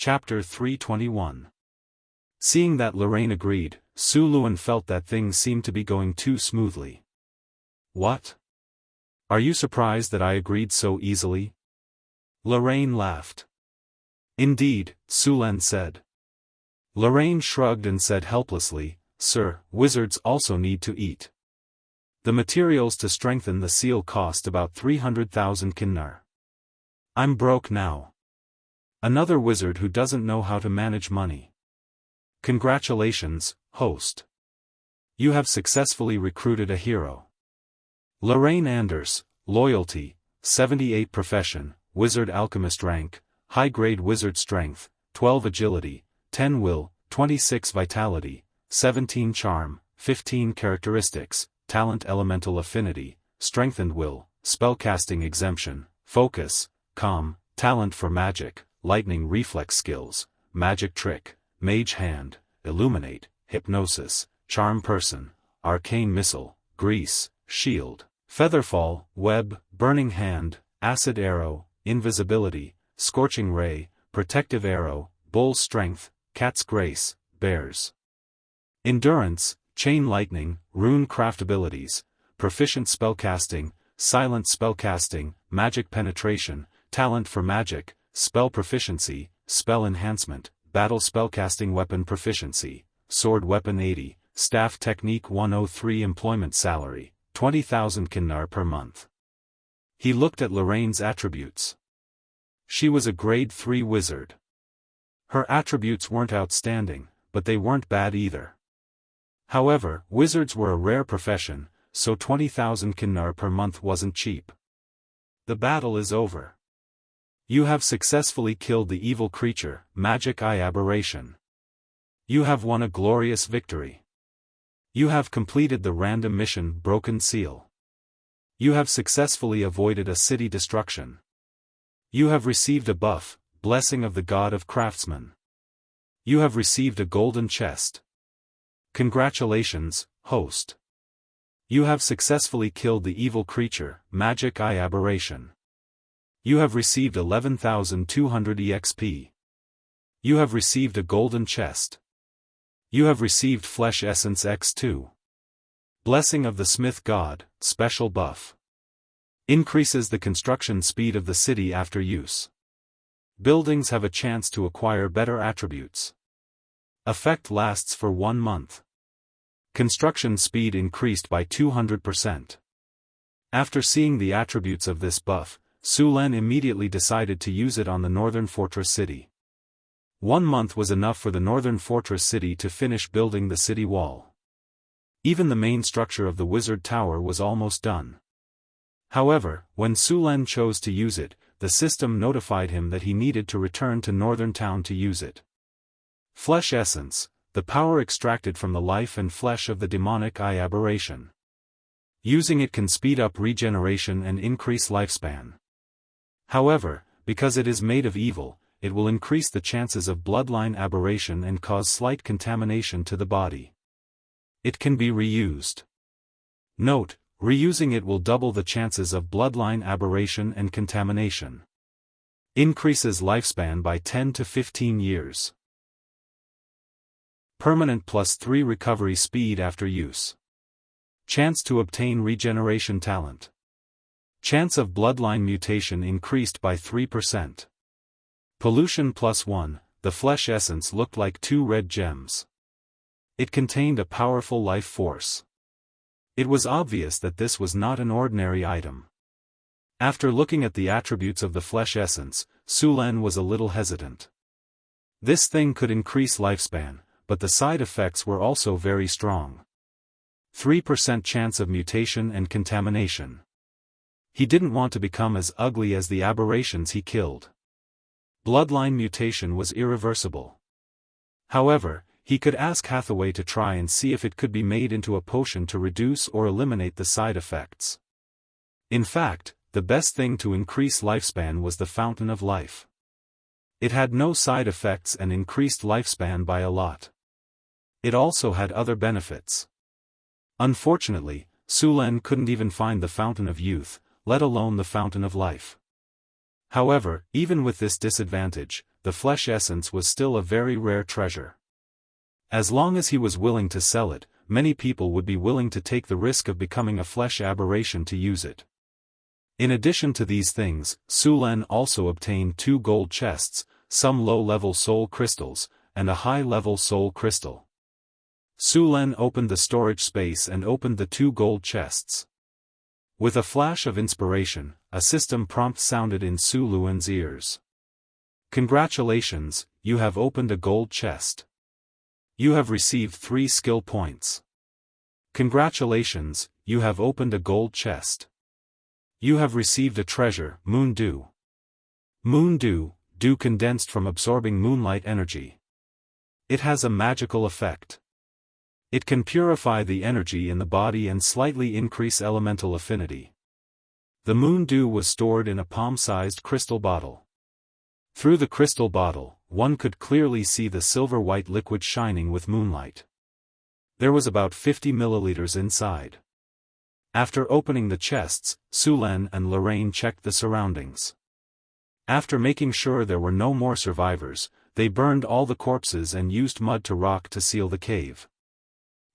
Chapter 321. Seeing that Lorraine agreed, Su Luan felt that things seemed to be going too smoothly. What? Are you surprised that I agreed so easily? Lorraine laughed. Indeed, Su Luan said. Lorraine shrugged and said helplessly, Sir, wizards also need to eat. The materials to strengthen the seal cost about 300,000 kinnar. I'm broke now. Another wizard who doesn't know how to manage money. Congratulations, host. You have successfully recruited a hero. Lorraine Anders, loyalty, 78 profession, wizard alchemist rank, high-grade wizard strength, 12 agility, 10 will, 26 vitality, 17 charm, 15 characteristics, talent elemental affinity, strengthened will, spellcasting exemption, focus, calm, talent for magic, lightning reflex skills, magic trick, mage hand, illuminate, hypnosis, charm person, arcane missile, grease, shield, featherfall, web, burning hand, acid arrow, invisibility, scorching ray, protective arrow, bull's strength, cat's grace, bears endurance, chain lightning, rune craft abilities, proficient spellcasting, silent spellcasting, magic penetration, talent for magic, spell proficiency, spell enhancement, battle spellcasting weapon proficiency, sword weapon 80, staff technique 103 employment salary, 20,000 kinnar per month. He looked at Lorraine's attributes. She was a grade 3 wizard. Her attributes weren't outstanding, but they weren't bad either. However, wizards were a rare profession, so 20,000 kinnar per month wasn't cheap. The battle is over. You have successfully killed the evil creature, Magic Eye Aberration. You have won a glorious victory. You have completed the random mission Broken Seal. You have successfully avoided a city destruction. You have received a buff, Blessing of the God of Craftsmen. You have received a golden chest. Congratulations, host. You have successfully killed the evil creature, Magic Eye Aberration. You have received 11,200 EXP. You have received a golden chest. You have received Flesh Essence X2. Blessing of the Smith God, special buff. Increases the construction speed of the city after use. Buildings have a chance to acquire better attributes. Effect lasts for 1 month. Construction speed increased by 200%. After seeing the attributes of this buff, Su Luan immediately decided to use it on the northern fortress city. 1 month was enough for the northern fortress city to finish building the city wall. Even the main structure of the wizard tower was almost done. However, when Su Luan chose to use it, the system notified him that he needed to return to northern town to use it. Flesh Essence, the power extracted from the life and flesh of the demonic eye aberration. Using it can speed up regeneration and increase lifespan. However, because it is made of evil, it will increase the chances of bloodline aberration and cause slight contamination to the body. It can be reused. Note, reusing it will double the chances of bloodline aberration and contamination. Increases lifespan by 10 to 15 years. Permanent +3 recovery speed after use. Chance to obtain regeneration talent. Chance of bloodline mutation increased by 3%. Pollution +1, the flesh essence looked like 2 red gems. It contained a powerful life force. It was obvious that this was not an ordinary item. After looking at the attributes of the flesh essence, Su Luan was a little hesitant. This thing could increase lifespan, but the side effects were also very strong. 3% chance of mutation and contamination. He didn't want to become as ugly as the aberrations he killed. Bloodline mutation was irreversible. However, he could ask Hathaway to try and see if it could be made into a potion to reduce or eliminate the side effects. In fact, the best thing to increase lifespan was the Fountain of Life. It had no side effects and increased lifespan by a lot. It also had other benefits. Unfortunately, Su Luan couldn't even find the Fountain of Youth, let alone the Fountain of Life. However, even with this disadvantage, the flesh essence was still a very rare treasure. As long as he was willing to sell it, many people would be willing to take the risk of becoming a flesh aberration to use it. In addition to these things, Su Len also obtained 2 gold chests, some low-level soul crystals, and a high-level soul crystal. Su Len opened the storage space and opened the 2 gold chests. With a flash of inspiration, a system prompt sounded in Su Luan's ears. Congratulations, you have opened a gold chest. You have received 3 skill points. Congratulations, you have opened a gold chest. You have received a treasure, Moon Dew. Moon Dew, dew condensed from absorbing moonlight energy. It has a magical effect. It can purify the energy in the body and slightly increase elemental affinity. The moon dew was stored in a palm-sized crystal bottle. Through the crystal bottle, one could clearly see the silver-white liquid shining with moonlight. There was about 50 milliliters inside. After opening the chests, Su Len and Lorraine checked the surroundings. After making sure there were no more survivors, they burned all the corpses and used mud to rock to seal the cave.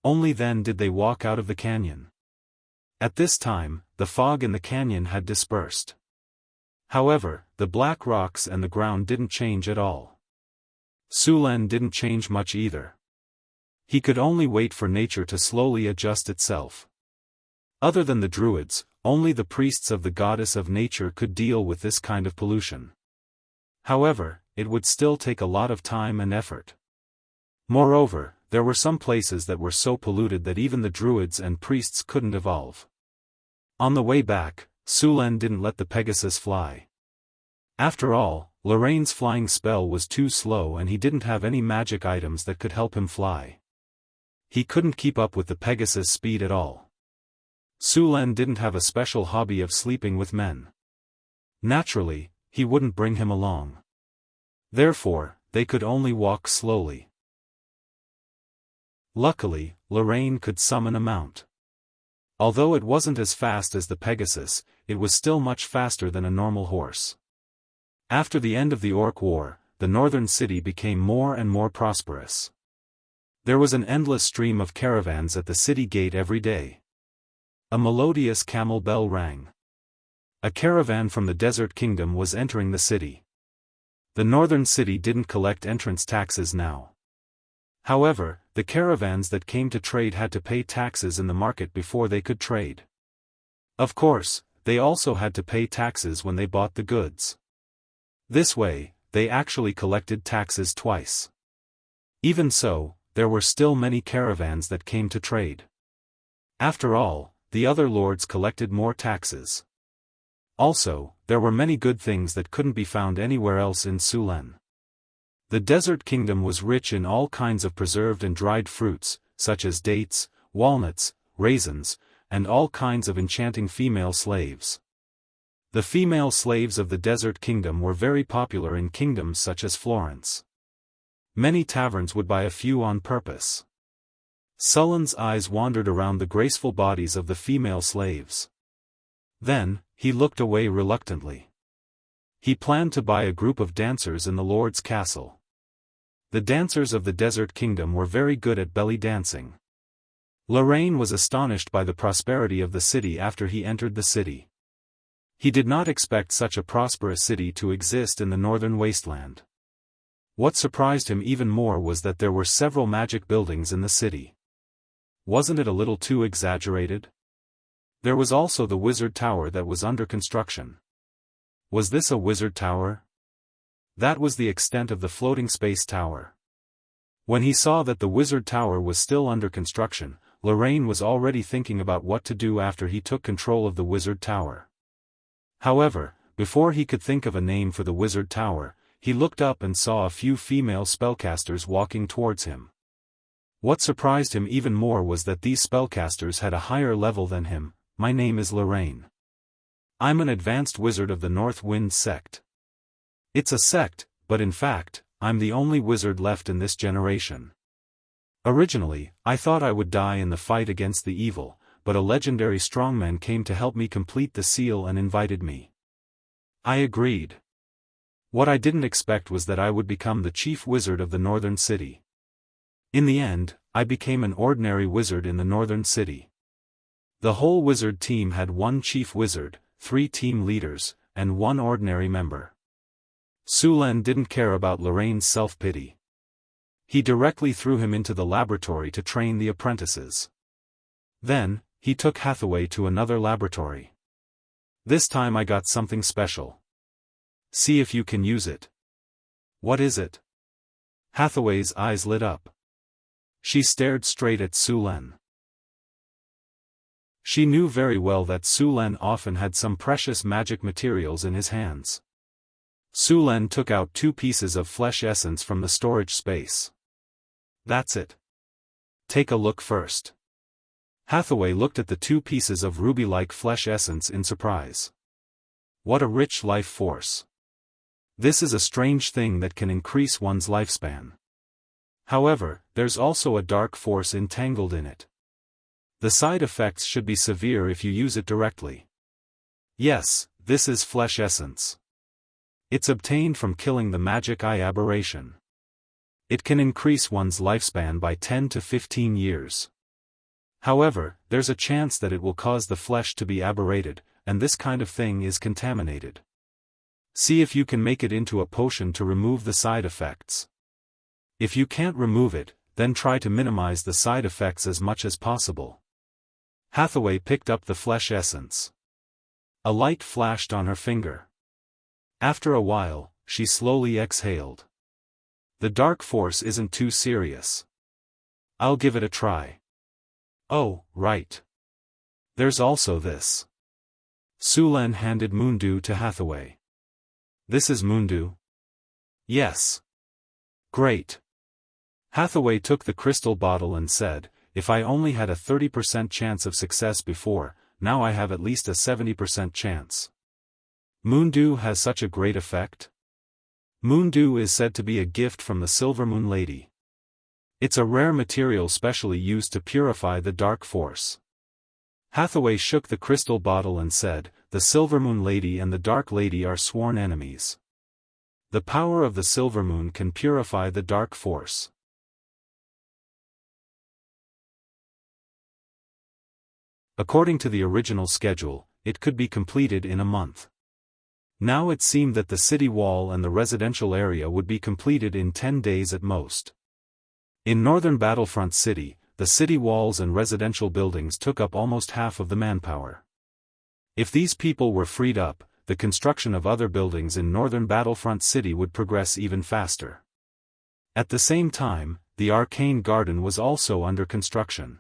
Only then did they walk out of the canyon. At this time, the fog in the canyon had dispersed. However, the black rocks and the ground didn't change at all. Su Len didn't change much either. He could only wait for nature to slowly adjust itself. Other than the druids, only the priests of the goddess of nature could deal with this kind of pollution. However, it would still take a lot of time and effort. Moreover, there were some places that were so polluted that even the druids and priests couldn't evolve. On the way back, Su Len didn't let the Pegasus fly. After all, Lorraine's flying spell was too slow and he didn't have any magic items that could help him fly. He couldn't keep up with the Pegasus' speed at all. Su Len didn't have a special hobby of sleeping with men. Naturally, he wouldn't bring him along. Therefore, they could only walk slowly. Luckily, Lorraine could summon a mount. Although it wasn't as fast as the Pegasus, it was still much faster than a normal horse. After the end of the Orc War, the northern city became more and more prosperous. There was an endless stream of caravans at the city gate every day. A melodious camel bell rang. A caravan from the Desert Kingdom was entering the city. The northern city didn't collect entrance taxes now. However, the caravans that came to trade had to pay taxes in the market before they could trade. Of course, they also had to pay taxes when they bought the goods. This way, they actually collected taxes twice. Even so, there were still many caravans that came to trade. After all, the other lords collected more taxes. Also, there were many good things that couldn't be found anywhere else in Su Len. The Desert Kingdom was rich in all kinds of preserved and dried fruits, such as dates, walnuts, raisins, and all kinds of enchanting female slaves. The female slaves of the Desert Kingdom were very popular in kingdoms such as Florence. Many taverns would buy a few on purpose. Sullen's eyes wandered around the graceful bodies of the female slaves. Then, he looked away reluctantly. He planned to buy a group of dancers in the Lord's castle. The dancers of the Desert Kingdom were very good at belly dancing. Lorraine was astonished by the prosperity of the city after he entered the city. He did not expect such a prosperous city to exist in the northern wasteland. What surprised him even more was that there were several magic buildings in the city. Wasn't it a little too exaggerated? There was also the wizard tower that was under construction. Was this a wizard tower? That was the extent of the floating space tower. When he saw that the wizard tower was still under construction, Lorraine was already thinking about what to do after he took control of the wizard tower. However, before he could think of a name for the wizard tower, he looked up and saw a few female spellcasters walking towards him. What surprised him even more was that these spellcasters had a higher level than him. My name is Lorraine. I'm an advanced wizard of the North Wind sect. It's a sect, but in fact, I'm the only wizard left in this generation. Originally, I thought I would die in the fight against the evil, but a legendary strongman came to help me complete the seal and invited me. I agreed. What I didn't expect was that I would become the chief wizard of the northern city. In the end, I became an ordinary wizard in the northern city. The whole wizard team had one chief wizard, 3 team leaders, and 1 ordinary member. Su Len didn't care about Lorraine's self-pity. He directly threw him into the laboratory to train the apprentices. Then, he took Hathaway to another laboratory. This time I got something special. See if you can use it. What is it? Hathaway's eyes lit up. She stared straight at Su Len. She knew very well that Su Len often had some precious magic materials in his hands. Su Len took out 2 pieces of flesh essence from the storage space. That's it. Take a look first. Hathaway looked at the 2 pieces of ruby-like flesh essence in surprise. What a rich life force. This is a strange thing that can increase one's lifespan. However, there's also a dark force entangled in it. The side effects should be severe if you use it directly. Yes, this is flesh essence. It's obtained from killing the magic eye aberration. It can increase one's lifespan by 10 to 15 years. However, there's a chance that it will cause the flesh to be aberrated, and this kind of thing is contaminated. See if you can make it into a potion to remove the side effects. If you can't remove it, then try to minimize the side effects as much as possible. Hathaway picked up the flesh essence. A light flashed on her finger. After a while, she slowly exhaled. The dark force isn't too serious. I'll give it a try. Oh, right. There's also this. Su Len handed Moondew to Hathaway. This is Moondew? Yes. Great. Hathaway took the crystal bottle and said, if I only had a 30% chance of success before, now I have at least a 70% chance. Moondew has such a great effect? Moondew is said to be a gift from the Silver Moon Lady. It's a rare material specially used to purify the dark force. Hathaway shook the crystal bottle and said, the Silver Moon Lady and the Dark Lady are sworn enemies. The power of the Silver Moon can purify the dark force. According to the original schedule, it could be completed in a month. Now it seemed that the city wall and the residential area would be completed in 10 days at most. In northern Battlefront City, the city walls and residential buildings took up almost half of the manpower. If these people were freed up, the construction of other buildings in northern Battlefront City would progress even faster. At the same time, the Arcane Garden was also under construction.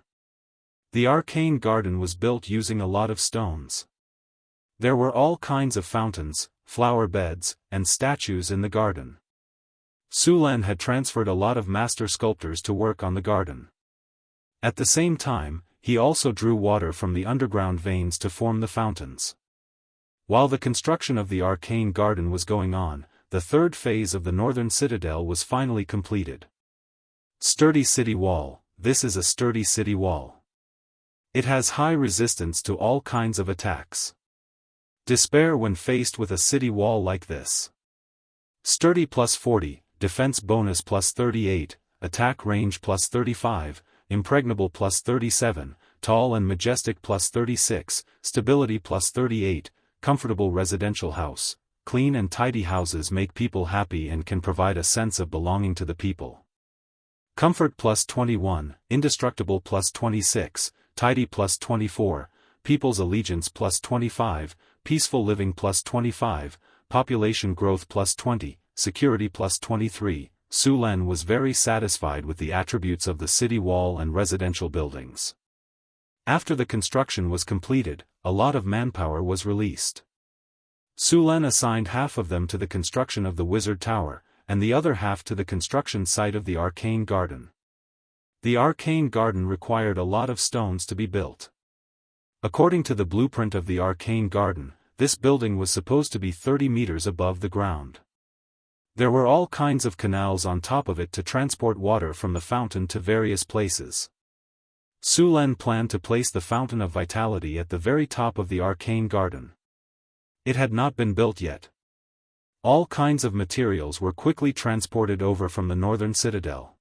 The Arcane Garden was built using a lot of stones. There were all kinds of fountains, flower beds, and statues in the garden. Su Len had transferred a lot of master sculptors to work on the garden. At the same time, he also drew water from the underground veins to form the fountains. While the construction of the Arcane Garden was going on, the 3rd phase of the Northern Citadel was finally completed. Sturdy city wall. This is a sturdy city wall. It has high resistance to all kinds of attacks. Despair when faced with a city wall like this. Sturdy plus 40, defense bonus plus 38, attack range plus 35, impregnable plus 37, tall and majestic plus 36, stability plus 38, comfortable residential house. Clean and tidy houses make people happy and can provide a sense of belonging to the people. Comfort plus 21, indestructible plus 26, tidy plus 24, people's allegiance plus 25, peaceful living plus 25, population growth plus 20, security plus 23. Su Len was very satisfied with the attributes of the city wall and residential buildings. After the construction was completed, a lot of manpower was released. Su Len assigned half of them to the construction of the Wizard Tower, and the other half to the construction site of the Arcane Garden. The Arcane Garden required a lot of stones to be built. According to the blueprint of the Arcane Garden, this building was supposed to be 30 meters above the ground. There were all kinds of canals on top of it to transport water from the fountain to various places. Su Len planned to place the Fountain of Vitality at the very top of the Arcane Garden. It had not been built yet. All kinds of materials were quickly transported over from the northern citadel.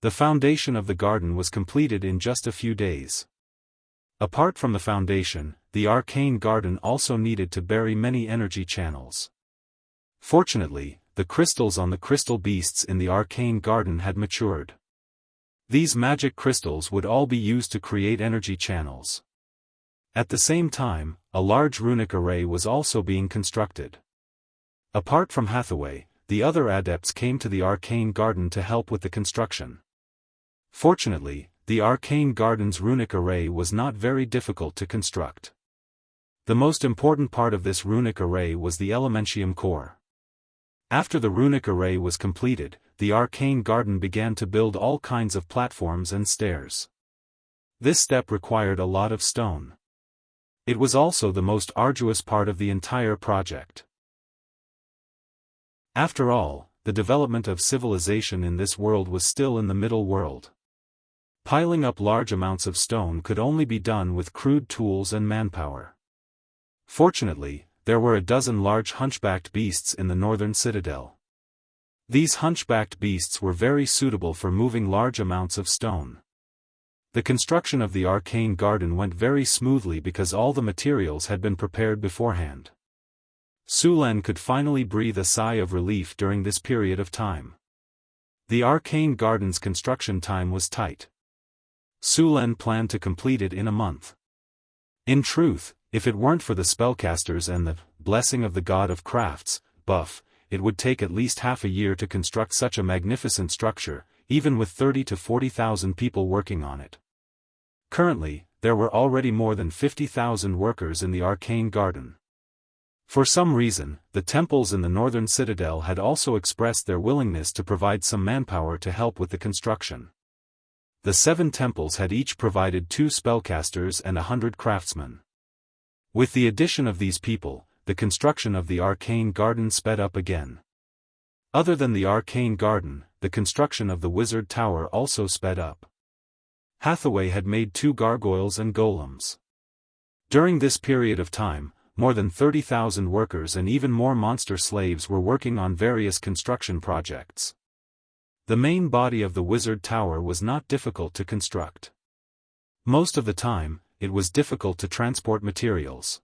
The foundation of the garden was completed in just a few days. Apart from the foundation, the arcane garden also needed to bury many energy channels. Fortunately, the crystals on the crystal beasts in the arcane garden had matured. These magic crystals would all be used to create energy channels. At the same time, a large runic array was also being constructed. Apart from Hathaway, the other adepts came to the arcane garden to help with the construction. Fortunately, the arcane garden's runic array was not very difficult to construct. The most important part of this runic array was the elementium core. After the runic array was completed, the arcane garden began to build all kinds of platforms and stairs. This step required a lot of stone. It was also the most arduous part of the entire project. After all, the development of civilization in this world was still in the middle world. Piling up large amounts of stone could only be done with crude tools and manpower. Fortunately, there were a dozen large hunchbacked beasts in the northern citadel. These hunchbacked beasts were very suitable for moving large amounts of stone. The construction of the arcane garden went very smoothly because all the materials had been prepared beforehand. Su Len could finally breathe a sigh of relief during this period of time. The arcane garden's construction time was tight. Su Len planned to complete it in a month. In truth, if it weren't for the spellcasters and the blessing of the god of crafts buff, it would take at least half a year to construct such a magnificent structure, even with 30 to 40,000 people working on it. Currently, there were already more than 50,000 workers in the arcane garden. For some reason, the temples in the northern citadel had also expressed their willingness to provide some manpower to help with the construction. The 7 temples had each provided 2 spellcasters and 100 craftsmen. With the addition of these people, the construction of the arcane garden sped up again. Other than the arcane garden, the construction of the wizard tower also sped up. Hathaway had made 2 gargoyles and golems. During this period of time, more than 30,000 workers and even more monster slaves were working on various construction projects. The main body of the wizard tower was not difficult to construct. Most of the time, it was difficult to transport materials.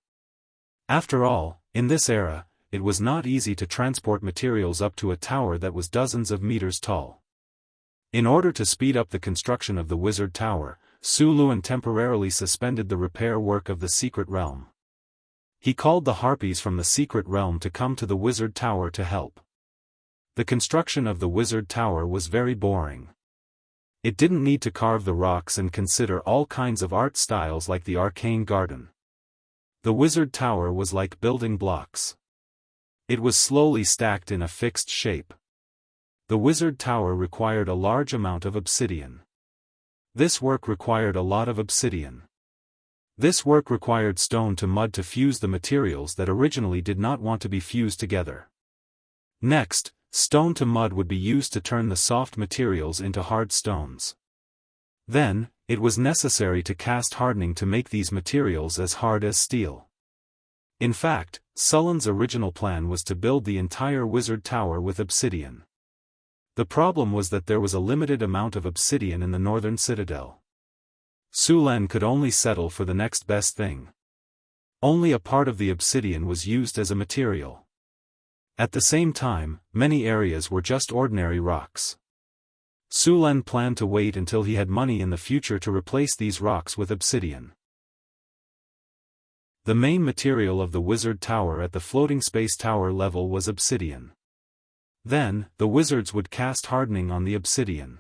After all, in this era, it was not easy to transport materials up to a tower that was dozens of meters tall. In order to speed up the construction of the wizard tower, Su Luan temporarily suspended the repair work of the secret realm. He called the harpies from the secret realm to come to the wizard tower to help. The construction of the wizard tower was very boring. It didn't need to carve the rocks and consider all kinds of art styles like the arcane garden. The wizard tower was like building blocks. It was slowly stacked in a fixed shape. The wizard tower required a large amount of obsidian. This work required a lot of obsidian. This work required stone to mud to fuse the materials that originally did not want to be fused together. Next, stone to mud would be used to turn the soft materials into hard stones. Then, it was necessary to cast hardening to make these materials as hard as steel. In fact, Sullen's original plan was to build the entire wizard tower with obsidian. The problem was that there was a limited amount of obsidian in the northern citadel. Su Len could only settle for the next best thing. Only a part of the obsidian was used as a material. At the same time, many areas were just ordinary rocks. Su Len planned to wait until he had money in the future to replace these rocks with obsidian. The main material of the wizard tower at the floating space tower level was obsidian. Then, the wizards would cast hardening on the obsidian.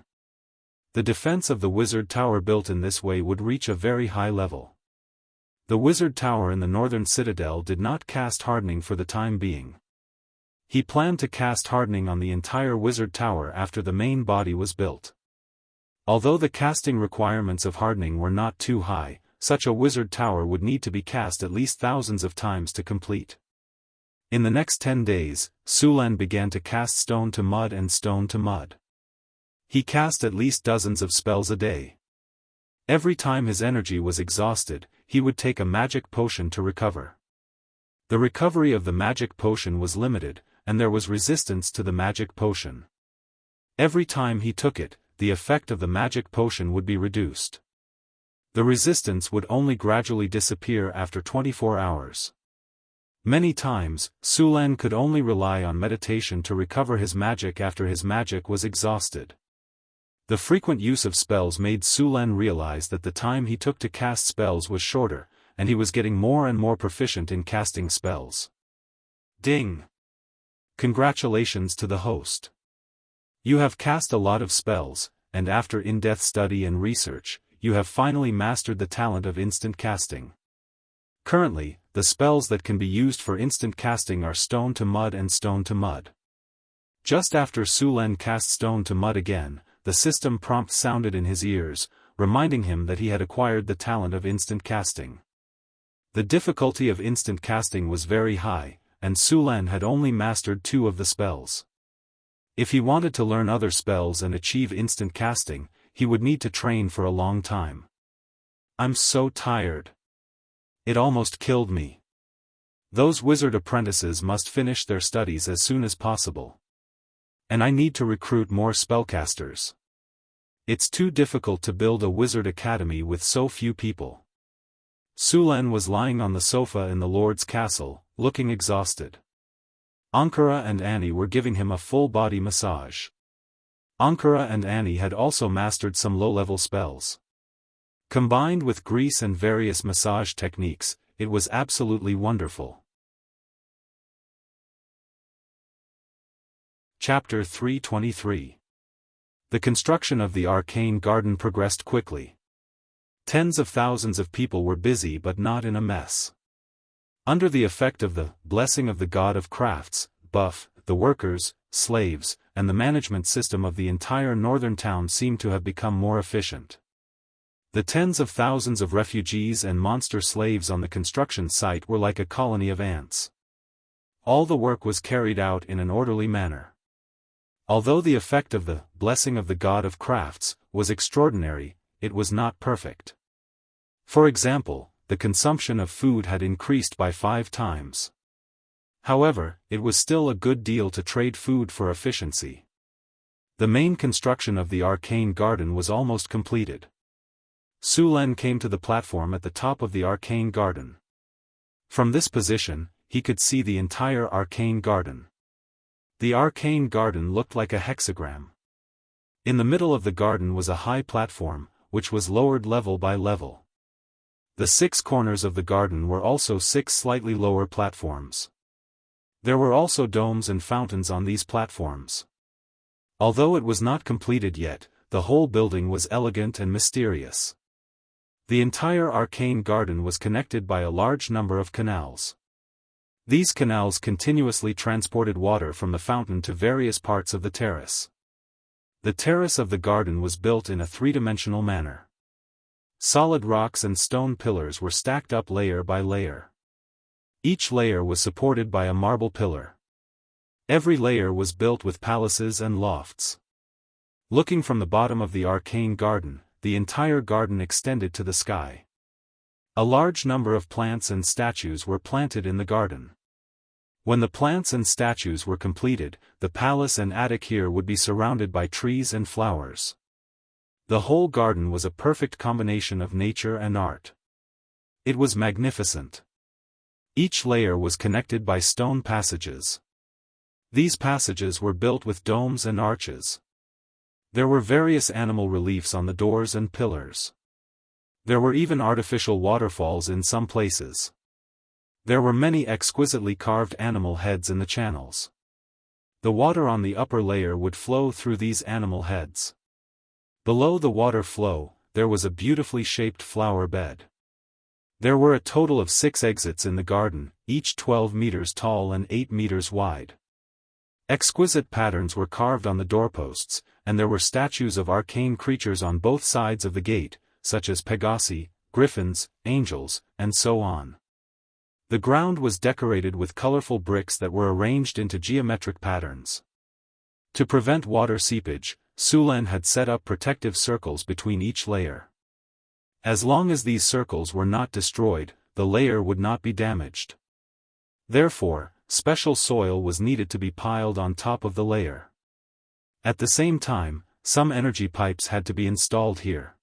The defense of the wizard tower built in this way would reach a very high level. The wizard tower in the northern citadel did not cast hardening for the time being. He planned to cast hardening on the entire wizard tower after the main body was built. Although the casting requirements of hardening were not too high, such a wizard tower would need to be cast at least thousands of times to complete. In the next 10 days, Su Len began to cast stone to mud and stone to mud. He cast at least dozens of spells a day. Every time his energy was exhausted, he would take a magic potion to recover. The recovery of the magic potion was limited, and there was resistance to the magic potion. Every time he took it, the effect of the magic potion would be reduced. The resistance would only gradually disappear after 24 hours. Many times, Sulan could only rely on meditation to recover his magic after his magic was exhausted. The frequent use of spells made Sulan realize that the time he took to cast spells was shorter, and he was getting more and more proficient in casting spells. Ding! Congratulations to the host. You have cast a lot of spells, and after in-depth study and research, you have finally mastered the talent of instant casting. Currently, the spells that can be used for instant casting are Stone to Mud and Stone to Mud. Just after Sulan cast Stone to Mud again, the system prompt sounded in his ears, reminding him that he had acquired the talent of instant casting. The difficulty of instant casting was very high, and Sulan had only mastered 2 of the spells. If he wanted to learn other spells and achieve instant casting, he would need to train for a long time. I'm so tired. It almost killed me. Those wizard apprentices must finish their studies as soon as possible. And I need to recruit more spellcasters. It's too difficult to build a wizard academy with so few people. Sulan was lying on the sofa in the Lord's castle, looking exhausted. Ankara and Annie were giving him a full-body massage. Ankara and Annie had also mastered some low-level spells. Combined with grease and various massage techniques, it was absolutely wonderful. Chapter 323. The construction of the arcane garden progressed quickly. Tens of thousands of people were busy but not in a mess. Under the effect of the blessing of the god of crafts, buff, the workers, slaves, and the management system of the entire northern town seemed to have become more efficient. The tens of thousands of refugees and monster slaves on the construction site were like a colony of ants. All the work was carried out in an orderly manner. Although the effect of the blessing of the god of crafts was extraordinary, it was not perfect. For example, the consumption of food had increased by 5 times. However, it was still a good deal to trade food for efficiency. The main construction of the arcane garden was almost completed. Sulan came to the platform at the top of the arcane garden. From this position, he could see the entire arcane garden. The arcane garden looked like a hexagram. In the middle of the garden was a high platform, which was lowered level by level. The 6 corners of the garden were also 6 slightly lower platforms. There were also domes and fountains on these platforms. Although it was not completed yet, the whole building was elegant and mysterious. The entire arcane garden was connected by a large number of canals. These canals continuously transported water from the fountain to various parts of the terrace. The terrace of the garden was built in a 3-dimensional manner. Solid rocks and stone pillars were stacked up layer by layer. Each layer was supported by a marble pillar. Every layer was built with palaces and lofts. Looking from the bottom of the arcane garden, the entire garden extended to the sky. A large number of plants and statues were planted in the garden. When the plants and statues were completed, the palace and attic here would be surrounded by trees and flowers. The whole garden was a perfect combination of nature and art. It was magnificent. Each layer was connected by stone passages. These passages were built with domes and arches. There were various animal reliefs on the doors and pillars. There were even artificial waterfalls in some places. There were many exquisitely carved animal heads in the channels. The water on the upper layer would flow through these animal heads. Below the water flow, there was a beautifully shaped flower bed. There were a total of 6 exits in the garden, each 12 meters tall and 8 meters wide. Exquisite patterns were carved on the doorposts, and there were statues of arcane creatures on both sides of the gate, such as Pegasi, griffins, angels, and so on. The ground was decorated with colorful bricks that were arranged into geometric patterns. To prevent water seepage, Sulan had set up protective circles between each layer. As long as these circles were not destroyed, the layer would not be damaged. Therefore, special soil was needed to be piled on top of the layer. At the same time, some energy pipes had to be installed here.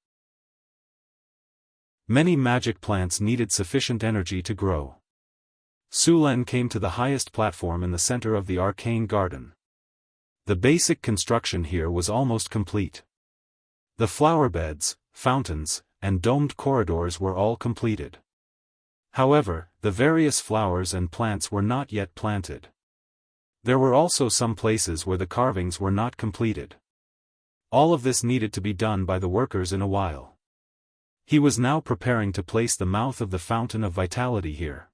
Many magic plants needed sufficient energy to grow. Su Len came to the highest platform in the center of the arcane garden. The basic construction here was almost complete. The flower beds, fountains, and domed corridors were all completed. However, the various flowers and plants were not yet planted. There were also some places where the carvings were not completed. All of this needed to be done by the workers in a while. He was now preparing to place the mouth of the fountain of vitality here.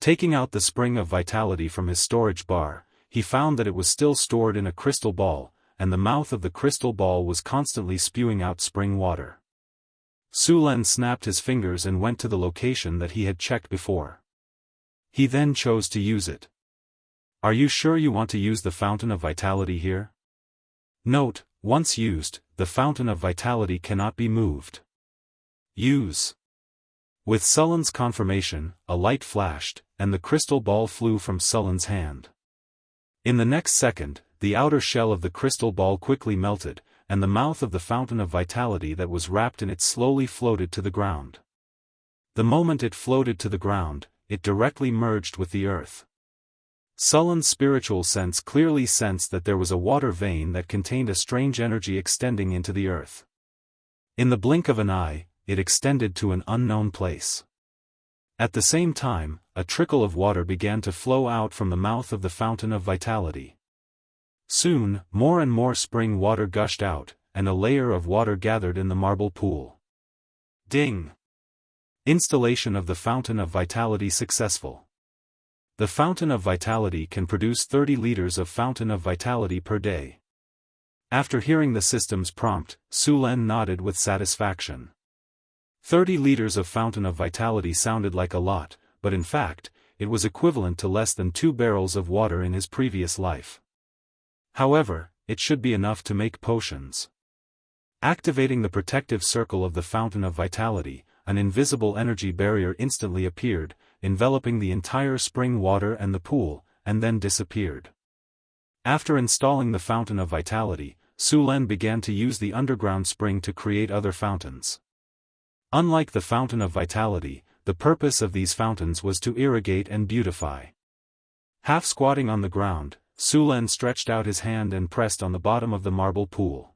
Taking out the spring of vitality from his storage bar, he found that it was still stored in a crystal ball, and the mouth of the crystal ball was constantly spewing out spring water. Su Len snapped his fingers and went to the location that he had checked before. He then chose to use it. Are you sure you want to use the fountain of vitality here? Note, once used, the fountain of vitality cannot be moved. Use. With Sullen's confirmation, a light flashed, and the crystal ball flew from Sullen's hand. In the next second, the outer shell of the crystal ball quickly melted, and the mouth of the fountain of vitality that was wrapped in it slowly floated to the ground. The moment it floated to the ground, it directly merged with the earth. Sullen's spiritual sense clearly sensed that there was a water vein that contained a strange energy extending into the earth. In the blink of an eye, it extended to an unknown place. At the same time, a trickle of water began to flow out from the mouth of the fountain of vitality. Soon, more and more spring water gushed out, and a layer of water gathered in the marble pool. Ding! Installation of the fountain of vitality successful. The fountain of vitality can produce 30 liters of fountain of vitality per day. After hearing the system's prompt, Su Len nodded with satisfaction. 30 liters of fountain of vitality sounded like a lot, but in fact, it was equivalent to less than 2 barrels of water in his previous life. However, it should be enough to make potions. Activating the protective circle of the fountain of vitality, an invisible energy barrier instantly appeared, enveloping the entire spring water and the pool, and then disappeared. After installing the fountain of vitality, Su Len began to use the underground spring to create other fountains. Unlike the fountain of vitality, the purpose of these fountains was to irrigate and beautify. Half squatting on the ground, Su Len stretched out his hand and pressed on the bottom of the marble pool.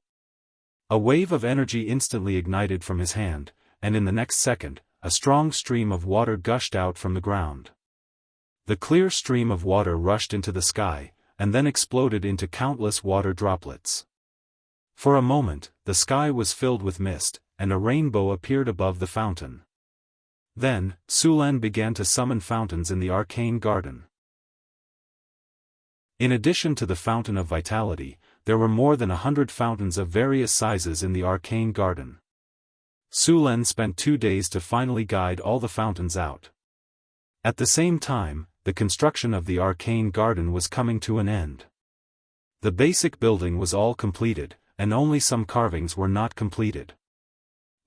A wave of energy instantly ignited from his hand, and in the next second, a strong stream of water gushed out from the ground. The clear stream of water rushed into the sky, and then exploded into countless water droplets. For a moment, the sky was filled with mist, and a rainbow appeared above the fountain. Then, Su Len began to summon fountains in the arcane garden. In addition to the fountain of vitality, there were more than 100 fountains of various sizes in the arcane garden. Su Len spent 2 days to finally guide all the fountains out. At the same time, the construction of the arcane garden was coming to an end. The basic building was all completed, and only some carvings were not completed.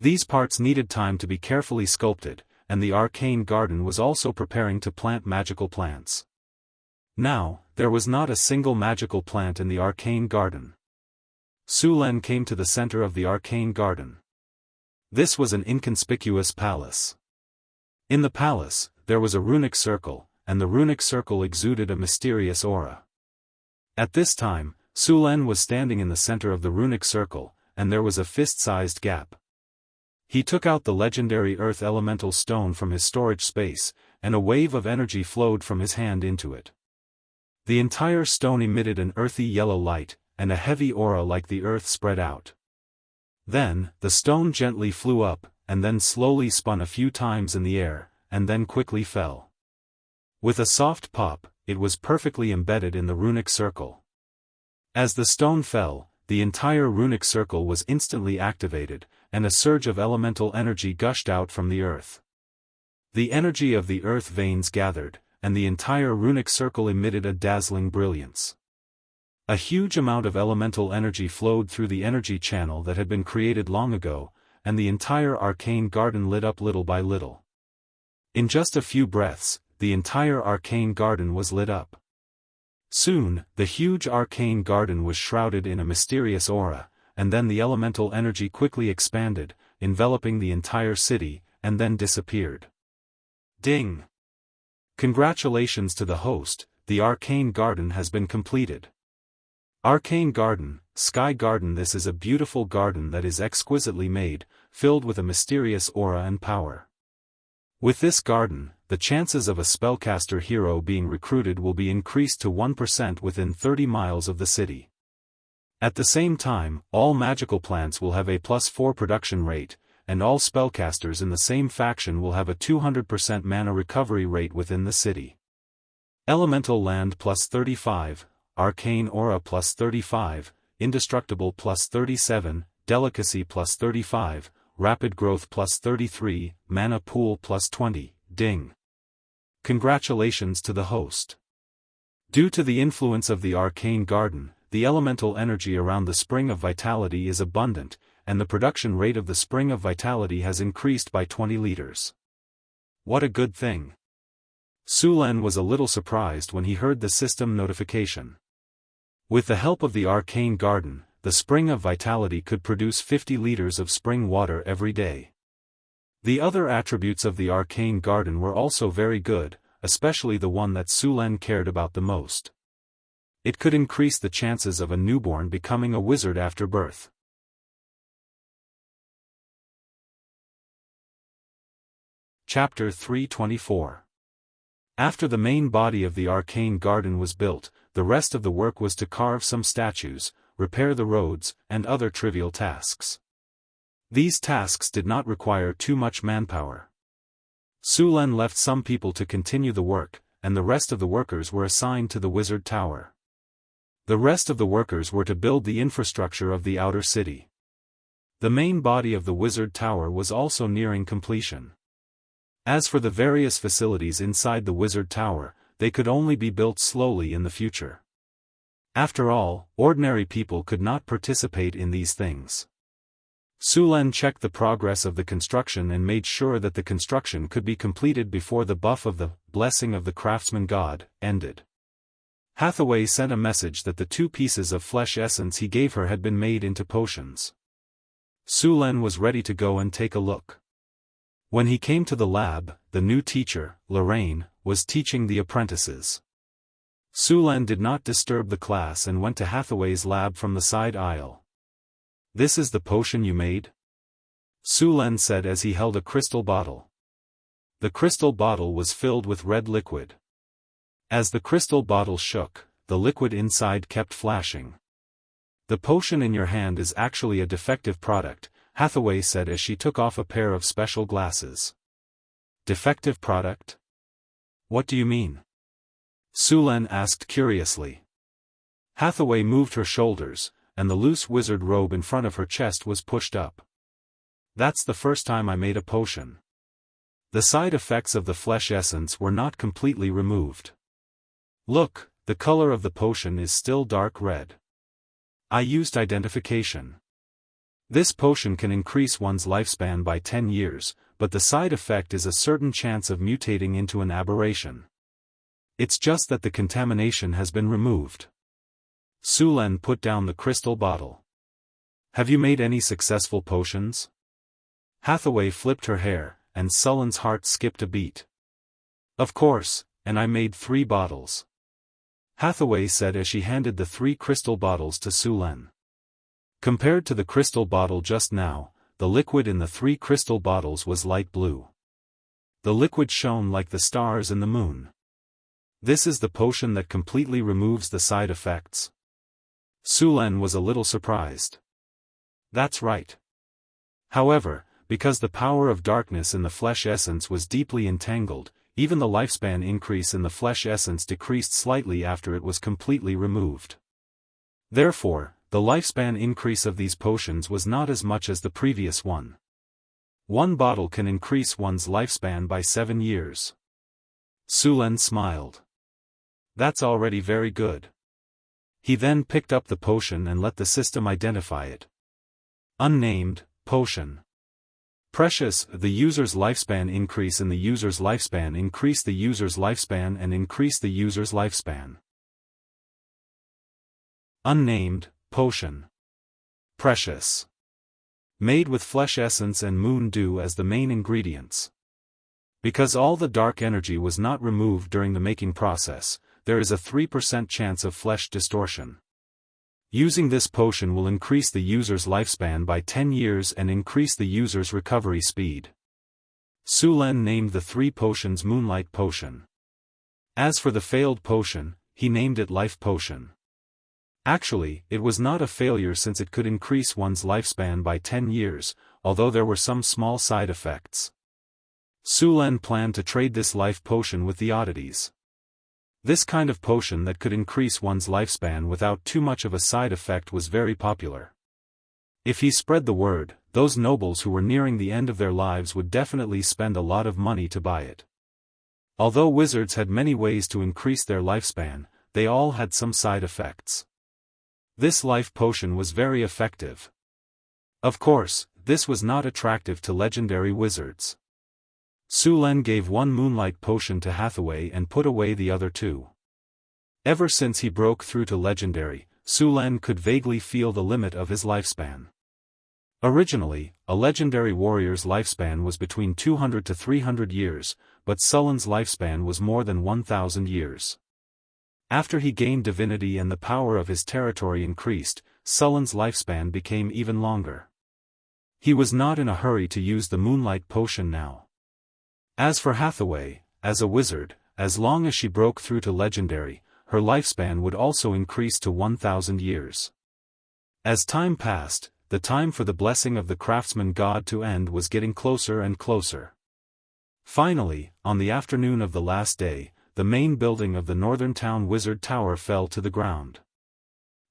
These parts needed time to be carefully sculpted, and the arcane garden was also preparing to plant magical plants. Now, there was not a single magical plant in the arcane garden. Su Len came to the center of the arcane garden. This was an inconspicuous palace. In the palace, there was a runic circle, and the runic circle exuded a mysterious aura. At this time, Su Len was standing in the center of the runic circle, and there was a fist-sized gap. He took out the legendary earth elemental stone from his storage space, and a wave of energy flowed from his hand into it. The entire stone emitted an earthy yellow light, and a heavy aura like the earth spread out. Then, the stone gently flew up, and then slowly spun a few times in the air, and then quickly fell. With a soft pop, it was perfectly embedded in the runic circle. As the stone fell, the entire runic circle was instantly activated, and a surge of elemental energy gushed out from the earth. The energy of the earth veins gathered, and the entire runic circle emitted a dazzling brilliance. A huge amount of elemental energy flowed through the energy channel that had been created long ago, and the entire arcane garden lit up little by little. In just a few breaths, the entire arcane garden was lit up. Soon, the huge arcane garden was shrouded in a mysterious aura, and then the elemental energy quickly expanded, enveloping the entire city, and then disappeared. Ding! Congratulations to the host, the arcane garden has been completed. Arcane garden, sky garden. This is a beautiful garden that is exquisitely made, filled with a mysterious aura and power. With this garden, the chances of a spellcaster hero being recruited will be increased to 1% within 30 miles of the city. At the same time, all magical plants will have a +4 production rate, and all spellcasters in the same faction will have a 200% mana recovery rate within the city. Elemental land +35, Arcane Aura +35, Indestructible +37, Delicacy +35, Rapid Growth +33, Mana Pool +20, ding. Congratulations to the host. Due to the influence of the Arcane Garden, the elemental energy around the Spring of Vitality is abundant, and the production rate of the Spring of Vitality has increased by 20 liters. What a good thing. Sulen was a little surprised when he heard the system notification. With the help of the Arcane Garden, the Spring of Vitality could produce 50 liters of spring water every day. The other attributes of the Arcane Garden were also very good, especially the one that Sulen cared about the most. It could increase the chances of a newborn becoming a wizard after birth. Chapter 324. After the main body of the Arcane Garden was built, the rest of the work was to carve some statues, repair the roads, and other trivial tasks. These tasks did not require too much manpower. Sulen left some people to continue the work, and the rest of the workers were assigned to the Wizard Tower. The rest of the workers were to build the infrastructure of the outer city. The main body of the Wizard Tower was also nearing completion. As for the various facilities inside the Wizard Tower, they could only be built slowly in the future. After all, ordinary people could not participate in these things. Sulen checked the progress of the construction and made sure that the construction could be completed before the buff of the Blessing of the Craftsman God ended. Hathaway sent a message that the 2 pieces of flesh essence he gave her had been made into potions. Sulen was ready to go and take a look. When he came to the lab, the new teacher, Lorraine, was teaching the apprentices. Sulen did not disturb the class and went to Hathaway's lab from the side aisle. "This is the potion you made?" Sulen said as he held a crystal bottle. The crystal bottle was filled with red liquid. As the crystal bottle shook, the liquid inside kept flashing. "The potion in your hand is actually a defective product," Hathaway said as she took off a pair of special glasses. "Defective product? What do you mean?" Sulen asked curiously. Hathaway moved her shoulders, and the loose wizard robe in front of her chest was pushed up. "That's the first time I made a potion. The side effects of the flesh essence were not completely removed. Look, the color of the potion is still dark red. I used identification. This potion can increase one's lifespan by 10 years, but the side effect is a certain chance of mutating into an aberration. It's just that the contamination has been removed." Sulen put down the crystal bottle. "Have you made any successful potions?" Hathaway flipped her hair, and Sulen's heart skipped a beat. "Of course, and I made 3 bottles." Hathaway said as she handed the 3 crystal bottles to Sulen. Compared to the crystal bottle just now, the liquid in the 3 crystal bottles was light blue. The liquid shone like the stars in the moon. "This is the potion that completely removes the side effects?" Sulen was a little surprised. "That's right. However, because the power of darkness in the flesh essence was deeply entangled, even the lifespan increase in the flesh essence decreased slightly after it was completely removed. Therefore, the lifespan increase of these potions was not as much as the previous one. 1 bottle can increase one's lifespan by 7 years. Sulen smiled. "That's already very good." He then picked up the potion and let the system identify it. Unnamed, potion. Precious, the user's lifespan increase in the user's lifespan increase the user's lifespan and increase the user's lifespan. Unnamed, potion. Precious. Made with flesh essence and moon dew as the main ingredients. Because all the dark energy was not removed during the making process, there is a 3% chance of flesh distortion. Using this potion will increase the user's lifespan by 10 years and increase the user's recovery speed. Su Len named the 3 potions Moonlight Potion. As for the failed potion, he named it Life Potion. Actually, it was not a failure since it could increase one's lifespan by 10 years, although there were some small side effects. Su Len planned to trade this life potion with the oddities. This kind of potion that could increase one's lifespan without too much of a side effect was very popular. If he spread the word, those nobles who were nearing the end of their lives would definitely spend a lot of money to buy it. Although wizards had many ways to increase their lifespan, they all had some side effects. This life potion was very effective. Of course, this was not attractive to legendary wizards. Su Len gave 1 Moonlight Potion to Hathaway and put away the other 2. Ever since he broke through to legendary, Su Len could vaguely feel the limit of his lifespan. Originally, a legendary warrior's lifespan was between 200 to 300 years, but Sullen's lifespan was more than 1,000 years. After he gained divinity and the power of his territory increased, Sullen's lifespan became even longer. He was not in a hurry to use the Moonlight Potion now. As for Hathaway, as a wizard, as long as she broke through to legendary, her lifespan would also increase to 1,000 years. As time passed, the time for the blessing of the craftsman god to end was getting closer and closer. Finally, on the afternoon of the last day, the main building of the northern town wizard tower fell to the ground.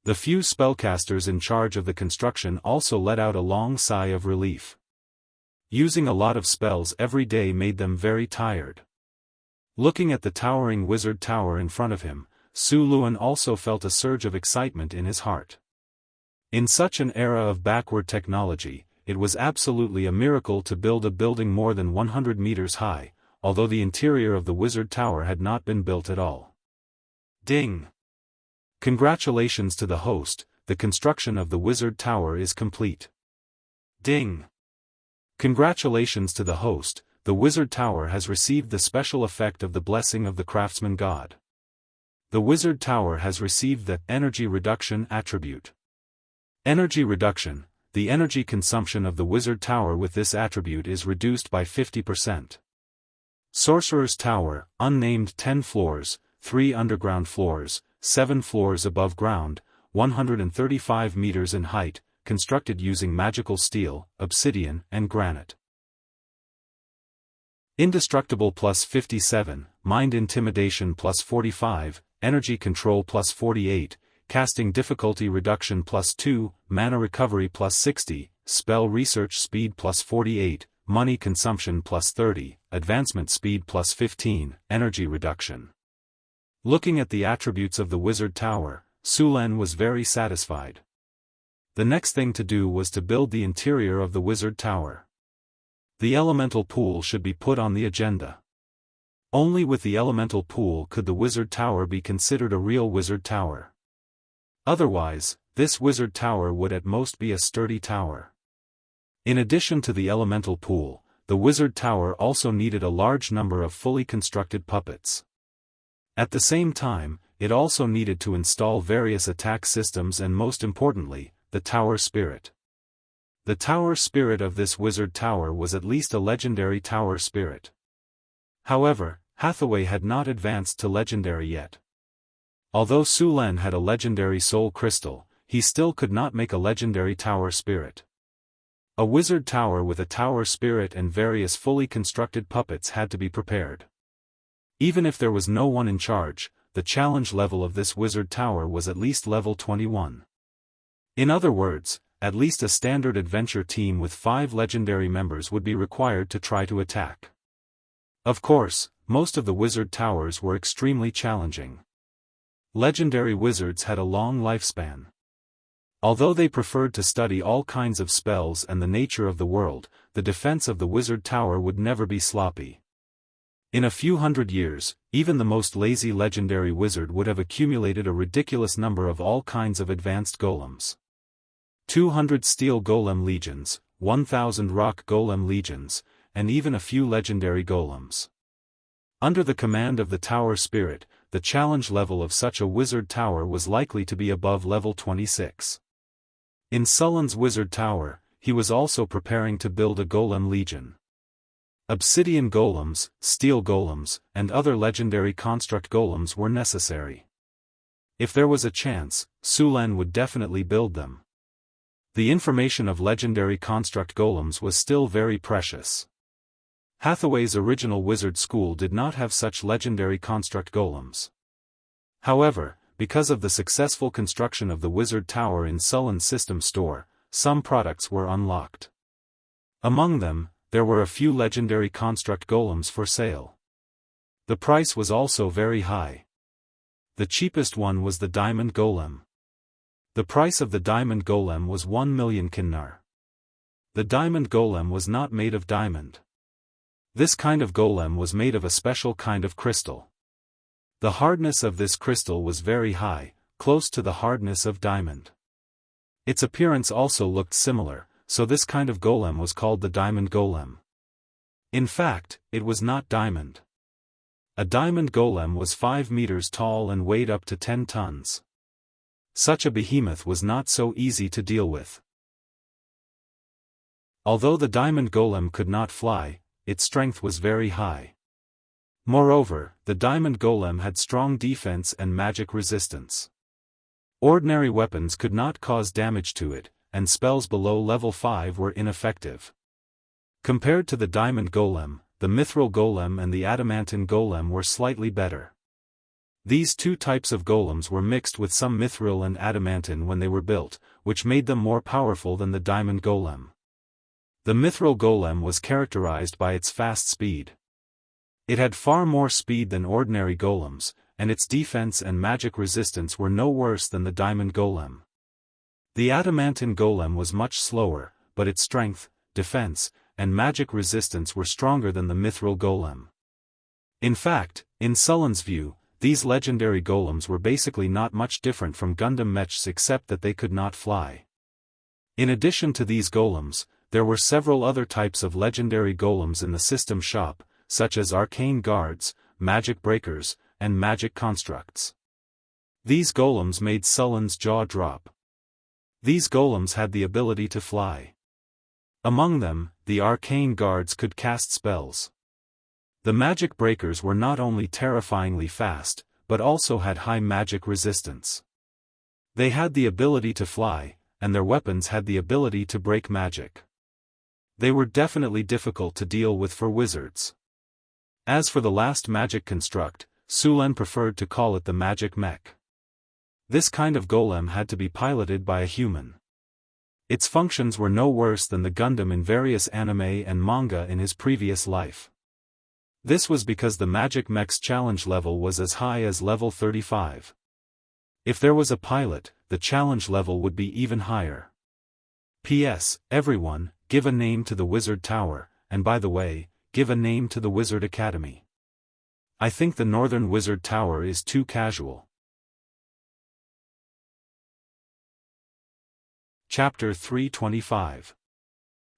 The few spellcasters in charge of the construction also let out a long sigh of relief. Using a lot of spells every day made them very tired. Looking at the towering wizard tower in front of him, Su Luan also felt a surge of excitement in his heart. In such an era of backward technology, it was absolutely a miracle to build a building more than 100 meters high, although the interior of the wizard tower had not been built at all. Ding! Congratulations to the host, the construction of the wizard tower is complete. Ding! Congratulations to the host, the wizard tower has received the special effect of the blessing of the craftsman god. The wizard tower has received the energy reduction attribute. Energy reduction, the energy consumption of the wizard tower with this attribute is reduced by 50%. Sorcerer's Tower, unnamed 10 floors, 3 underground floors, 7 floors above ground, 135 meters in height, constructed using magical steel, obsidian, and granite. Indestructible plus 57, Mind Intimidation plus 45, Energy Control plus 48, Casting Difficulty Reduction plus 2, Mana Recovery plus 60, Spell Research Speed plus 48, Money Consumption plus 30, Advancement Speed plus 15, Energy Reduction. Looking at the attributes of the wizard tower, Su Len was very satisfied. The next thing to do was to build the interior of the wizard tower. The elemental pool should be put on the agenda. Only with the elemental pool could the wizard tower be considered a real wizard tower. Otherwise, this wizard tower would at most be a sturdy tower. In addition to the elemental pool, the wizard tower also needed a large number of fully constructed puppets. At the same time, it also needed to install various attack systems and most importantly, the tower spirit. The tower spirit of this wizard tower was at least a legendary tower spirit. However, Hathaway had not advanced to legendary yet. Although Su Len had a legendary soul crystal, he still could not make a legendary tower spirit. A wizard tower with a tower spirit and various fully constructed puppets had to be prepared. Even if there was no one in charge, the challenge level of this wizard tower was at least level 21. In other words, at least a standard adventure team with 5 legendary members would be required to try to attack. Of course, most of the wizard towers were extremely challenging. Legendary wizards had a long lifespan. Although they preferred to study all kinds of spells and the nature of the world, the defense of the wizard tower would never be sloppy. In a few hundred years, even the most lazy legendary wizard would have accumulated a ridiculous number of all kinds of advanced golems. 200 steel golem legions, 1,000 rock golem legions, and even a few legendary golems. Under the command of the tower spirit, the challenge level of such a wizard tower was likely to be above level 26. In Sullen's wizard tower, he was also preparing to build a golem legion. Obsidian golems, steel golems, and other legendary construct golems were necessary. If there was a chance, Sulen would definitely build them. The information of legendary construct golems was still very precious. Hathaway's original wizard school did not have such legendary construct golems. However, because of the successful construction of the wizard tower in Sullen's system store, some products were unlocked. Among them, there were a few legendary construct golems for sale. The price was also very high. The cheapest one was the diamond golem. The price of the diamond golem was 1 million kinnar. The diamond golem was not made of diamond. This kind of golem was made of a special kind of crystal. The hardness of this crystal was very high, close to the hardness of diamond. Its appearance also looked similar, so this kind of golem was called the diamond golem. In fact, it was not diamond. A diamond golem was 5 meters tall and weighed up to 10 tons. Such a behemoth was not so easy to deal with. Although the diamond golem could not fly, its strength was very high. Moreover, the diamond golem had strong defense and magic resistance. Ordinary weapons could not cause damage to it, and spells below level 5 were ineffective. Compared to the diamond golem, the mithril golem and the adamantine golem were slightly better. These two types of golems were mixed with some mithril and adamantine when they were built, which made them more powerful than the diamond golem. The mithril golem was characterized by its fast speed. It had far more speed than ordinary golems, and its defense and magic resistance were no worse than the diamond golem. The adamantine golem was much slower, but its strength, defense, and magic resistance were stronger than the mithril golem. In fact, in Sullen's view, these legendary golems were basically not much different from Gundam mechs except that they could not fly. In addition to these golems, there were several other types of legendary golems in the system shop, such as arcane guards, magic breakers, and magic constructs. These golems made Sullen's jaw drop. These golems had the ability to fly. Among them, the arcane guards could cast spells. The magic breakers were not only terrifyingly fast, but also had high magic resistance. They had the ability to fly, and their weapons had the ability to break magic. They were definitely difficult to deal with for wizards. As for the last magic construct, Sulen preferred to call it the magic mech. This kind of golem had to be piloted by a human. Its functions were no worse than the Gundam in various anime and manga in his previous life. This was because the magic mech's challenge level was as high as level 35. If there was a pilot, the challenge level would be even higher. P.S. Everyone, give a name to the Wizard Tower, and by the way, give a name to the Wizard Academy. I think the Northern Wizard Tower is too casual. Chapter 325.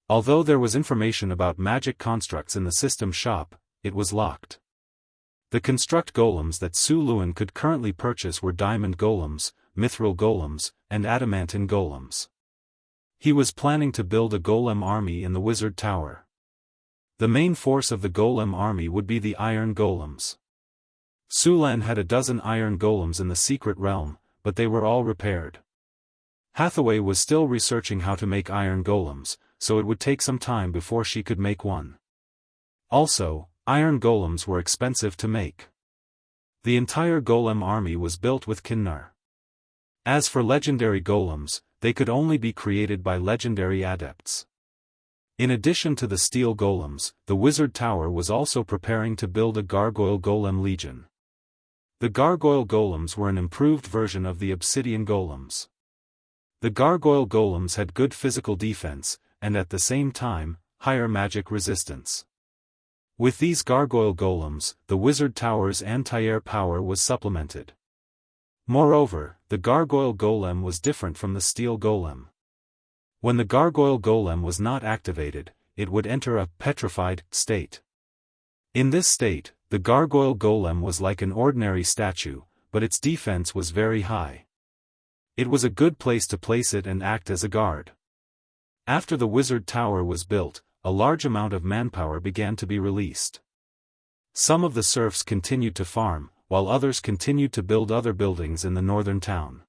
Although there was information about magic constructs in the system shop, it was locked. The construct golems that Su Luen could currently purchase were diamond golems, mithril golems, and adamantine golems. He was planning to build a golem army in the Wizard Tower. The main force of the golem army would be the iron golems. Sulen had a dozen iron golems in the secret realm, but they were all repaired. Hathaway was still researching how to make iron golems, so it would take some time before she could make one. Also, iron golems were expensive to make. The entire golem army was built with kinnar. As for legendary golems, they could only be created by legendary adepts. In addition to the steel golems, the Wizard Tower was also preparing to build a gargoyle golem legion. The gargoyle golems were an improved version of the obsidian golems. The gargoyle golems had good physical defense, and at the same time, higher magic resistance. With these gargoyle golems, the wizard tower's anti-air power was supplemented. Moreover, the gargoyle golem was different from the steel golem. When the gargoyle golem was not activated, it would enter a petrified state. In this state, the gargoyle golem was like an ordinary statue, but its defense was very high. It was a good place to place it and act as a guard. After the wizard tower was built, a large amount of manpower began to be released. Some of the serfs continued to farm, while others continued to build other buildings in the northern town.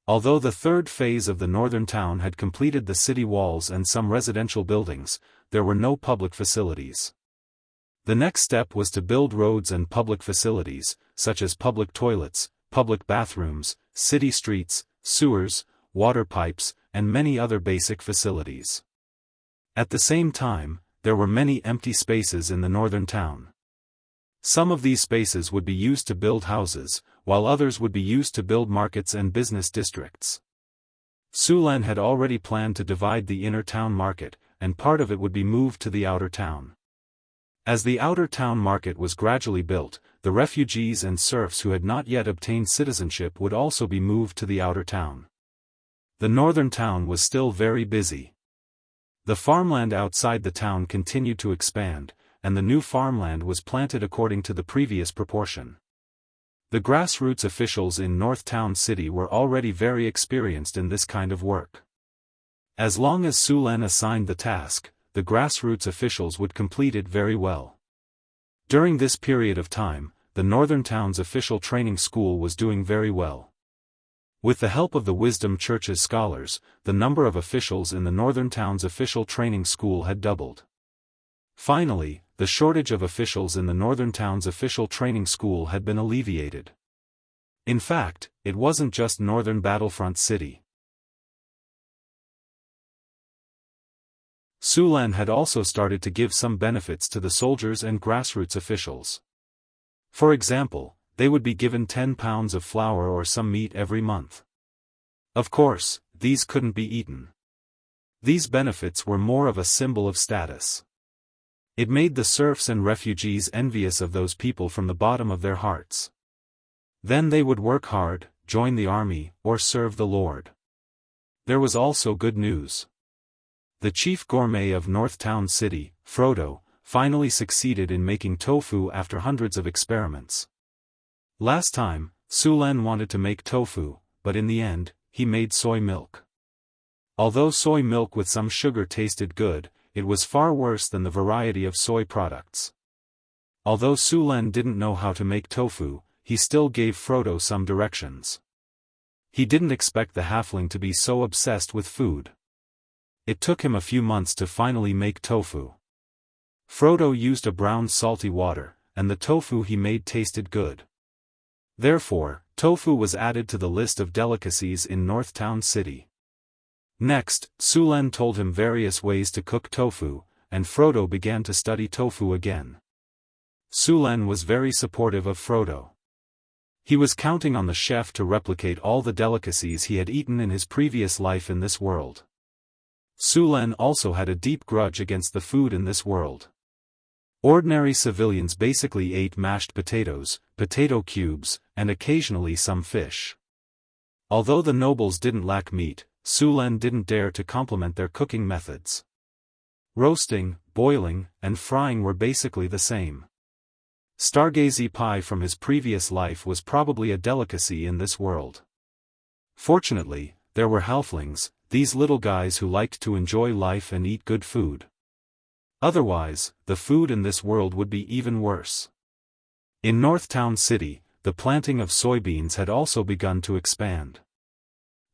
Although the third phase of the northern town had completed the city walls and some residential buildings, there were no public facilities. The next step was to build roads and public facilities, such as public toilets, public bathrooms, city streets, sewers, water pipes, and many other basic facilities. At the same time, there were many empty spaces in the northern town. Some of these spaces would be used to build houses, while others would be used to build markets and business districts. Sulan had already planned to divide the inner town market, and part of it would be moved to the outer town. As the outer town market was gradually built, the refugees and serfs who had not yet obtained citizenship would also be moved to the outer town. The northern town was still very busy. The farmland outside the town continued to expand, and the new farmland was planted according to the previous proportion. The grassroots officials in North Town City were already very experienced in this kind of work. As long as Sulan assigned the task, the grassroots officials would complete it very well. During this period of time, the Northern Town's official training school was doing very well. With the help of the Wisdom Church's scholars, the number of officials in the Northern Town's official training school had doubled. Finally, the shortage of officials in the Northern Town's official training school had been alleviated. In fact, it wasn't just Northern Battlefront City. Sulan had also started to give some benefits to the soldiers and grassroots officials. For example, they would be given 10 pounds of flour or some meat every month. Of course, these couldn't be eaten. These benefits were more of a symbol of status. It made the serfs and refugees envious of those people from the bottom of their hearts. Then they would work hard, join the army, or serve the Lord. There was also good news. The chief gourmet of North Town City, Frodo, finally succeeded in making tofu after hundreds of experiments. Last time, Sulan wanted to make tofu, but in the end, he made soy milk. Although soy milk with some sugar tasted good, it was far worse than the variety of soy products. Although Sulan didn't know how to make tofu, he still gave Frodo some directions. He didn't expect the halfling to be so obsessed with food. It took him a few months to finally make tofu. Frodo used a brown salty water, and the tofu he made tasted good. Therefore, tofu was added to the list of delicacies in North Town City. Next, Sulan told him various ways to cook tofu, and Frodo began to study tofu again. Sulan was very supportive of Frodo. He was counting on the chef to replicate all the delicacies he had eaten in his previous life in this world. Sulan also had a deep grudge against the food in this world. Ordinary civilians basically ate mashed potatoes, potato cubes, and occasionally some fish. Although the nobles didn't lack meat, Sulan didn't dare to compliment their cooking methods. Roasting, boiling, and frying were basically the same. Stargazy pie from his previous life was probably a delicacy in this world. Fortunately, there were halflings, these little guys who liked to enjoy life and eat good food. Otherwise, the food in this world would be even worse. In North Town City, the planting of soybeans had also begun to expand.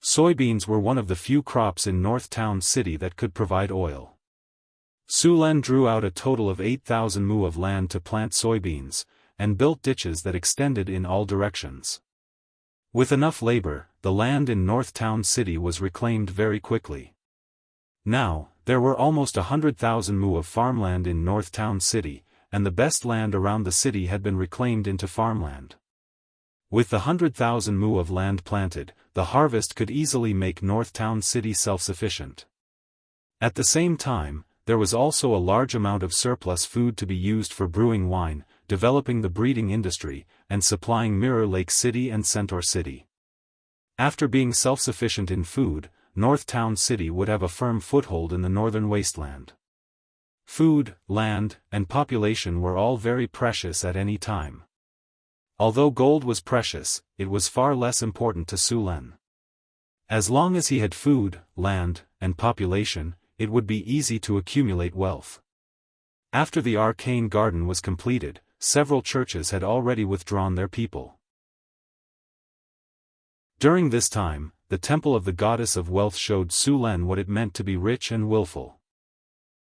Soybeans were one of the few crops in North Town City that could provide oil. Sulan drew out a total of 8,000 mu of land to plant soybeans, and built ditches that extended in all directions. With enough labor, the land in North Town City was reclaimed very quickly. Now, there were almost 100,000 mu of farmland in North Town City, and the best land around the city had been reclaimed into farmland. With the 100,000 mu of land planted, the harvest could easily make North Town City self-sufficient. At the same time, there was also a large amount of surplus food to be used for brewing wine, developing the breeding industry, and supplying Mirror Lake City and Centaur City. After being self-sufficient in food, North Town City would have a firm foothold in the northern wasteland. Food, land, and population were all very precious at any time. Although gold was precious, it was far less important to Su Len. As long as he had food, land, and population, it would be easy to accumulate wealth. After the arcane garden was completed, several churches had already withdrawn their people. During this time, the temple of the goddess of wealth showed Su Len what it meant to be rich and willful.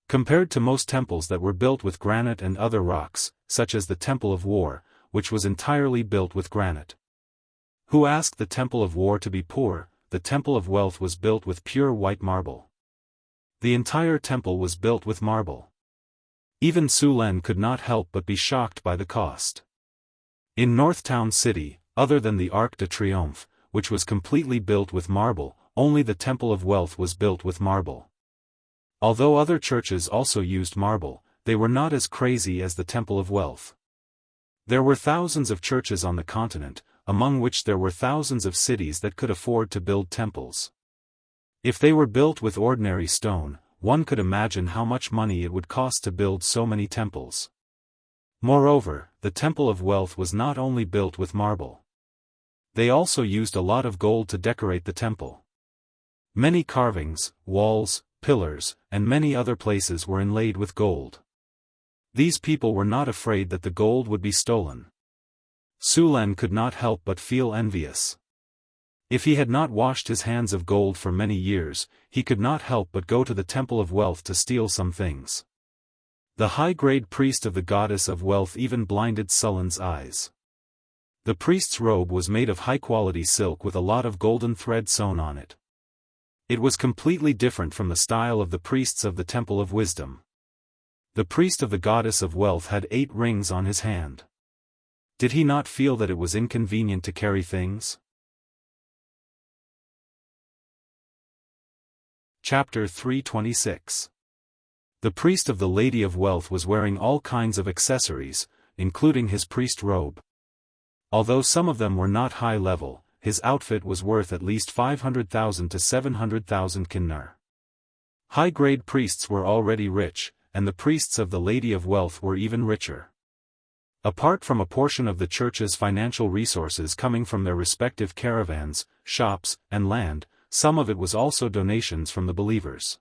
Compared to most temples that were built with granite and other rocks, such as the Temple of War, which was entirely built with granite. Who asked the Temple of War to be poor? The Temple of Wealth was built with pure white marble. The entire temple was built with marble. Even Su Len could not help but be shocked by the cost. In North Town City, other than the Arc de Triomphe, which was completely built with marble, only the Temple of Wealth was built with marble. Although other churches also used marble, they were not as crazy as the Temple of Wealth. There were thousands of churches on the continent, among which there were thousands of cities that could afford to build temples. If they were built with ordinary stone, one could imagine how much money it would cost to build so many temples. Moreover, the Temple of Wealth was not only built with marble. They also used a lot of gold to decorate the temple. Many carvings, walls, pillars, and many other places were inlaid with gold. These people were not afraid that the gold would be stolen. Su Len could not help but feel envious. If he had not washed his hands of gold for many years, he could not help but go to the Temple of Wealth to steal some things. The high-grade priest of the goddess of wealth even blinded Su Len's eyes. The priest's robe was made of high-quality silk with a lot of golden thread sewn on it. It was completely different from the style of the priests of the Temple of Wisdom. The priest of the goddess of wealth had 8 rings on his hand. Did he not feel that it was inconvenient to carry things? Chapter 326. The priest of the Lady of Wealth was wearing all kinds of accessories, including his priest robe. Although some of them were not high level, his outfit was worth at least 500,000 to 700,000 kinnar. High-grade priests were already rich, and the priests of the Lady of Wealth were even richer. Apart from a portion of the church's financial resources coming from their respective caravans, shops, and land, some of it was also donations from the believers.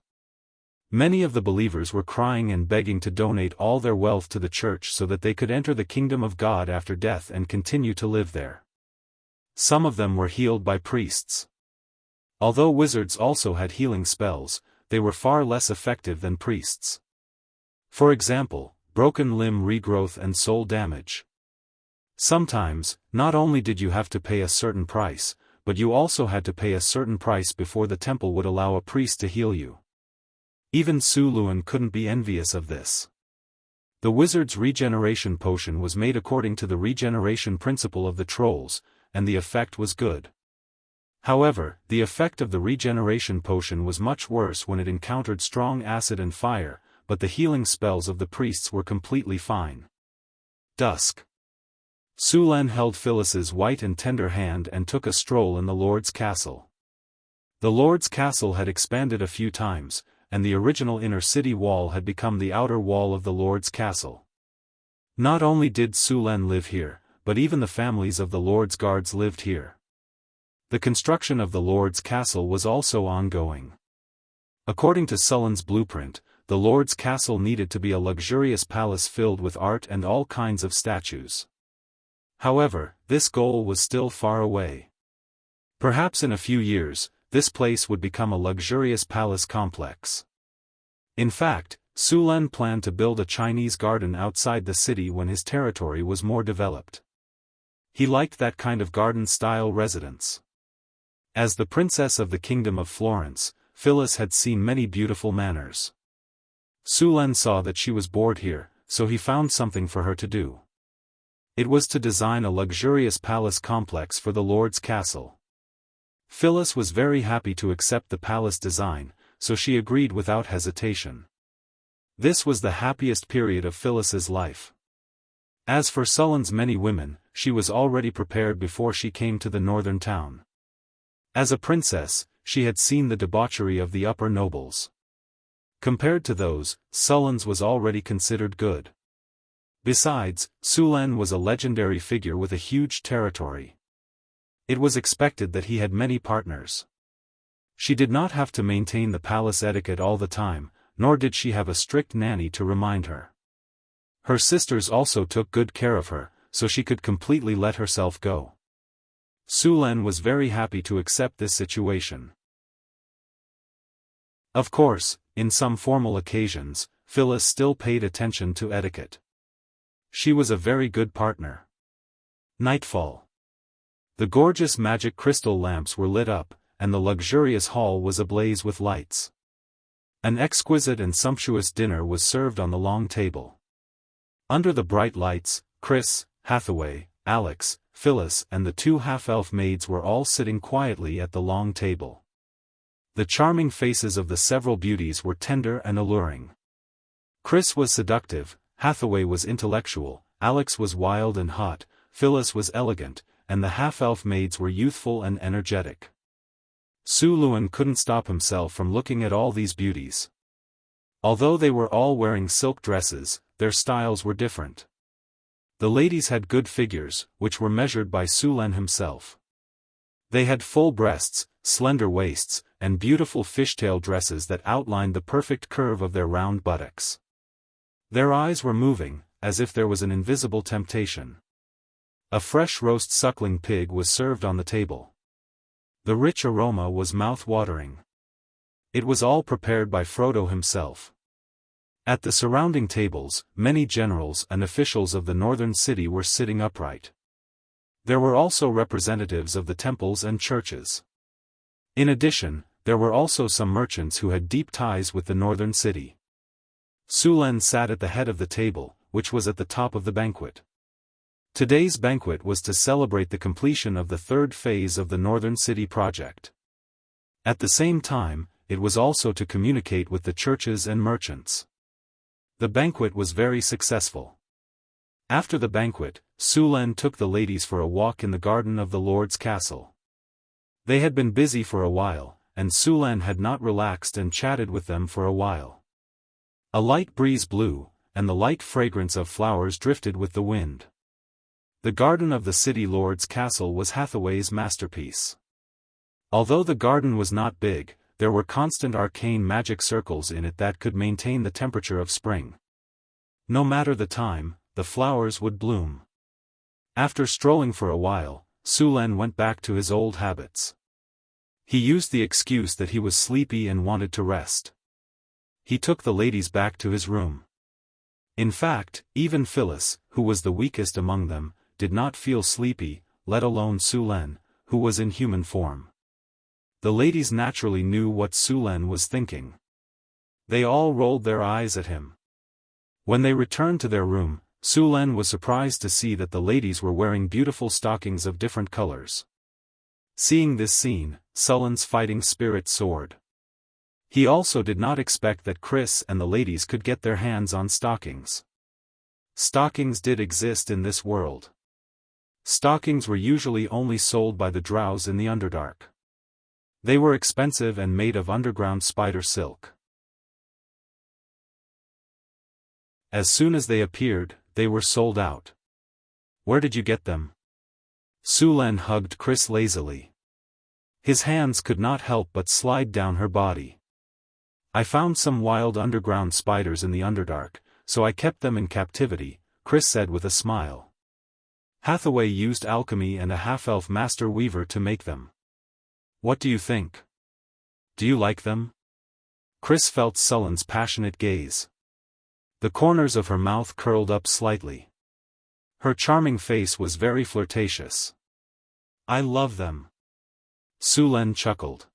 Many of the believers were crying and begging to donate all their wealth to the church so that they could enter the kingdom of God after death and continue to live there. Some of them were healed by priests. Although wizards also had healing spells, they were far less effective than priests. For example, broken limb regrowth and soul damage. Sometimes, not only did you have to pay a certain price, but you also had to pay a certain price before the temple would allow a priest to heal you. Even Su Len couldn't be envious of this. The wizard's regeneration potion was made according to the regeneration principle of the trolls, and the effect was good. However, the effect of the regeneration potion was much worse when it encountered strong acid and fire, but the healing spells of the priests were completely fine. Dusk. Su Len held Phyllis's white and tender hand and took a stroll in the Lord's castle. The Lord's castle had expanded a few times, and the original inner city wall had become the outer wall of the Lord's castle. Not only did Su Len live here, but even the families of the Lord's guards lived here. The construction of the Lord's castle was also ongoing. According to Su Len's blueprint, the Lord's castle needed to be a luxurious palace filled with art and all kinds of statues. However, this goal was still far away. Perhaps in a few years, this place would become a luxurious palace complex. In fact, Su Len planned to build a Chinese garden outside the city when his territory was more developed. He liked that kind of garden-style residence. As the princess of the Kingdom of Florence, Phyllis had seen many beautiful manors. Su Len saw that she was bored here, so he found something for her to do. It was to design a luxurious palace complex for the Lord's castle. Phyllis was very happy to accept the palace design, so she agreed without hesitation. This was the happiest period of Phyllis's life. As for Sullen's many women, she was already prepared before she came to the northern town. As a princess, she had seen the debauchery of the upper nobles. Compared to those, Sullen's was already considered good. Besides, Sulen was a legendary figure with a huge territory. It was expected that he had many partners. She did not have to maintain the palace etiquette all the time, nor did she have a strict nanny to remind her. Her sisters also took good care of her, so she could completely let herself go. Sulen was very happy to accept this situation. Of course, in some formal occasions, Phyllis still paid attention to etiquette. She was a very good partner. Nightfall. The gorgeous magic crystal lamps were lit up, and the luxurious hall was ablaze with lights. An exquisite and sumptuous dinner was served on the long table. Under the bright lights, Chris, Hathaway, Alex, Phyllis and the two half-elf maids were all sitting quietly at the long table. The charming faces of the several beauties were tender and alluring. Chris was seductive, Hathaway was intellectual, Alex was wild and hot, Phyllis was elegant, and the half-elf maids were youthful and energetic. Su Luan couldn't stop himself from looking at all these beauties. Although they were all wearing silk dresses, their styles were different. The ladies had good figures, which were measured by Sulen himself. They had full breasts, slender waists, and beautiful fishtail dresses that outlined the perfect curve of their round buttocks. Their eyes were moving, as if there was an invisible temptation. A fresh roast suckling pig was served on the table. The rich aroma was mouth-watering. It was all prepared by Frodo himself. At the surrounding tables, many generals and officials of the northern city were sitting upright. There were also representatives of the temples and churches. In addition, there were also some merchants who had deep ties with the northern city. Sulen sat at the head of the table, which was at the top of the banquet. Today's banquet was to celebrate the completion of the third phase of the Northern City project. At the same time, it was also to communicate with the churches and merchants. The banquet was very successful. After the banquet, Sulen took the ladies for a walk in the garden of the Lord's castle. They had been busy for a while, and Sulen had not relaxed and chatted with them for a while. A light breeze blew, and the light fragrance of flowers drifted with the wind. The garden of the city lord's castle was Hathaway's masterpiece. Although the garden was not big, there were constant arcane magic circles in it that could maintain the temperature of spring. No matter the time, the flowers would bloom. After strolling for a while, Sulen went back to his old habits. He used the excuse that he was sleepy and wanted to rest. He took the ladies back to his room. In fact, even Phyllis, who was the weakest among them, did not feel sleepy, let alone Sulen, who was in human form. The ladies naturally knew what Sulen was thinking. They all rolled their eyes at him. When they returned to their room, Sulen was surprised to see that the ladies were wearing beautiful stockings of different colors. Seeing this scene, Sulen's fighting spirit soared. He also did not expect that Chris and the ladies could get their hands on stockings. Stockings did exist in this world. Stockings were usually only sold by the drows in the Underdark. They were expensive and made of underground spider silk. As soon as they appeared, they were sold out. Where did you get them? Sulen hugged Chris lazily. His hands could not help but slide down her body. I found some wild underground spiders in the Underdark, so I kept them in captivity, Chris said with a smile. Hathaway used alchemy and a half-elf master weaver to make them. What do you think? Do you like them? Chris felt Sulen's passionate gaze. The corners of her mouth curled up slightly. Her charming face was very flirtatious. I love them. Sulen chuckled.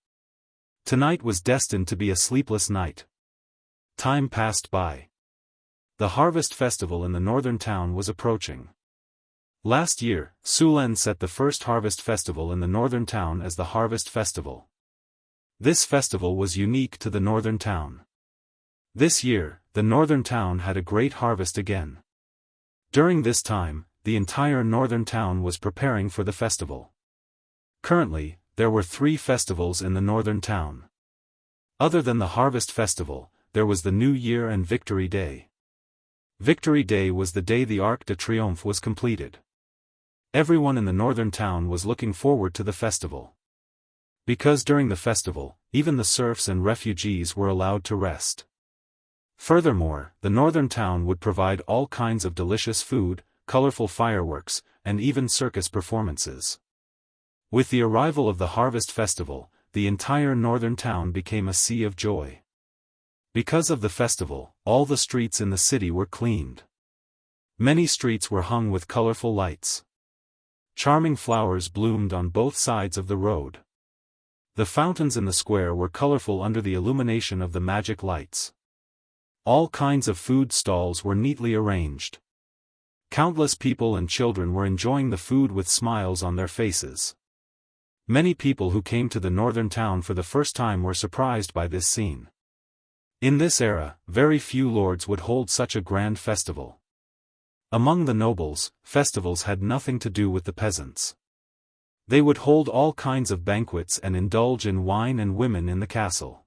Tonight was destined to be a sleepless night. Time passed by. The harvest festival in the northern town was approaching. Last year, Sulen set the first harvest festival in the northern town as the Harvest Festival. This festival was unique to the northern town. This year, the northern town had a great harvest again. During this time, the entire northern town was preparing for the festival. Currently, there were 3 festivals in the northern town. Other than the Harvest Festival, there was the New Year and Victory Day. Victory Day was the day the Arc de Triomphe was completed. Everyone in the northern town was looking forward to the festival. Because during the festival, even the serfs and refugees were allowed to rest. Furthermore, the northern town would provide all kinds of delicious food, colorful fireworks, and even circus performances. With the arrival of the Harvest Festival, the entire northern town became a sea of joy. Because of the festival, all the streets in the city were cleaned. Many streets were hung with colorful lights. Charming flowers bloomed on both sides of the road. The fountains in the square were colorful under the illumination of the magic lights. All kinds of food stalls were neatly arranged. Countless people and children were enjoying the food with smiles on their faces. Many people who came to the northern town for the first time were surprised by this scene. In this era, very few lords would hold such a grand festival. Among the nobles, festivals had nothing to do with the peasants. They would hold all kinds of banquets and indulge in wine and women in the castle.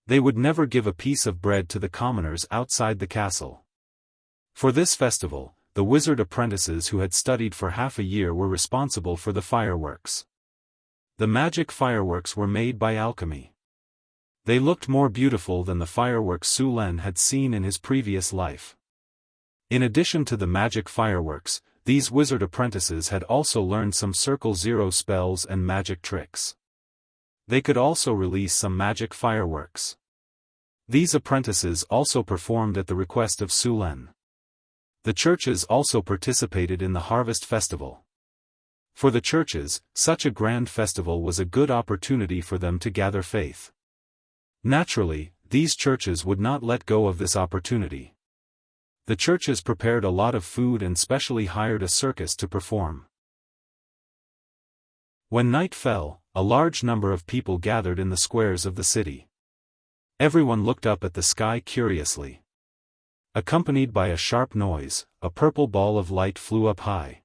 They would never give a piece of bread to the commoners outside the castle. For this festival, the wizard apprentices who had studied for half a year were responsible for the fireworks. The magic fireworks were made by alchemy. They looked more beautiful than the fireworks Sulen had seen in his previous life. In addition to the magic fireworks, these wizard apprentices had also learned some Circle Zero spells and magic tricks. They could also release some magic fireworks. These apprentices also performed at the request of Sulen. The churches also participated in the Harvest Festival. For the churches, such a grand festival was a good opportunity for them to gather faith. Naturally, these churches would not let go of this opportunity. The churches prepared a lot of food and specially hired a circus to perform. When night fell, a large number of people gathered in the squares of the city. Everyone looked up at the sky curiously. Accompanied by a sharp noise, a purple ball of light flew up high.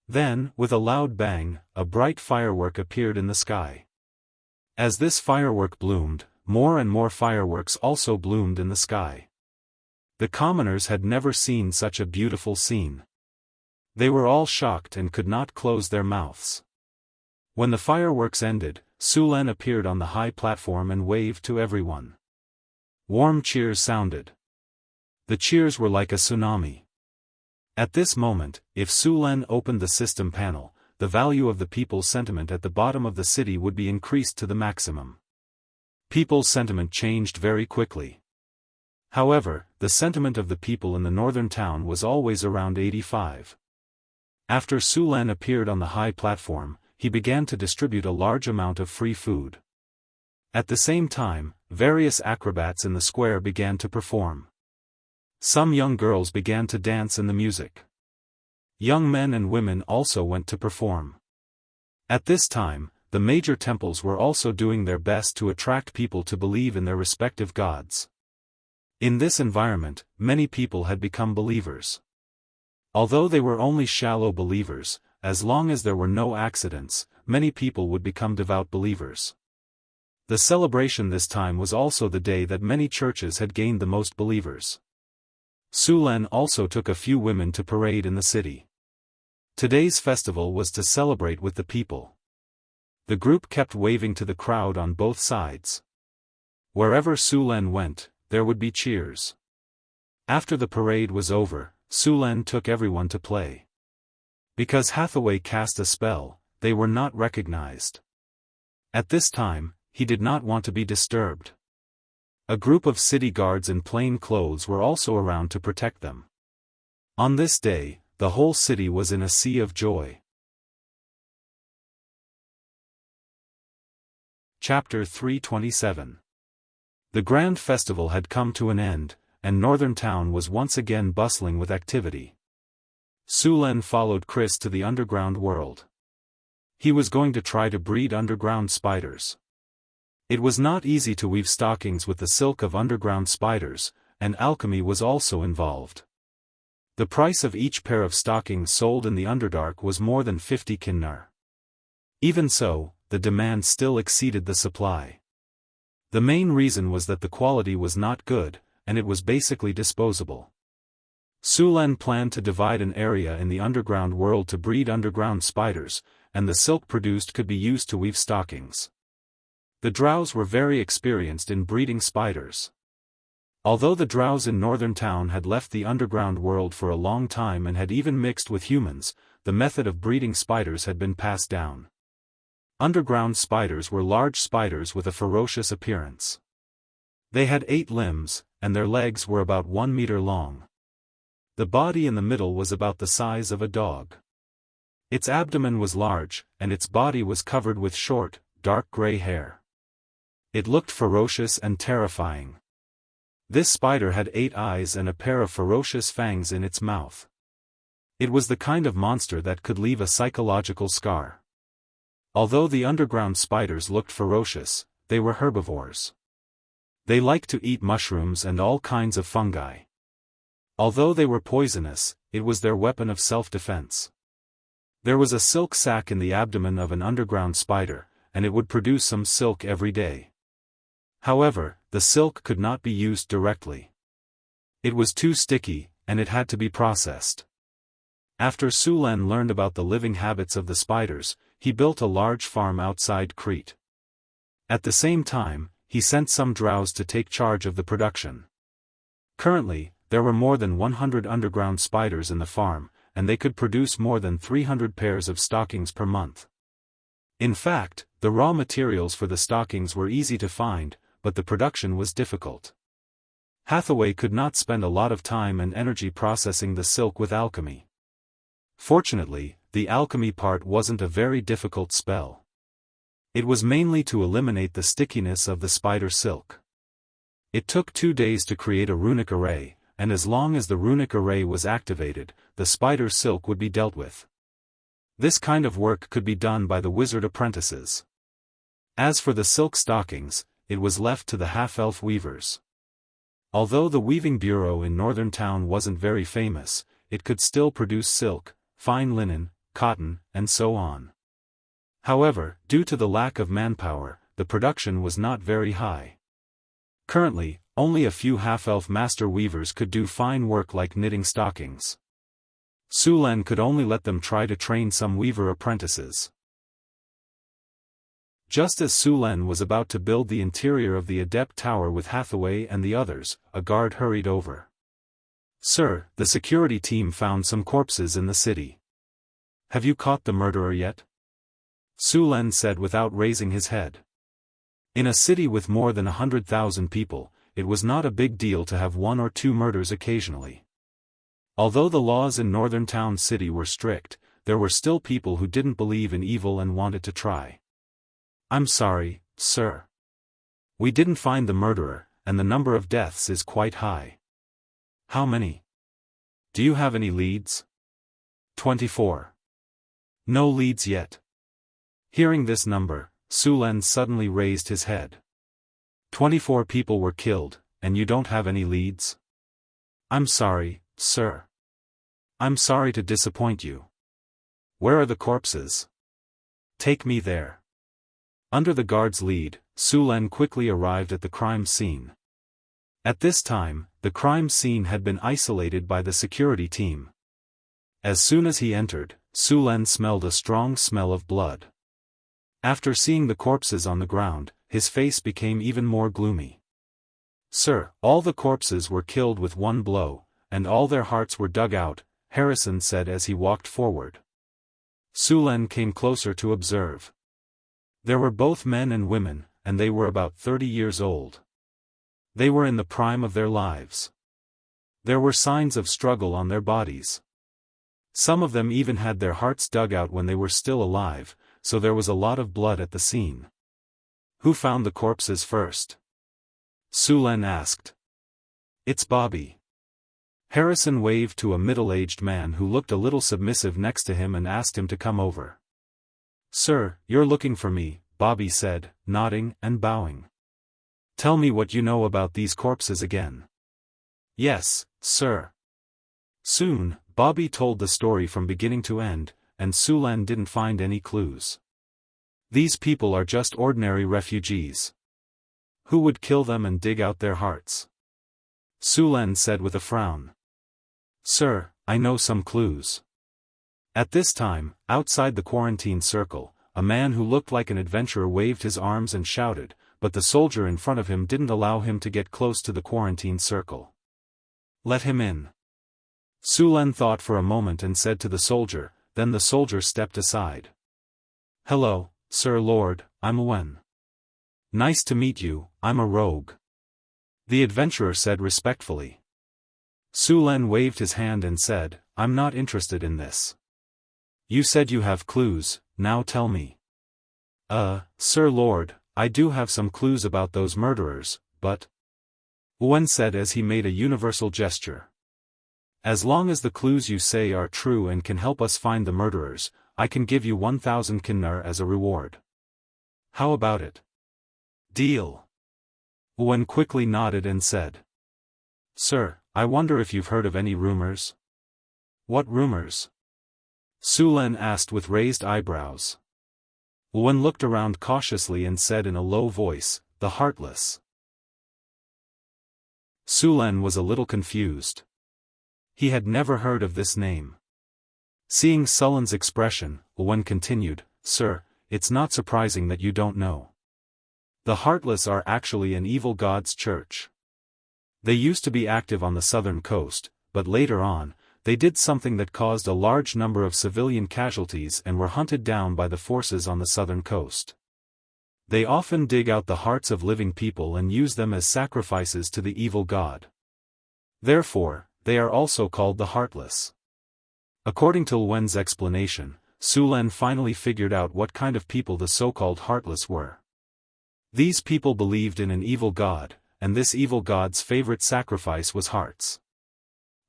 Then, with a loud bang, a bright firework appeared in the sky. As this firework bloomed, more and more fireworks also bloomed in the sky. The commoners had never seen such a beautiful scene. They were all shocked and could not close their mouths. When the fireworks ended, Sulen appeared on the high platform and waved to everyone. Warm cheers sounded. The cheers were like a tsunami. At this moment, if Sulen opened the system panel, the value of the people's sentiment at the bottom of the city would be increased to the maximum. People's sentiment changed very quickly. However, the sentiment of the people in the northern town was always around 85. After Sulen appeared on the high platform, he began to distribute a large amount of free food. At the same time, various acrobats in the square began to perform. Some young girls began to dance in the music. Young men and women also went to perform. At this time, the major temples were also doing their best to attract people to believe in their respective gods. In this environment, many people had become believers. Although they were only shallow believers, as long as there were no accidents, many people would become devout believers. The celebration this time was also the day that many churches had gained the most believers. Sulen also took a few women to parade in the city. Today's festival was to celebrate with the people. The group kept waving to the crowd on both sides. Wherever Sulen went, there would be cheers. After the parade was over, Sulen took everyone to play. Because Hathaway cast a spell, they were not recognized. At this time, he did not want to be disturbed. A group of city guards in plain clothes were also around to protect them. On this day, the whole city was in a sea of joy. Chapter 327. The grand festival had come to an end, and Northern Town was once again bustling with activity. Su Len followed Chris to the underground world. He was going to try to breed underground spiders. It was not easy to weave stockings with the silk of underground spiders, and alchemy was also involved. The price of each pair of stockings sold in the Underdark was more than 50 kinnar. Even so, the demand still exceeded the supply. The main reason was that the quality was not good, and it was basically disposable. Su Len planned to divide an area in the underground world to breed underground spiders, and the silk produced could be used to weave stockings. The drows were very experienced in breeding spiders. Although the drows in Northern Town had left the underground world for a long time and had even mixed with humans, the method of breeding spiders had been passed down. Underground spiders were large spiders with a ferocious appearance. They had 8 limbs, and their legs were about 1 meter long. The body in the middle was about the size of a dog. Its abdomen was large, and its body was covered with short, dark gray hair. It looked ferocious and terrifying. This spider had 8 eyes and a pair of ferocious fangs in its mouth. It was the kind of monster that could leave a psychological scar. Although the underground spiders looked ferocious, they were herbivores. They liked to eat mushrooms and all kinds of fungi. Although they were poisonous, it was their weapon of self-defense. There was a silk sac in the abdomen of an underground spider, and it would produce some silk every day. However, the silk could not be used directly. It was too sticky, and it had to be processed. After Su Len learned about the living habits of the spiders, he built a large farm outside Crete. At the same time, he sent some drows to take charge of the production. Currently, there were more than 100 underground spiders in the farm, and they could produce more than 300 pairs of stockings per month. In fact, the raw materials for the stockings were easy to find, but the production was difficult. Hathaway could not spend a lot of time and energy processing the silk with alchemy. Fortunately, the alchemy part wasn't a very difficult spell. It was mainly to eliminate the stickiness of the spider silk. It took 2 days to create a runic array, and as long as the runic array was activated, the spider silk would be dealt with. This kind of work could be done by the wizard apprentices. As for the silk stockings, it was left to the half-elf weavers. Although the weaving bureau in Northern Town wasn't very famous, it could still produce silk, fine linen, cotton, and so on. However, due to the lack of manpower, the production was not very high. Currently, only a few half-elf master weavers could do fine work like knitting stockings. Su Len could only let them try to train some weaver apprentices. Just as Su Len was about to build the interior of the Adept Tower with Hathaway and the others, a guard hurried over. "Sir, the security team found some corpses in the city. Have you caught the murderer yet?" Su Len said without raising his head. In a city with more than 100,000 people, it was not a big deal to have 1 or 2 murders occasionally. Although the laws in Northern Town City were strict, there were still people who didn't believe in evil and wanted to try. "I'm sorry, sir. We didn't find the murderer, and the number of deaths is quite high." "How many? Do you have any leads?" 24. "No leads yet." Hearing this number, Su Len suddenly raised his head. 24 people were killed, and you don't have any leads? "I'm sorry, sir. I'm sorry to disappoint you. Where are the corpses? Take me there." Under the guard's lead, Su Len quickly arrived at the crime scene. At this time, the crime scene had been isolated by the security team. As soon as he entered, Su Len smelled a strong smell of blood. After seeing the corpses on the ground, his face became even more gloomy. "Sir, all the corpses were killed with 1 blow, and all their hearts were dug out," Harrison said as he walked forward. Su Len came closer to observe. There were both men and women, and they were about 30 years old. They were in the prime of their lives. There were signs of struggle on their bodies. Some of them even had their hearts dug out when they were still alive, so there was a lot of blood at the scene. "Who found the corpses first?" Su Len asked. "It's Bobby." Harrison waved to a middle-aged man who looked a little submissive next to him and asked him to come over. "Sir, you're looking for me," Bobby said, nodding and bowing. "Tell me what you know about these corpses again." "Yes, sir." Soon, Bobby told the story from beginning to end, and Sulan didn't find any clues. "These people are just ordinary refugees. Who would kill them and dig out their hearts?" Sulan said with a frown. "Sir, I know some clues." At this time, outside the quarantine circle, a man who looked like an adventurer waved his arms and shouted, but the soldier in front of him didn't allow him to get close to the quarantine circle. "Let him in." Sulan thought for a moment and said to the soldier, then the soldier stepped aside. "Hello, Sir Lord, I'm Wen." "Nice to meet you, I'm a rogue," the adventurer said respectfully. Sulan waved his hand and said, "I'm not interested in this. You said you have clues, now tell me." Sir Lord, I do have some clues about those murderers, but..." Wen said as he made a universal gesture. "As long as the clues you say are true and can help us find the murderers, I can give you 1,000 kinnar as a reward. How about it?" "Deal." Wen quickly nodded and said. "Sir, I wonder if you've heard of any rumors?" "What rumors?" Sulan asked with raised eyebrows. Wen looked around cautiously and said in a low voice, "The Heartless." Sulan was a little confused. He had never heard of this name. Seeing Sulan's expression, Wen continued, "Sir, it's not surprising that you don't know. The Heartless are actually an evil god's church. They used to be active on the southern coast, but later on, they did something that caused a large number of civilian casualties and were hunted down by the forces on the southern coast. They often dig out the hearts of living people and use them as sacrifices to the evil god. Therefore, they are also called the Heartless." According to Wen's explanation, Sulan finally figured out what kind of people the so-called Heartless were. These people believed in an evil god, and this evil god's favorite sacrifice was hearts.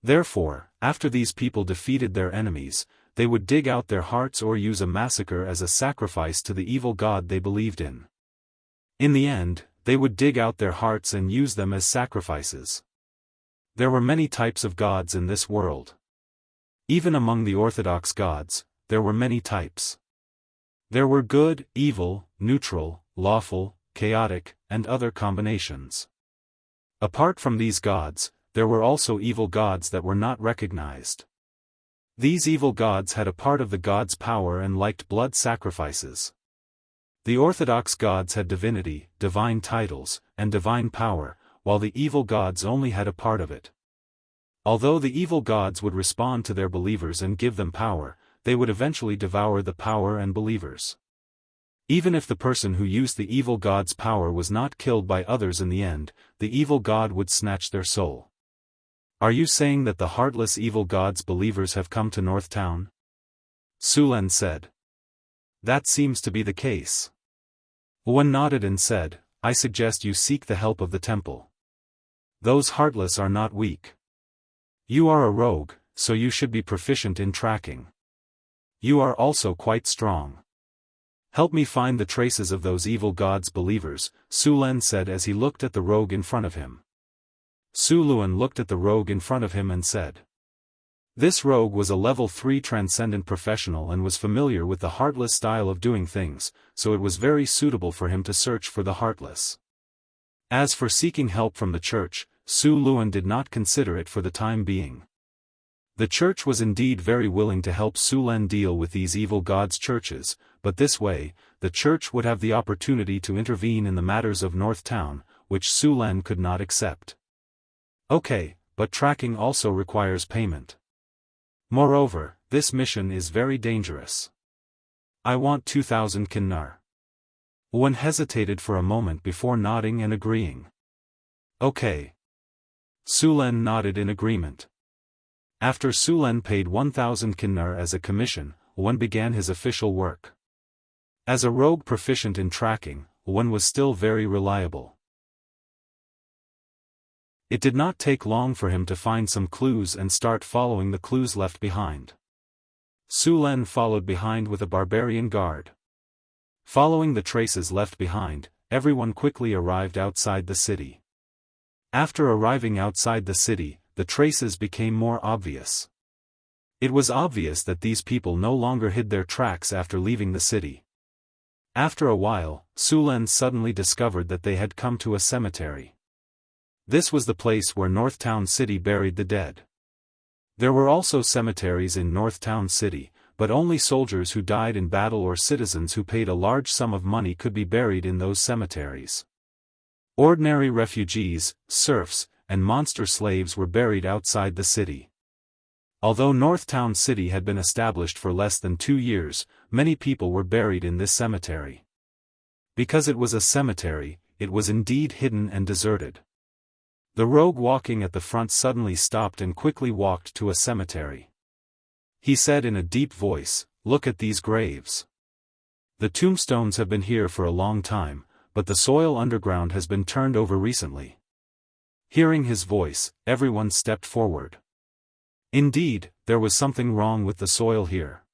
Therefore, after these people defeated their enemies, they would dig out their hearts or use a massacre as a sacrifice to the evil god they believed in. In the end, they would dig out their hearts and use them as sacrifices. There were many types of gods in this world. Even among the orthodox gods, there were many types. There were good, evil, neutral, lawful, chaotic, and other combinations. Apart from these gods, there were also evil gods that were not recognized. These evil gods had a part of the god's power and liked blood sacrifices. The orthodox gods had divinity, divine titles, and divine power, while the evil gods only had a part of it. Although the evil gods would respond to their believers and give them power, they would eventually devour the power and believers. Even if the person who used the evil god's power was not killed by others in the end, the evil god would snatch their soul. "Are you saying that the heartless evil god's believers have come to North Town?" Sulan said. "That seems to be the case." Wen nodded and said, "I suggest you seek the help of the temple. Those heartless are not weak. You are a rogue, so you should be proficient in tracking. You are also quite strong. Help me find the traces of those evil gods' believers," Sulan said as he looked at the rogue in front of him. Suluan looked at the rogue in front of him and said. This rogue was a level 3 transcendent professional and was familiar with the heartless style of doing things, so it was very suitable for him to search for the heartless. As for seeking help from the church, Su Luan did not consider it for the time being. The church was indeed very willing to help Su Len deal with these evil gods' churches, but this way, the church would have the opportunity to intervene in the matters of North Town, which Su Len could not accept. Okay, but tracking also requires payment. Moreover, this mission is very dangerous. I want 2,000 kinnar. Wen hesitated for a moment before nodding and agreeing. Okay. Su Len nodded in agreement. After Su Len paid 1,000 kinnar as a commission, Wen began his official work. As a rogue proficient in tracking, Wen was still very reliable. It did not take long for him to find some clues and start following the clues left behind. Su Len followed behind with a barbarian guard. Following the traces left behind, everyone quickly arrived outside the city. After arriving outside the city, the traces became more obvious. It was obvious that these people no longer hid their tracks after leaving the city. After a while, Su Len suddenly discovered that they had come to a cemetery. This was the place where Northtown City buried the dead. There were also cemeteries in Northtown City, but only soldiers who died in battle or citizens who paid a large sum of money could be buried in those cemeteries. Ordinary refugees, serfs, and monster slaves were buried outside the city. Although Northtown City had been established for less than 2 years, many people were buried in this cemetery. Because it was a cemetery, it was indeed hidden and deserted. The rogue walking at the front suddenly stopped and quickly walked to a cemetery. He said in a deep voice, "Look at these graves. The tombstones have been here for a long time, but the soil underground has been turned over recently." Hearing his voice, everyone stepped forward. Indeed, there was something wrong with the soil here.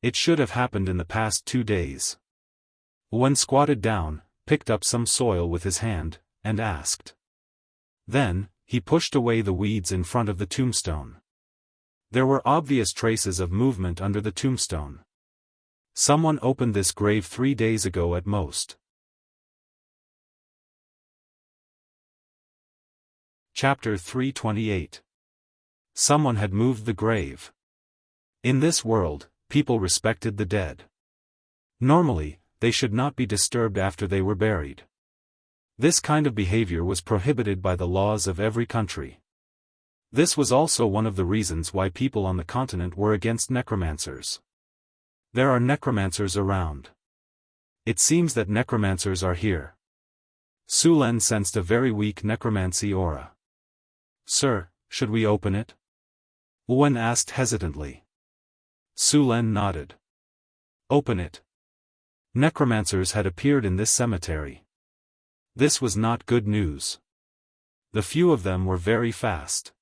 It should have happened in the past 2 days. Wen squatted down, picked up some soil with his hand, and asked. Then, he pushed away the weeds in front of the tombstone. There were obvious traces of movement under the tombstone. Someone opened this grave 3 days ago at most. Chapter 328. Someone had moved the grave. In this world, people respected the dead. Normally, they should not be disturbed after they were buried. This kind of behavior was prohibited by the laws of every country. This was also one of the reasons why people on the continent were against necromancers. There are necromancers around. It seems that necromancers are here. Su Len sensed a very weak necromancy aura. "Sir, should we open it?" Wen asked hesitantly. Su Len nodded. "Open it." Necromancers had appeared in this cemetery. This was not good news. The few of them were very fast.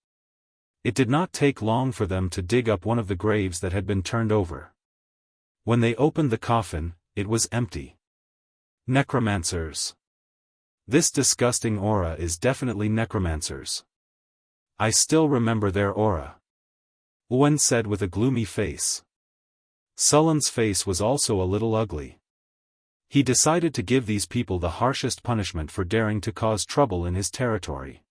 It did not take long for them to dig up one of the graves that had been turned over. When they opened the coffin, it was empty. Necromancers. This disgusting aura is definitely necromancers. I still remember their aura. Wen said with a gloomy face. Sullen's face was also a little ugly. He decided to give these people the harshest punishment for daring to cause trouble in his territory.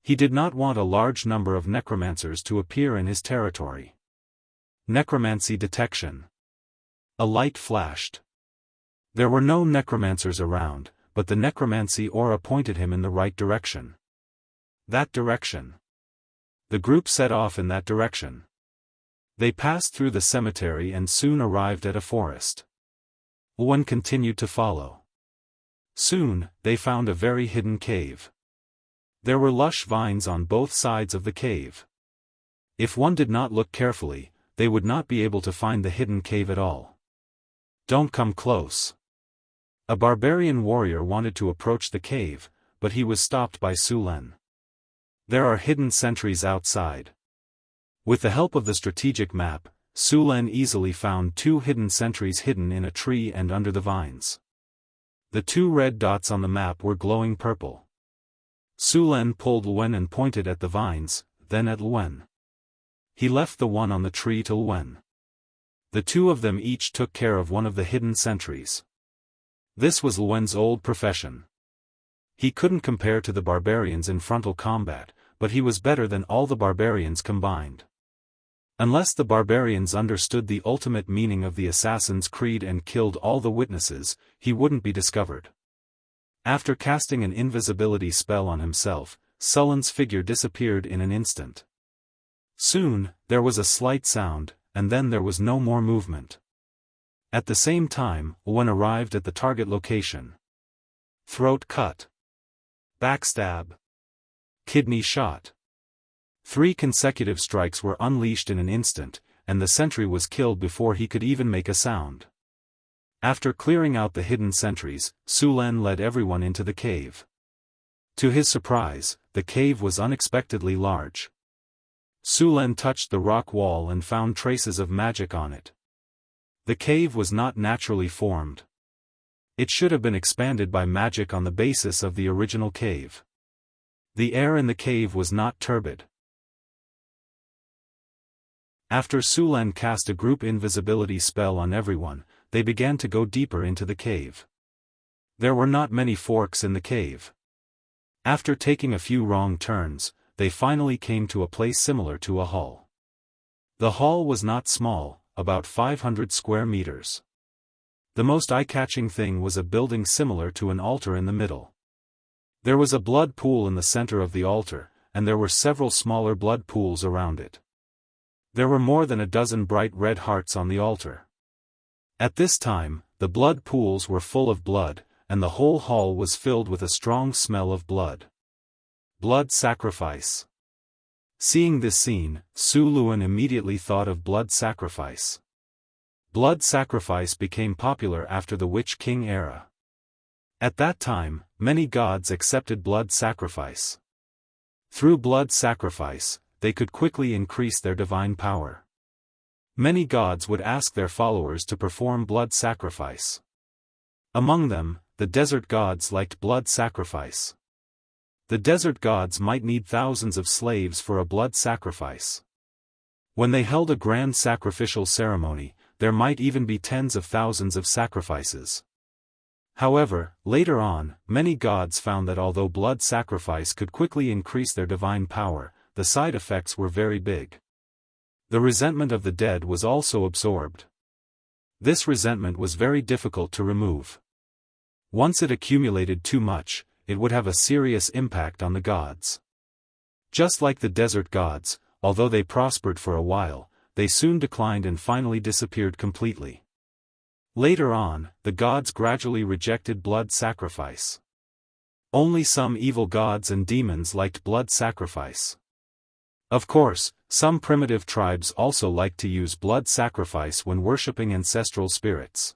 He did not want a large number of necromancers to appear in his territory. Necromancy detection. A light flashed. There were no necromancers around, but the necromancy aura pointed him in the right direction. That direction. The group set off in that direction. They passed through the cemetery and soon arrived at a forest. Wen continued to follow. Soon, they found a very hidden cave. There were lush vines on both sides of the cave. If one did not look carefully, they would not be able to find the hidden cave at all. "Don't come close." A barbarian warrior wanted to approach the cave, but he was stopped by Su Len. There are hidden sentries outside. With the help of the strategic map, Su Len easily found 2 hidden sentries hidden in a tree and under the vines. The 2 red dots on the map were glowing purple. Su Len pulled Wen and pointed at the vines, then at Wen. He left the one on the tree to Wen. The 2 of them each took care of one of the hidden sentries. This was Wen's old profession. He couldn't compare to the barbarians in frontal combat, but he was better than all the barbarians combined. Unless the barbarians understood the ultimate meaning of the Assassin's Creed and killed all the witnesses, he wouldn't be discovered. After casting an invisibility spell on himself, Sullen's figure disappeared in an instant. Soon, there was a slight sound, and then there was no more movement. At the same time, Wen arrived at the target location. Throat cut. Backstab. Kidney shot. 3 consecutive strikes were unleashed in an instant, and the sentry was killed before he could even make a sound. After clearing out the hidden sentries, Su Len led everyone into the cave. To his surprise, the cave was unexpectedly large. Su Len touched the rock wall and found traces of magic on it. The cave was not naturally formed. It should have been expanded by magic on the basis of the original cave. The air in the cave was not turbid. After Su Len cast a group invisibility spell on everyone, they began to go deeper into the cave. There were not many forks in the cave. After taking a few wrong turns, they finally came to a place similar to a hall. The hall was not small, about 500 square meters. The most eye-catching thing was a building similar to an altar in the middle. There was a blood pool in the center of the altar, and there were several smaller blood pools around it. There were more than a dozen bright red hearts on the altar. At this time, the blood pools were full of blood, and the whole hall was filled with a strong smell of blood. Blood sacrifice. Seeing this scene, Su Luan immediately thought of blood sacrifice. Blood sacrifice became popular after the Witch King era. At that time, many gods accepted blood sacrifice. Through blood sacrifice, they could quickly increase their divine power. Many gods would ask their followers to perform blood sacrifice. Among them, the desert gods liked blood sacrifice. The desert gods might need thousands of slaves for a blood sacrifice. When they held a grand sacrificial ceremony, there might even be tens of thousands of sacrifices. However, later on, many gods found that although blood sacrifice could quickly increase their divine power, the side effects were very big. The resentment of the dead was also absorbed. This resentment was very difficult to remove. Once it accumulated too much, it would have a serious impact on the gods. Just like the desert gods, although they prospered for a while, they soon declined and finally disappeared completely. Later on, the gods gradually rejected blood sacrifice. Only some evil gods and demons liked blood sacrifice. Of course, some primitive tribes also liked to use blood sacrifice when worshipping ancestral spirits.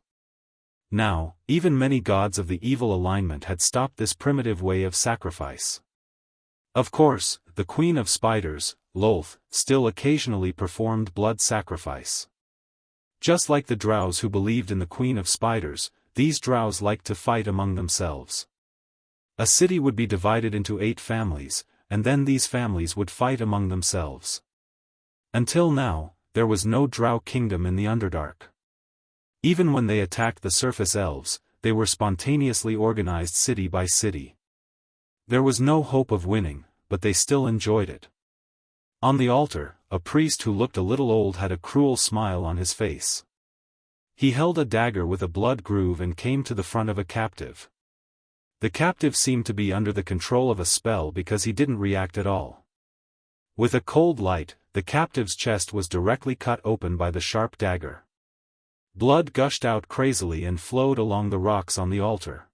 Now, even many gods of the evil alignment had stopped this primitive way of sacrifice. Of course, the Queen of Spiders, Lolth, still occasionally performed blood sacrifice. Just like the drows who believed in the Queen of Spiders, these drows liked to fight among themselves. A city would be divided into 8 families, and then these families would fight among themselves. Until now, there was no drow kingdom in the Underdark. Even when they attacked the surface elves, they were spontaneously organized city by city. There was no hope of winning, but they still enjoyed it. On the altar, a priest who looked a little old had a cruel smile on his face. He held a dagger with a blood groove and came to the front of a captive. The captive seemed to be under the control of a spell because he didn't react at all. With a cold light, the captive's chest was directly cut open by the sharp dagger. Blood gushed out crazily and flowed along the rocks on the altar.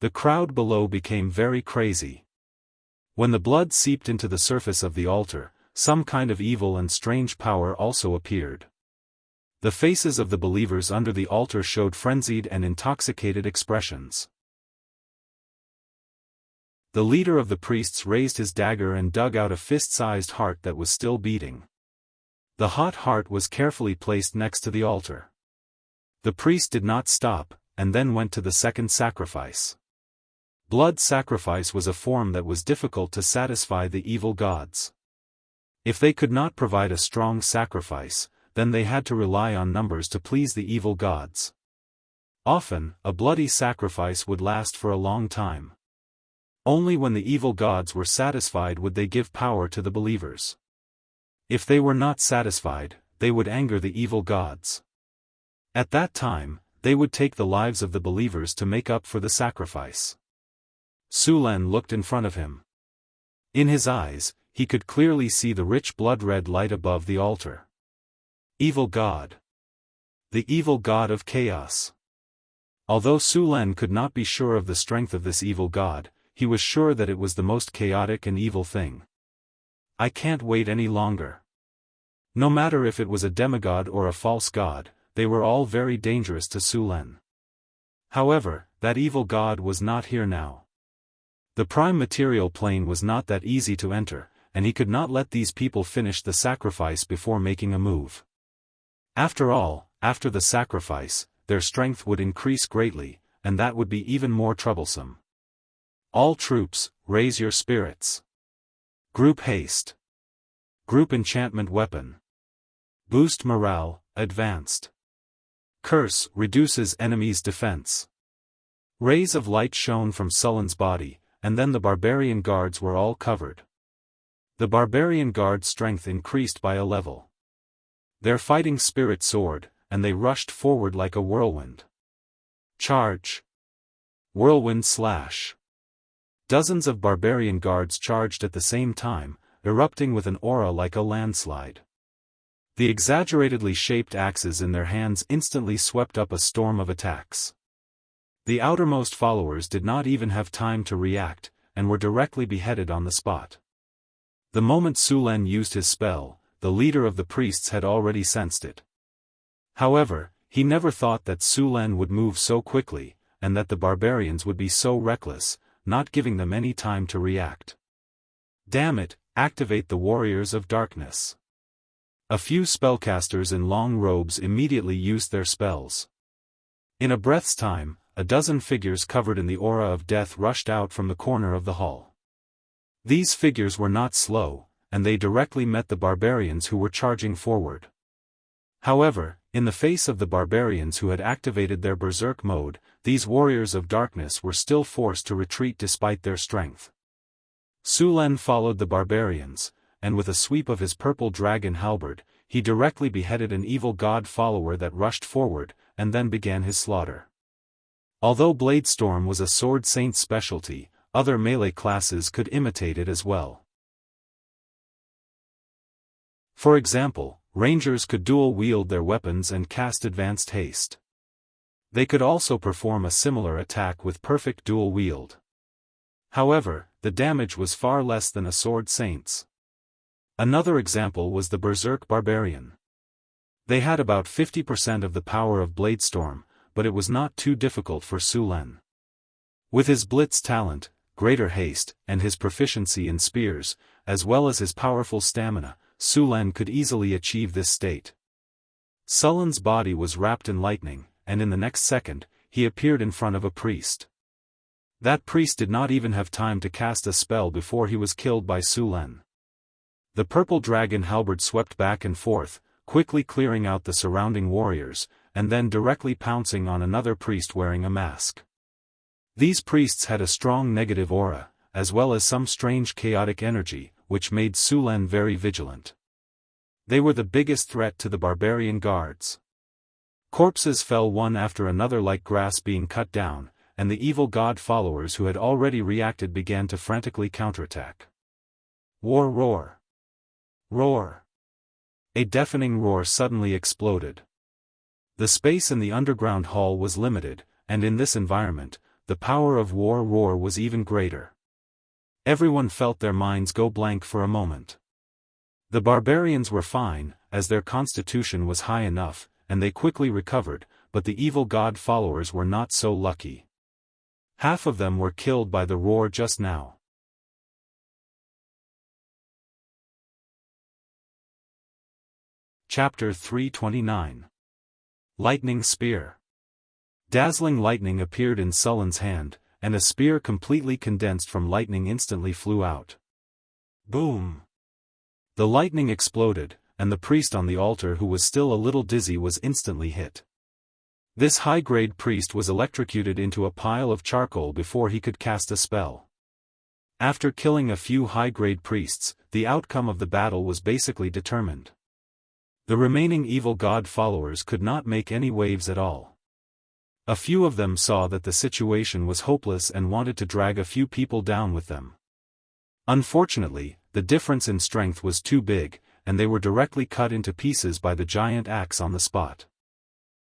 The crowd below became very crazy. When the blood seeped into the surface of the altar, some kind of evil and strange power also appeared. The faces of the believers under the altar showed frenzied and intoxicated expressions. The leader of the priests raised his dagger and dug out a fist-sized heart that was still beating. The hot heart was carefully placed next to the altar. The priest did not stop, and then went to the second sacrifice. Blood sacrifice was a form that was difficult to satisfy the evil gods. If they could not provide a strong sacrifice, then they had to rely on numbers to please the evil gods. Often, a bloody sacrifice would last for a long time. Only when the evil gods were satisfied would they give power to the believers. If they were not satisfied, they would anger the evil gods. At that time, they would take the lives of the believers to make up for the sacrifice. Su Len looked in front of him. In his eyes, he could clearly see the rich blood-red light above the altar. Evil God. The evil god of chaos. Although Su Len could not be sure of the strength of this evil god, he was sure that it was the most chaotic and evil thing. I can't wait any longer. No matter if it was a demigod or a false god, they were all very dangerous to Su Len. However, that evil god was not here now. The prime material plane was not that easy to enter, and he could not let these people finish the sacrifice before making a move. After all, after the sacrifice, their strength would increase greatly, and that would be even more troublesome. All troops, raise your spirits. Group haste. Group enchantment weapon. Boost morale, advanced. Curse reduces enemy's defense. Rays of light shone from Sullen's body, and then the barbarian guards were all covered. The barbarian guard's strength increased by a level. Their fighting spirit soared, and they rushed forward like a whirlwind. Charge! Whirlwind slash! Dozens of barbarian guards charged at the same time, erupting with an aura like a landslide. The exaggeratedly shaped axes in their hands instantly swept up a storm of attacks. The outermost followers did not even have time to react, and were directly beheaded on the spot. The moment Su Len used his spell, the leader of the priests had already sensed it. However, he never thought that Su Len would move so quickly, and that the barbarians would be so reckless, not giving them any time to react. Damn it, activate the warriors of darkness. A few spellcasters in long robes immediately used their spells. In a breath's time, a dozen figures covered in the aura of death rushed out from the corner of the hall. These figures were not slow, and they directly met the barbarians who were charging forward. However, in the face of the barbarians who had activated their berserk mode, these warriors of darkness were still forced to retreat despite their strength. Su Len followed the barbarians, and with a sweep of his purple dragon halberd, he directly beheaded an evil god follower that rushed forward, and then began his slaughter. Although Bladestorm was a sword saint's specialty, other melee classes could imitate it as well. For example, rangers could dual-wield their weapons and cast advanced haste. They could also perform a similar attack with perfect dual wield. However, the damage was far less than a sword saint's. Another example was the Berserk Barbarian. They had about 50% of the power of Bladestorm, but it was not too difficult for Su Len. With his blitz talent, greater haste, and his proficiency in spears, as well as his powerful stamina, Su Len could easily achieve this state. Sullen's body was wrapped in lightning, and in the next second, he appeared in front of a priest. That priest did not even have time to cast a spell before he was killed by Su Len. The purple dragon halberd swept back and forth, quickly clearing out the surrounding warriors, and then directly pouncing on another priest wearing a mask. These priests had a strong negative aura, as well as some strange chaotic energy, which made Su Len very vigilant. They were the biggest threat to the barbarian guards. Corpses fell one after another like grass being cut down, and the evil god followers who had already reacted began to frantically counterattack. War roar! Roar! A deafening roar suddenly exploded. The space in the underground hall was limited, and in this environment, the power of war roar was even greater. Everyone felt their minds go blank for a moment. The barbarians were fine, as their constitution was high enough, and they quickly recovered, but the evil god followers were not so lucky. Half of them were killed by the roar just now. Chapter 329. Lightning Spear. Dazzling lightning appeared in Sullen's hand, and a spear completely condensed from lightning instantly flew out. Boom! The lightning exploded, and the priest on the altar who was still a little dizzy was instantly hit. This high-grade priest was electrocuted into a pile of charcoal before he could cast a spell. After killing a few high-grade priests, the outcome of the battle was basically determined. The remaining evil god followers could not make any waves at all. A few of them saw that the situation was hopeless and wanted to drag a few people down with them. Unfortunately, the difference in strength was too big, and they were directly cut into pieces by the giant axe on the spot.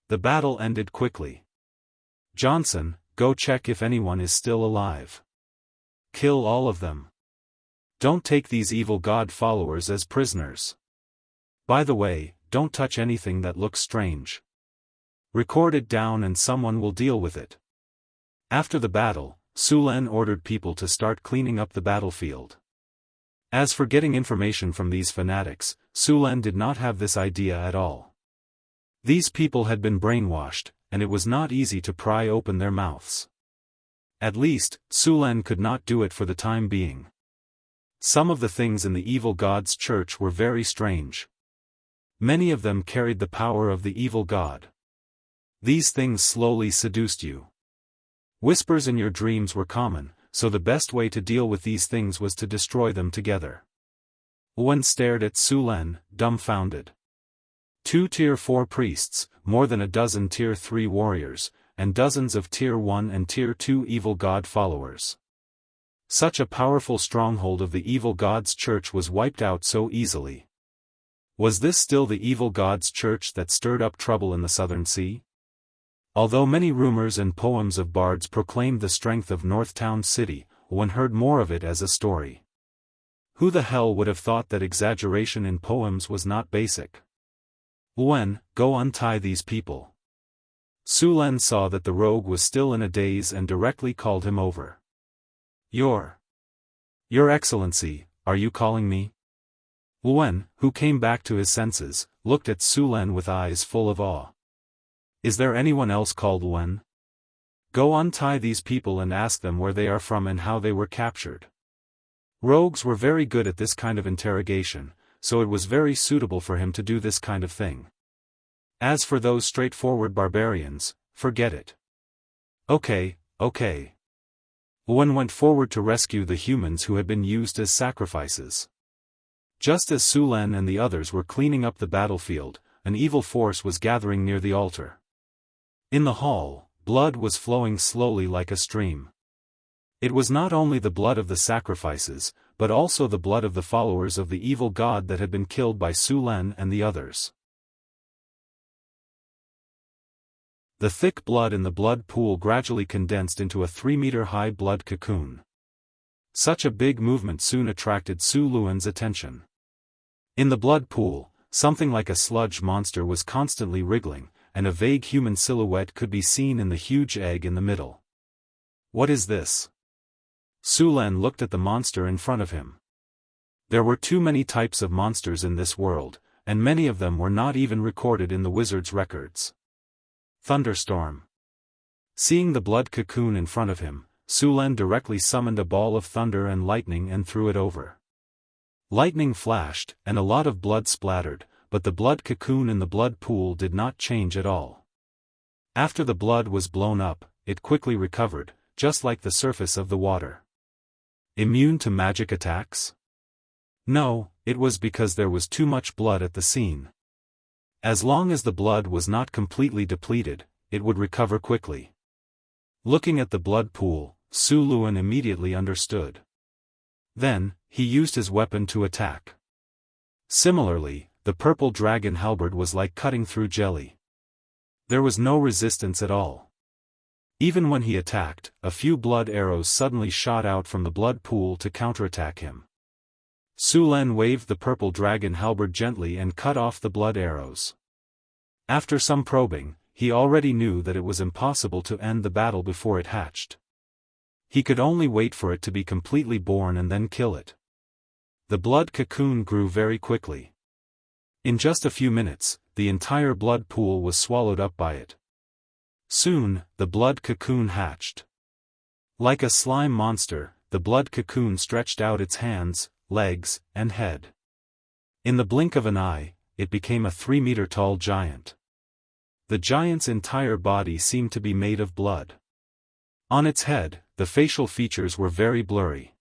The battle ended quickly. Johnson, go check if anyone is still alive. Kill all of them. Don't take these evil god followers as prisoners. By the way, don't touch anything that looks strange. Record it down and someone will deal with it. After the battle, Su Lan ordered people to start cleaning up the battlefield. As for getting information from these fanatics, Su Lan did not have this idea at all. These people had been brainwashed, and it was not easy to pry open their mouths. At least, Su Lan could not do it for the time being. Some of the things in the evil god's church were very strange. Many of them carried the power of the evil god. These things slowly seduced you. Whispers in your dreams were common, so the best way to deal with these things was to destroy them together. Wen stared at Su Lan, dumbfounded. 2 Tier 4 priests, more than a dozen Tier 3 warriors, and dozens of Tier 1 and Tier 2 evil god followers. Such a powerful stronghold of the evil god's church was wiped out so easily. Was this still the evil god's church that stirred up trouble in the Southern Sea? Although many rumors and poems of bards proclaimed the strength of Northtown City, one heard more of it as a story. Who the hell would have thought that exaggeration in poems was not basic? Wen, go untie these people. Su Lan saw that the rogue was still in a daze and directly called him over. Your Excellency, are you calling me? Wen, who came back to his senses, looked at Su Lan with eyes full of awe. Is there anyone else called Wen? Go untie these people and ask them where they are from and how they were captured. Rogues were very good at this kind of interrogation, so it was very suitable for him to do this kind of thing. As for those straightforward barbarians, forget it. Okay. Wen went forward to rescue the humans who had been used as sacrifices. Just as Su Lan and the others were cleaning up the battlefield, an evil force was gathering near the altar. In the hall, blood was flowing slowly like a stream. It was not only the blood of the sacrifices, but also the blood of the followers of the evil god that had been killed by Su Lan and the others. The thick blood in the blood pool gradually condensed into a 3-meter-high blood cocoon. Such a big movement soon attracted Su Luan's attention. In the blood pool, something like a sludge monster was constantly wriggling, and a vague human silhouette could be seen in the huge egg in the middle. What is this? Su Lan looked at the monster in front of him. There were too many types of monsters in this world, and many of them were not even recorded in the wizard's records. Thunderstorm. Seeing the blood cocoon in front of him, Su Lan directly summoned a ball of thunder and lightning and threw it over. Lightning flashed, and a lot of blood splattered, but the blood cocoon in the blood pool did not change at all. After the blood was blown up, it quickly recovered, just like the surface of the water. Immune to magic attacks? No, it was because there was too much blood at the scene. As long as the blood was not completely depleted, it would recover quickly. Looking at the blood pool, Su Luan immediately understood. Then, he used his weapon to attack. Similarly, the purple dragon halberd was like cutting through jelly. There was no resistance at all. Even when he attacked, a few blood arrows suddenly shot out from the blood pool to counterattack him. Su Lan waved the purple dragon halberd gently and cut off the blood arrows. After some probing, he already knew that it was impossible to end the battle before it hatched. He could only wait for it to be completely born and then kill it. The blood cocoon grew very quickly. In just a few minutes, the entire blood pool was swallowed up by it. Soon, the blood cocoon hatched. Like a slime monster, the blood cocoon stretched out its hands, legs, and head. In the blink of an eye, it became a 3-meter-tall giant. The giant's entire body seemed to be made of blood. On its head, the facial features were very blurry.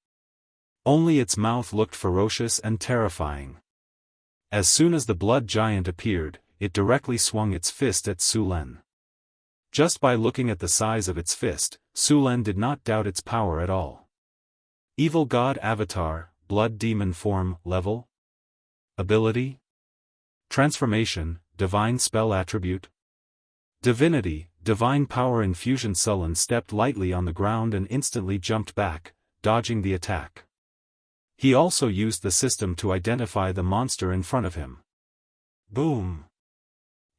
Only its mouth looked ferocious and terrifying. As soon as the blood giant appeared, it directly swung its fist at Su Lan. Just by looking at the size of its fist, Su Lan did not doubt its power at all. Evil God Avatar, Blood Demon Form, Level? Ability? Transformation, Divine Spell Attribute? Divinity, Divine Power Infusion. Su Lan stepped lightly on the ground and instantly jumped back, dodging the attack. He also used the system to identify the monster in front of him. Boom!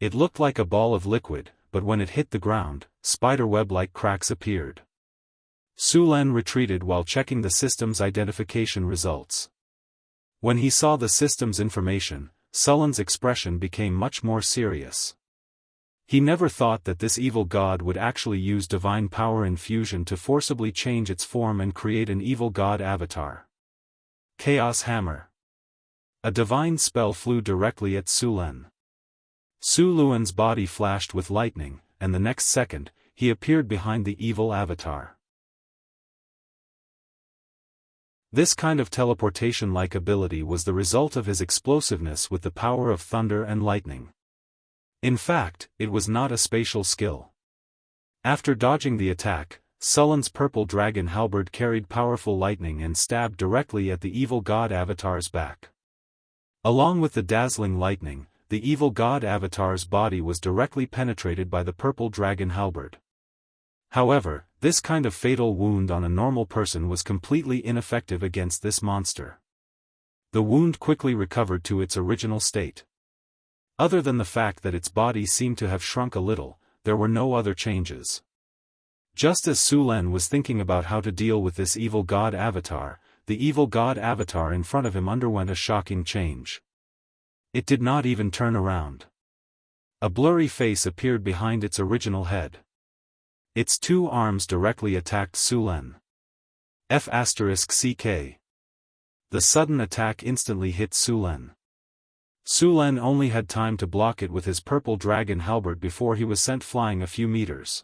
It looked like a ball of liquid, but when it hit the ground, spiderweb-like cracks appeared. Su Len retreated while checking the system's identification results. When he saw the system's information, Sullen's expression became much more serious. He never thought that this evil god would actually use divine power infusion to forcibly change its form and create an evil god avatar. Chaos Hammer. A divine spell flew directly at Su Len. Su Luan's body flashed with lightning, and the next second, he appeared behind the evil avatar. This kind of teleportation-like ability was the result of his explosiveness with the power of thunder and lightning. In fact, it was not a spatial skill. After dodging the attack, Sullen's purple dragon halberd carried powerful lightning and stabbed directly at the evil god avatar's back. Along with the dazzling lightning, the evil god avatar's body was directly penetrated by the purple dragon halberd. However, this kind of fatal wound on a normal person was completely ineffective against this monster. The wound quickly recovered to its original state. Other than the fact that its body seemed to have shrunk a little, there were no other changes. Just as Su Len was thinking about how to deal with this evil god avatar, the evil god avatar in front of him underwent a shocking change. It did not even turn around. A blurry face appeared behind its original head. Its two arms directly attacked Su Len. F***CK. The sudden attack instantly hit Su Len. Su Len only had time to block it with his purple dragon halberd before he was sent flying a few meters.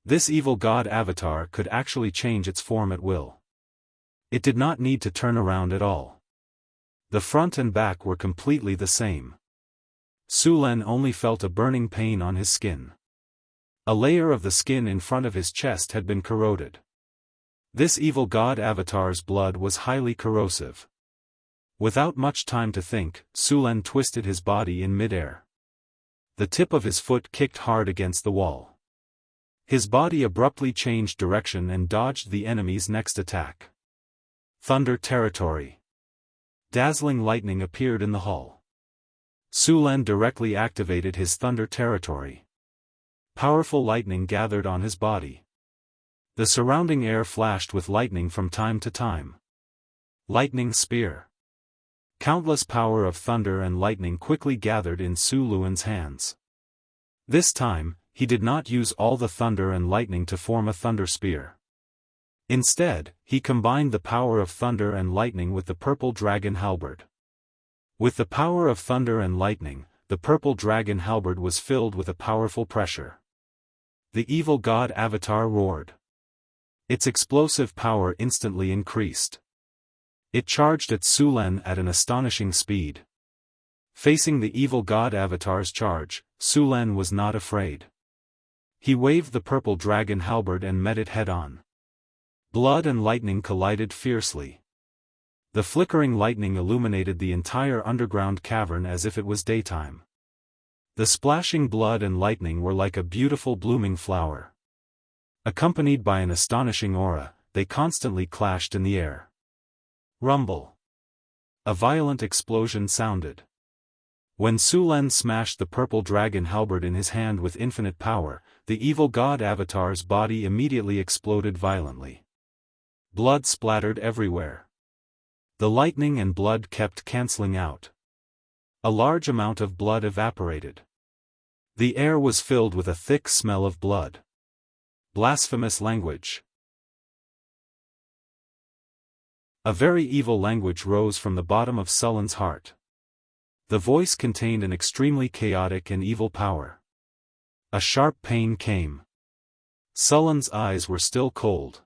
This evil god avatar could actually change its form at will. It did not need to turn around at all. The front and back were completely the same. Su Len only felt a burning pain on his skin. A layer of the skin in front of his chest had been corroded. This evil god avatar's blood was highly corrosive. Without much time to think, Su Len twisted his body in midair. The tip of his foot kicked hard against the wall. His body abruptly changed direction and dodged the enemy's next attack. Thunder territory. Dazzling lightning appeared in the hall. Su Len directly activated his thunder territory. Powerful lightning gathered on his body. The surrounding air flashed with lightning from time to time. Lightning spear. Countless power of thunder and lightning quickly gathered in Su Luan's hands. This time, he did not use all the thunder and lightning to form a thunder spear. Instead, he combined the power of thunder and lightning with the purple dragon halberd. With the power of thunder and lightning, the purple dragon halberd was filled with a powerful pressure. The evil god avatar roared. Its explosive power instantly increased. It charged at Su Len at an astonishing speed. Facing the evil god avatar's charge, Su Len was not afraid. He waved the purple dragon halberd and met it head-on. Blood and lightning collided fiercely. The flickering lightning illuminated the entire underground cavern as if it was daytime. The splashing blood and lightning were like a beautiful blooming flower. Accompanied by an astonishing aura, they constantly clashed in the air. Rumble. A violent explosion sounded. When Su Len smashed the purple dragon halberd in his hand with infinite power, the evil god avatar's body immediately exploded violently. Blood splattered everywhere. The lightning and blood kept canceling out. A large amount of blood evaporated. The air was filled with a thick smell of blood. Blasphemous language. A very evil language rose from the bottom of Sullen's heart. The voice contained an extremely chaotic and evil power. A sharp pain came. Sullen's eyes were still cold.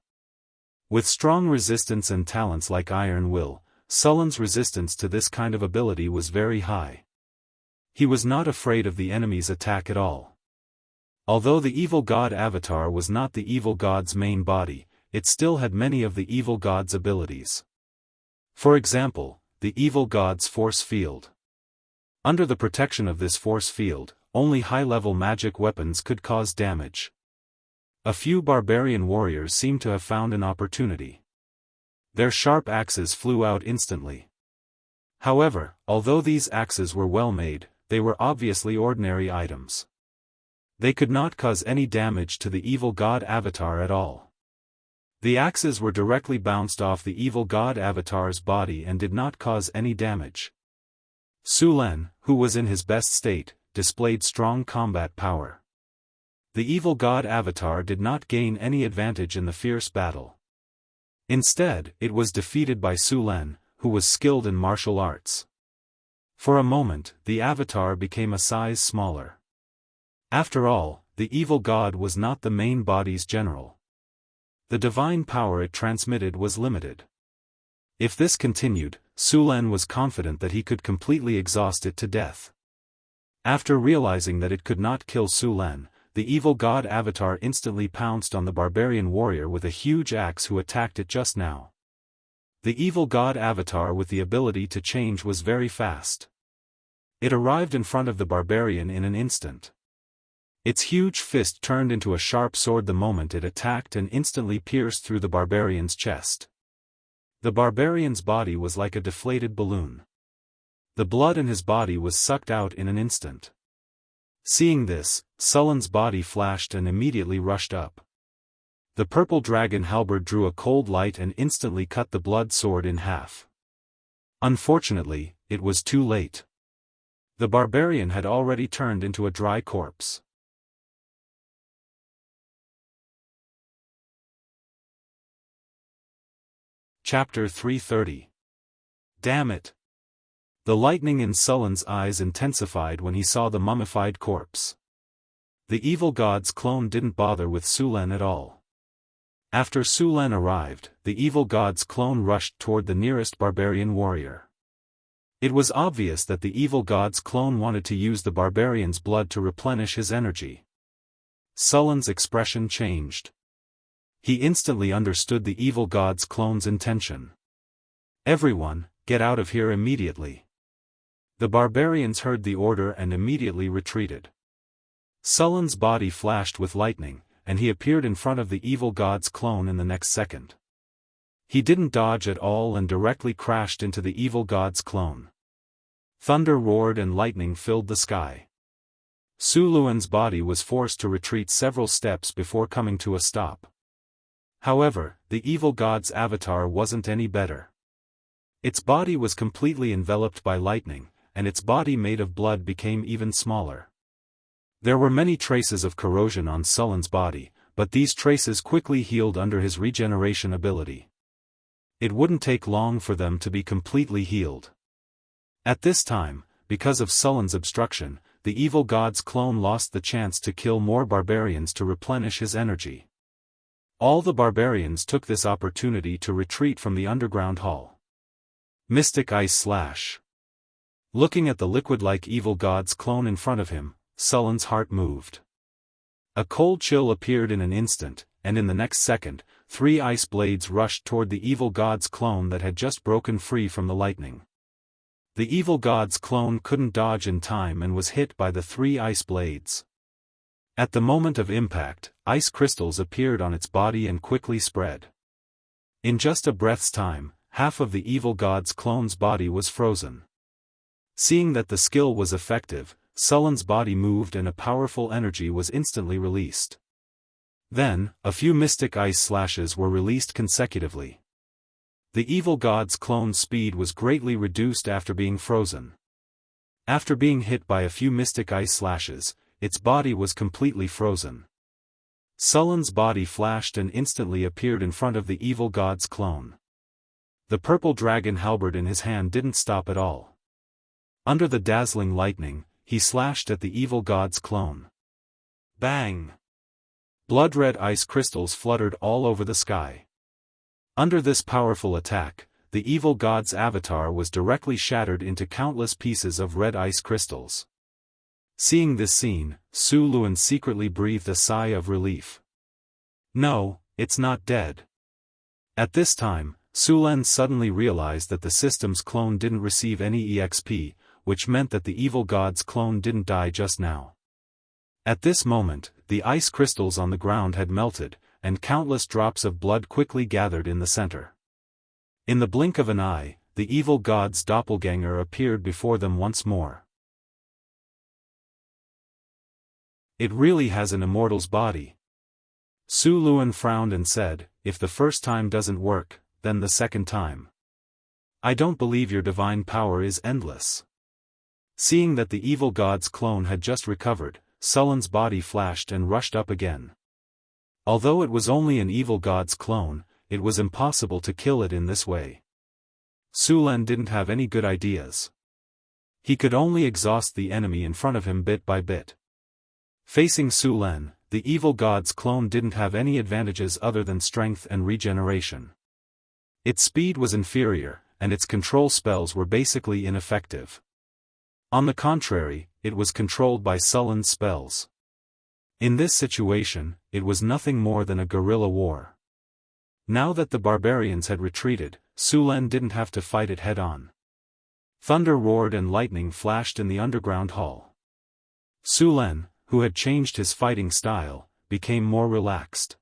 With strong resistance and talents like iron will, Sullen's resistance to this kind of ability was very high. He was not afraid of the enemy's attack at all. Although the evil god avatar was not the evil god's main body, it still had many of the evil god's abilities. For example, the evil god's force field. Under the protection of this force field, only high-level magic weapons could cause damage. A few barbarian warriors seemed to have found an opportunity. Their sharp axes flew out instantly. However, although these axes were well made, they were obviously ordinary items. They could not cause any damage to the evil god avatar at all. The axes were directly bounced off the evil god avatar's body and did not cause any damage. Su Len, who was in his best state, displayed strong combat power. The evil god avatar did not gain any advantage in the fierce battle. Instead, it was defeated by Su Len, who was skilled in martial arts. For a moment, the avatar became a size smaller. After all, the evil god was not the main body's general. The divine power it transmitted was limited. If this continued, Su Len was confident that he could completely exhaust it to death. After realizing that it could not kill Su Len, the evil god avatar instantly pounced on the barbarian warrior with a huge axe who attacked it just now. The evil god avatar with the ability to change was very fast. It arrived in front of the barbarian in an instant. Its huge fist turned into a sharp sword the moment it attacked and instantly pierced through the barbarian's chest. The barbarian's body was like a deflated balloon. The blood in his body was sucked out in an instant. Seeing this, Su Len's body flashed and immediately rushed up. The purple dragon halberd drew a cold light and instantly cut the blood sword in half. Unfortunately, it was too late. The barbarian had already turned into a dry corpse. Chapter 330. Damn it! The lightning in Su Len's eyes intensified when he saw the mummified corpse. The evil god's clone didn't bother with Su Len at all. After Su Len arrived, the evil god's clone rushed toward the nearest barbarian warrior. It was obvious that the evil god's clone wanted to use the barbarian's blood to replenish his energy. Su Len's expression changed. He instantly understood the evil god's clone's intention. Everyone, get out of here immediately. The barbarians heard the order and immediately retreated. Su Len's body flashed with lightning, and he appeared in front of the evil god's clone in the next second. He didn't dodge at all and directly crashed into the evil god's clone. Thunder roared and lightning filled the sky. Su Luan's body was forced to retreat several steps before coming to a stop. However, the evil god's avatar wasn't any better. Its body was completely enveloped by lightning, and its body made of blood became even smaller. There were many traces of corrosion on Su Len's body, but these traces quickly healed under his regeneration ability. It wouldn't take long for them to be completely healed. At this time, because of Su Len's obstruction, the evil god's clone lost the chance to kill more barbarians to replenish his energy. All the barbarians took this opportunity to retreat from the underground hall. Mystic Ice Slash. Looking at the liquid-like evil god's clone in front of him, Su Len's heart moved. A cold chill appeared in an instant, and in the next second, 3 ice blades rushed toward the evil god's clone that had just broken free from the lightning. The evil god's clone couldn't dodge in time and was hit by the 3 ice blades. At the moment of impact, ice crystals appeared on its body and quickly spread. In just a breath's time, half of the evil god's clone's body was frozen. Seeing that the skill was effective, Su Len's body moved and a powerful energy was instantly released. Then, a few mystic ice slashes were released consecutively. The evil god's clone's speed was greatly reduced after being frozen. After being hit by a few mystic ice slashes, its body was completely frozen. Su Len's body flashed and instantly appeared in front of the evil god's clone. The purple dragon halberd in his hand didn't stop at all. Under the dazzling lightning, he slashed at the evil god's clone. Bang! Blood-red ice crystals fluttered all over the sky. Under this powerful attack, the evil god's avatar was directly shattered into countless pieces of red ice crystals. Seeing this scene, Su Luan secretly breathed a sigh of relief. No, it's not dead. At this time, Su Len suddenly realized that the system's clone didn't receive any EXP, which meant that the evil god's clone didn't die just now. At this moment, the ice crystals on the ground had melted, and countless drops of blood quickly gathered in the center. In the blink of an eye, the evil god's doppelganger appeared before them once more. It really has an immortal's body. Su Luan frowned and said, if the first time doesn't work, then the second time. I don't believe your divine power is endless. Seeing that the evil god's clone had just recovered, Sullen's body flashed and rushed up again. Although it was only an evil god's clone, it was impossible to kill it in this way. Sulen didn't have any good ideas. He could only exhaust the enemy in front of him bit by bit. Facing Sulen, the evil god's clone didn't have any advantages other than strength and regeneration. Its speed was inferior, and its control spells were basically ineffective. On the contrary, it was controlled by Sullen's spells. In this situation, it was nothing more than a guerrilla war. Now that the barbarians had retreated, Sulen didn't have to fight it head-on. Thunder roared and lightning flashed in the underground hall. Sulen, who had changed his fighting style, became more relaxed.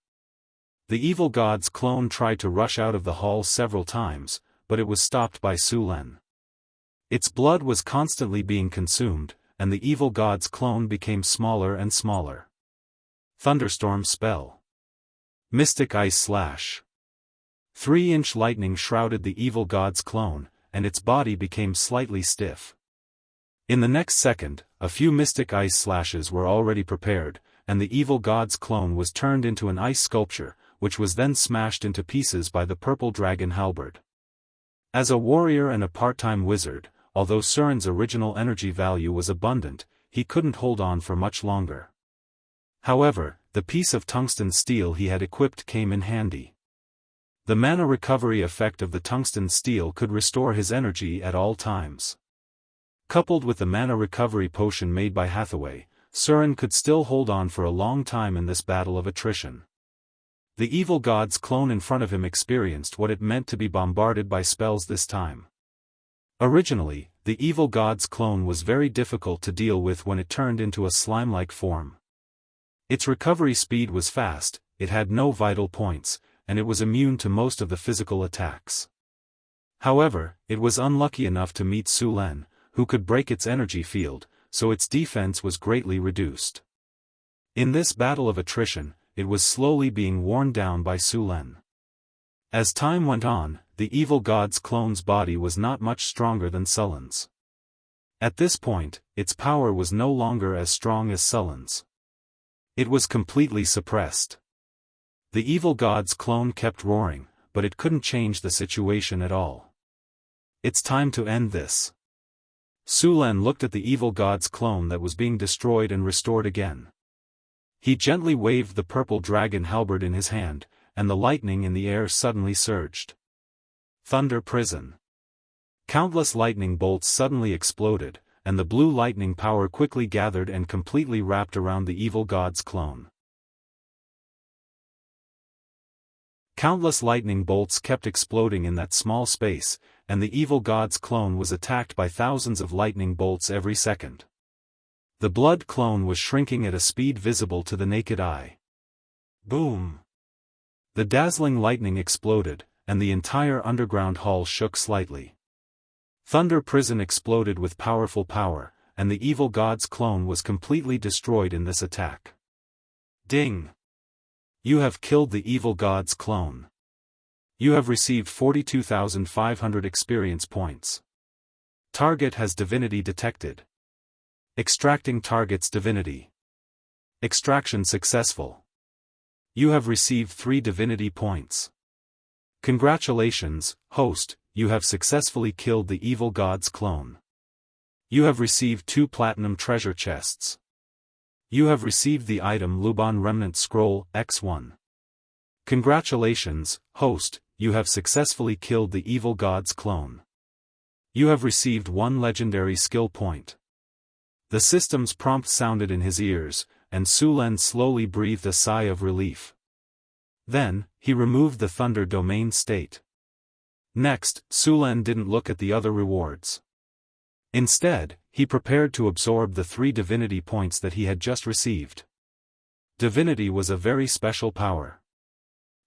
The evil god's clone tried to rush out of the hall several times, but it was stopped by Sulen. Its blood was constantly being consumed, and the evil god's clone became smaller and smaller. Thunderstorm spell. Mystic ice slash. 3-inch lightning shrouded the evil god's clone, and its body became slightly stiff. In the next second, a few mystic ice slashes were already prepared, and the evil god's clone was turned into an ice sculpture, which was then smashed into pieces by the purple dragon halberd. As a warrior and a part-time wizard, although Suren's original energy value was abundant, he couldn't hold on for much longer. However, the piece of tungsten steel he had equipped came in handy. The mana recovery effect of the tungsten steel could restore his energy at all times. Coupled with the mana recovery potion made by Hathaway, Suren could still hold on for a long time in this battle of attrition. The evil god's clone in front of him experienced what it meant to be bombarded by spells this time. Originally, the evil god's clone was very difficult to deal with when it turned into a slime-like form. Its recovery speed was fast, it had no vital points, and it was immune to most of the physical attacks. However, it was unlucky enough to meet Sulen, who could break its energy field, so its defense was greatly reduced. In this battle of attrition, it was slowly being worn down by Sulen. As time went on, the evil god's clone's body was not much stronger than Sullen's. At this point, its power was no longer as strong as Sullen's. It was completely suppressed. The evil god's clone kept roaring, but it couldn't change the situation at all. It's time to end this. Sulen looked at the evil god's clone that was being destroyed and restored again. He gently waved the purple dragon halberd in his hand, and the lightning in the air suddenly surged. Thunder prison. Countless lightning bolts suddenly exploded, and the blue lightning power quickly gathered and completely wrapped around the evil god's clone. Countless lightning bolts kept exploding in that small space, and the evil god's clone was attacked by thousands of lightning bolts every second. The blood clone was shrinking at a speed visible to the naked eye. Boom! The dazzling lightning exploded, and the entire underground hall shook slightly. Thunder prison exploded with powerful power, and the evil god's clone was completely destroyed in this attack. Ding! You have killed the evil god's clone. You have received 42,500 experience points. Target has divinity detected. Extracting target's divinity. Extraction successful. You have received 3 divinity points. Congratulations, host, you have successfully killed the evil god's clone. You have received 2 platinum treasure chests. You have received the item Luban Remnant Scroll, X1. Congratulations, host, you have successfully killed the evil god's clone. You have received 1 legendary skill point. The system's prompt sounded in his ears, and Sulen slowly breathed a sigh of relief. Then, he removed the Thunder Domain state. Next, Sulen didn't look at the other rewards. Instead, he prepared to absorb the 3 divinity points that he had just received. Divinity was a very special power.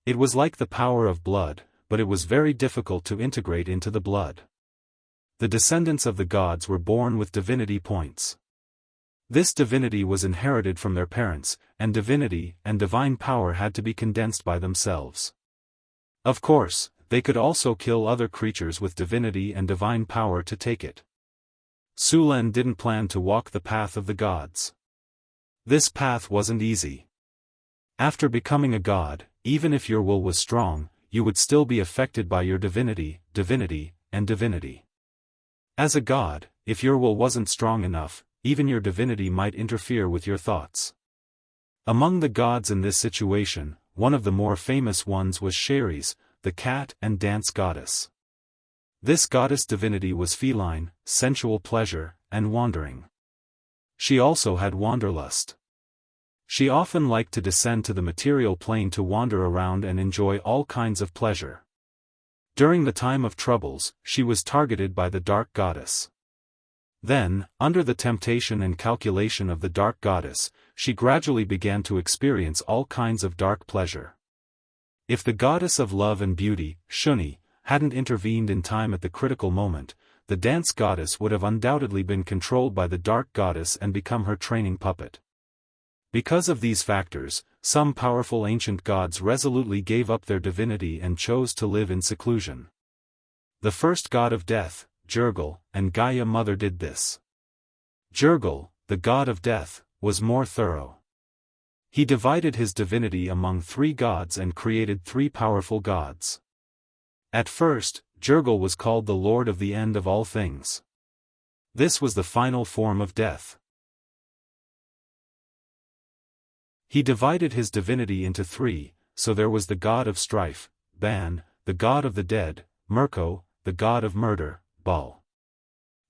It was like the power of blood, but it was very difficult to integrate into the blood. The descendants of the gods were born with divinity points. This divinity was inherited from their parents, and divinity and divine power had to be condensed by themselves. Of course, they could also kill other creatures with divinity and divine power to take it. Su Lin didn't plan to walk the path of the gods. This path wasn't easy. After becoming a god, even if your will was strong, you would still be affected by your divinity, and divinity. As a god, if your will wasn't strong enough, even your divinity might interfere with your thoughts. Among the gods in this situation, one of the more famous ones was Ceres, the cat and dance goddess. This goddess divinity was feline, sensual pleasure, and wandering. She also had wanderlust. She often liked to descend to the material plane to wander around and enjoy all kinds of pleasure. During the time of troubles, she was targeted by the dark goddess. Then, under the temptation and calculation of the dark goddess, she gradually began to experience all kinds of dark pleasure. If the goddess of love and beauty, Shuni, hadn't intervened in time at the critical moment, the dance goddess would have undoubtedly been controlled by the dark goddess and become her training puppet. Because of these factors, some powerful ancient gods resolutely gave up their divinity and chose to live in seclusion. The first god of death, Jurgal, and Gaia Mother did this. Jurgal, the god of death, was more thorough. He divided his divinity among 3 gods and created 3 powerful gods. At first, Jurgal was called the Lord of the End of all things. This was the final form of death. He divided his divinity into 3, so there was the god of strife, Ban, the god of the dead, Mirko, the god of murder, Bal.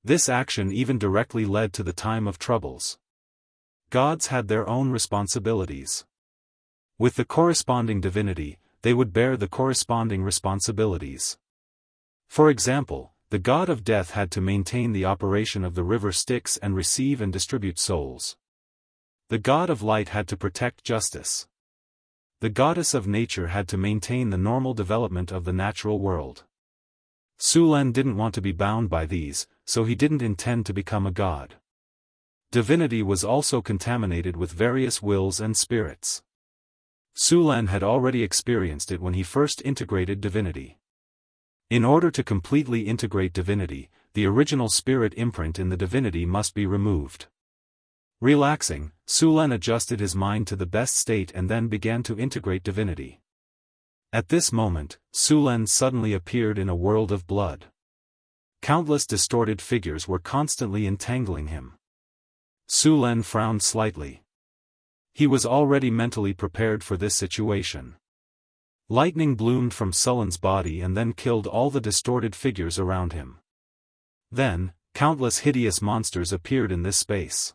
This action even directly led to the time of troubles. Gods had their own responsibilities. With the corresponding divinity, they would bear the corresponding responsibilities. For example, the god of death had to maintain the operation of the river Styx and receive and distribute souls. The god of light had to protect justice. The goddess of nature had to maintain the normal development of the natural world. Su Lin didn't want to be bound by these, so he didn't intend to become a god. Divinity was also contaminated with various wills and spirits. Su Lin had already experienced it when he first integrated divinity. In order to completely integrate divinity, the original spirit imprint in the divinity must be removed. Relaxing, Su Lin adjusted his mind to the best state and then began to integrate divinity. At this moment, Su Lin suddenly appeared in a world of blood. Countless distorted figures were constantly entangling him. Su Lin frowned slightly. He was already mentally prepared for this situation. Lightning bloomed from Su Lin's body and then killed all the distorted figures around him. Then, countless hideous monsters appeared in this space.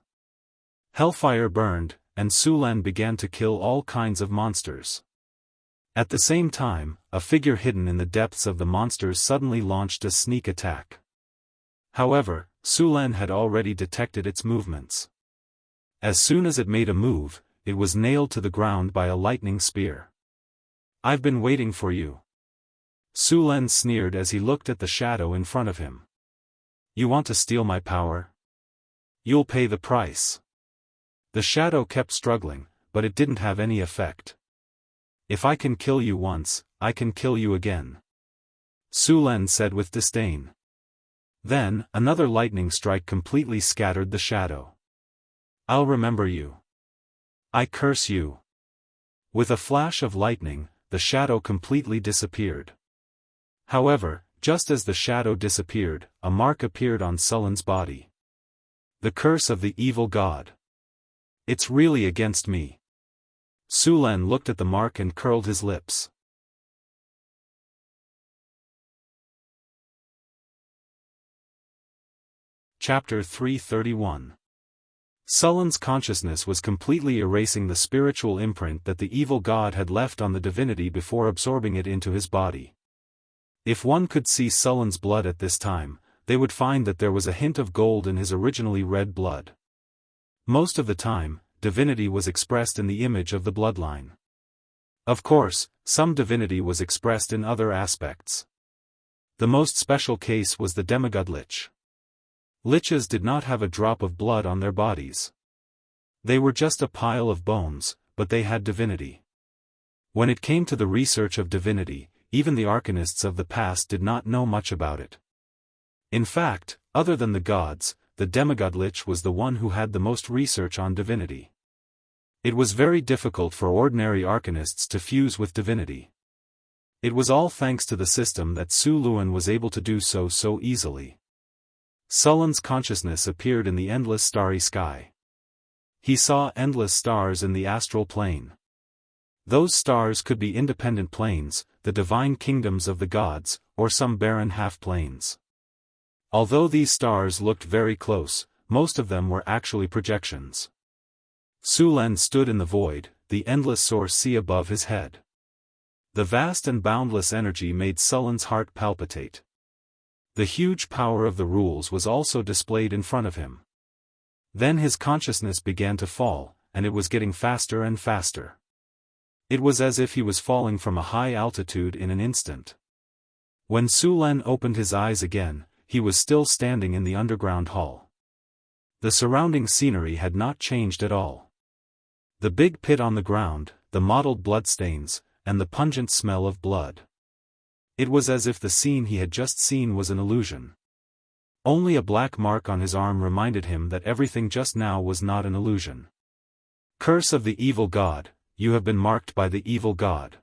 Hellfire burned, and Su Lin began to kill all kinds of monsters. At the same time, a figure hidden in the depths of the monsters suddenly launched a sneak attack. However, Su Lin had already detected its movements. As soon as it made a move, it was nailed to the ground by a lightning spear. "I've been waiting for you." Su Lin sneered as he looked at the shadow in front of him. "You want to steal my power? You'll pay the price." The shadow kept struggling, but it didn't have any effect. "If I can kill you once, I can kill you again," Su Lin said with disdain. Then, another lightning strike completely scattered the shadow. "I'll remember you. I curse you." With a flash of lightning, the shadow completely disappeared. However, just as the shadow disappeared, a mark appeared on Su Lin's body. The curse of the evil god. "It's really against me." Su Lin looked at the mark and curled his lips. Chapter 331. Su Lin's consciousness was completely erasing the spiritual imprint that the evil god had left on the divinity before absorbing it into his body. If one could see Su Lin's blood at this time, they would find that there was a hint of gold in his originally red blood. Most of the time, divinity was expressed in the image of the bloodline. Of course, some divinity was expressed in other aspects. The most special case was the demigod lich. Liches did not have a drop of blood on their bodies. They were just a pile of bones, but they had divinity. When it came to the research of divinity, even the arcanists of the past did not know much about it. In fact, other than the gods, the demigod Lich was the one who had the most research on divinity. It was very difficult for ordinary arcanists to fuse with divinity. It was all thanks to the system that Su Luan was able to do so easily. Sullen's consciousness appeared in the endless starry sky. He saw endless stars in the astral plane. Those stars could be independent planes, the divine kingdoms of the gods, or some barren half-planes. Although these stars looked very close, most of them were actually projections. Su Len stood in the void, the endless source sea above his head. The vast and boundless energy made Sullen's heart palpitate. The huge power of the rules was also displayed in front of him. Then his consciousness began to fall, and it was getting faster and faster. It was as if he was falling from a high altitude in an instant. When Su Len opened his eyes again, he was still standing in the underground hall. The surrounding scenery had not changed at all. The big pit on the ground, the mottled bloodstains, and the pungent smell of blood. It was as if the scene he had just seen was an illusion. Only a black mark on his arm reminded him that everything just now was not an illusion. Curse of the evil god, you have been marked by the evil god.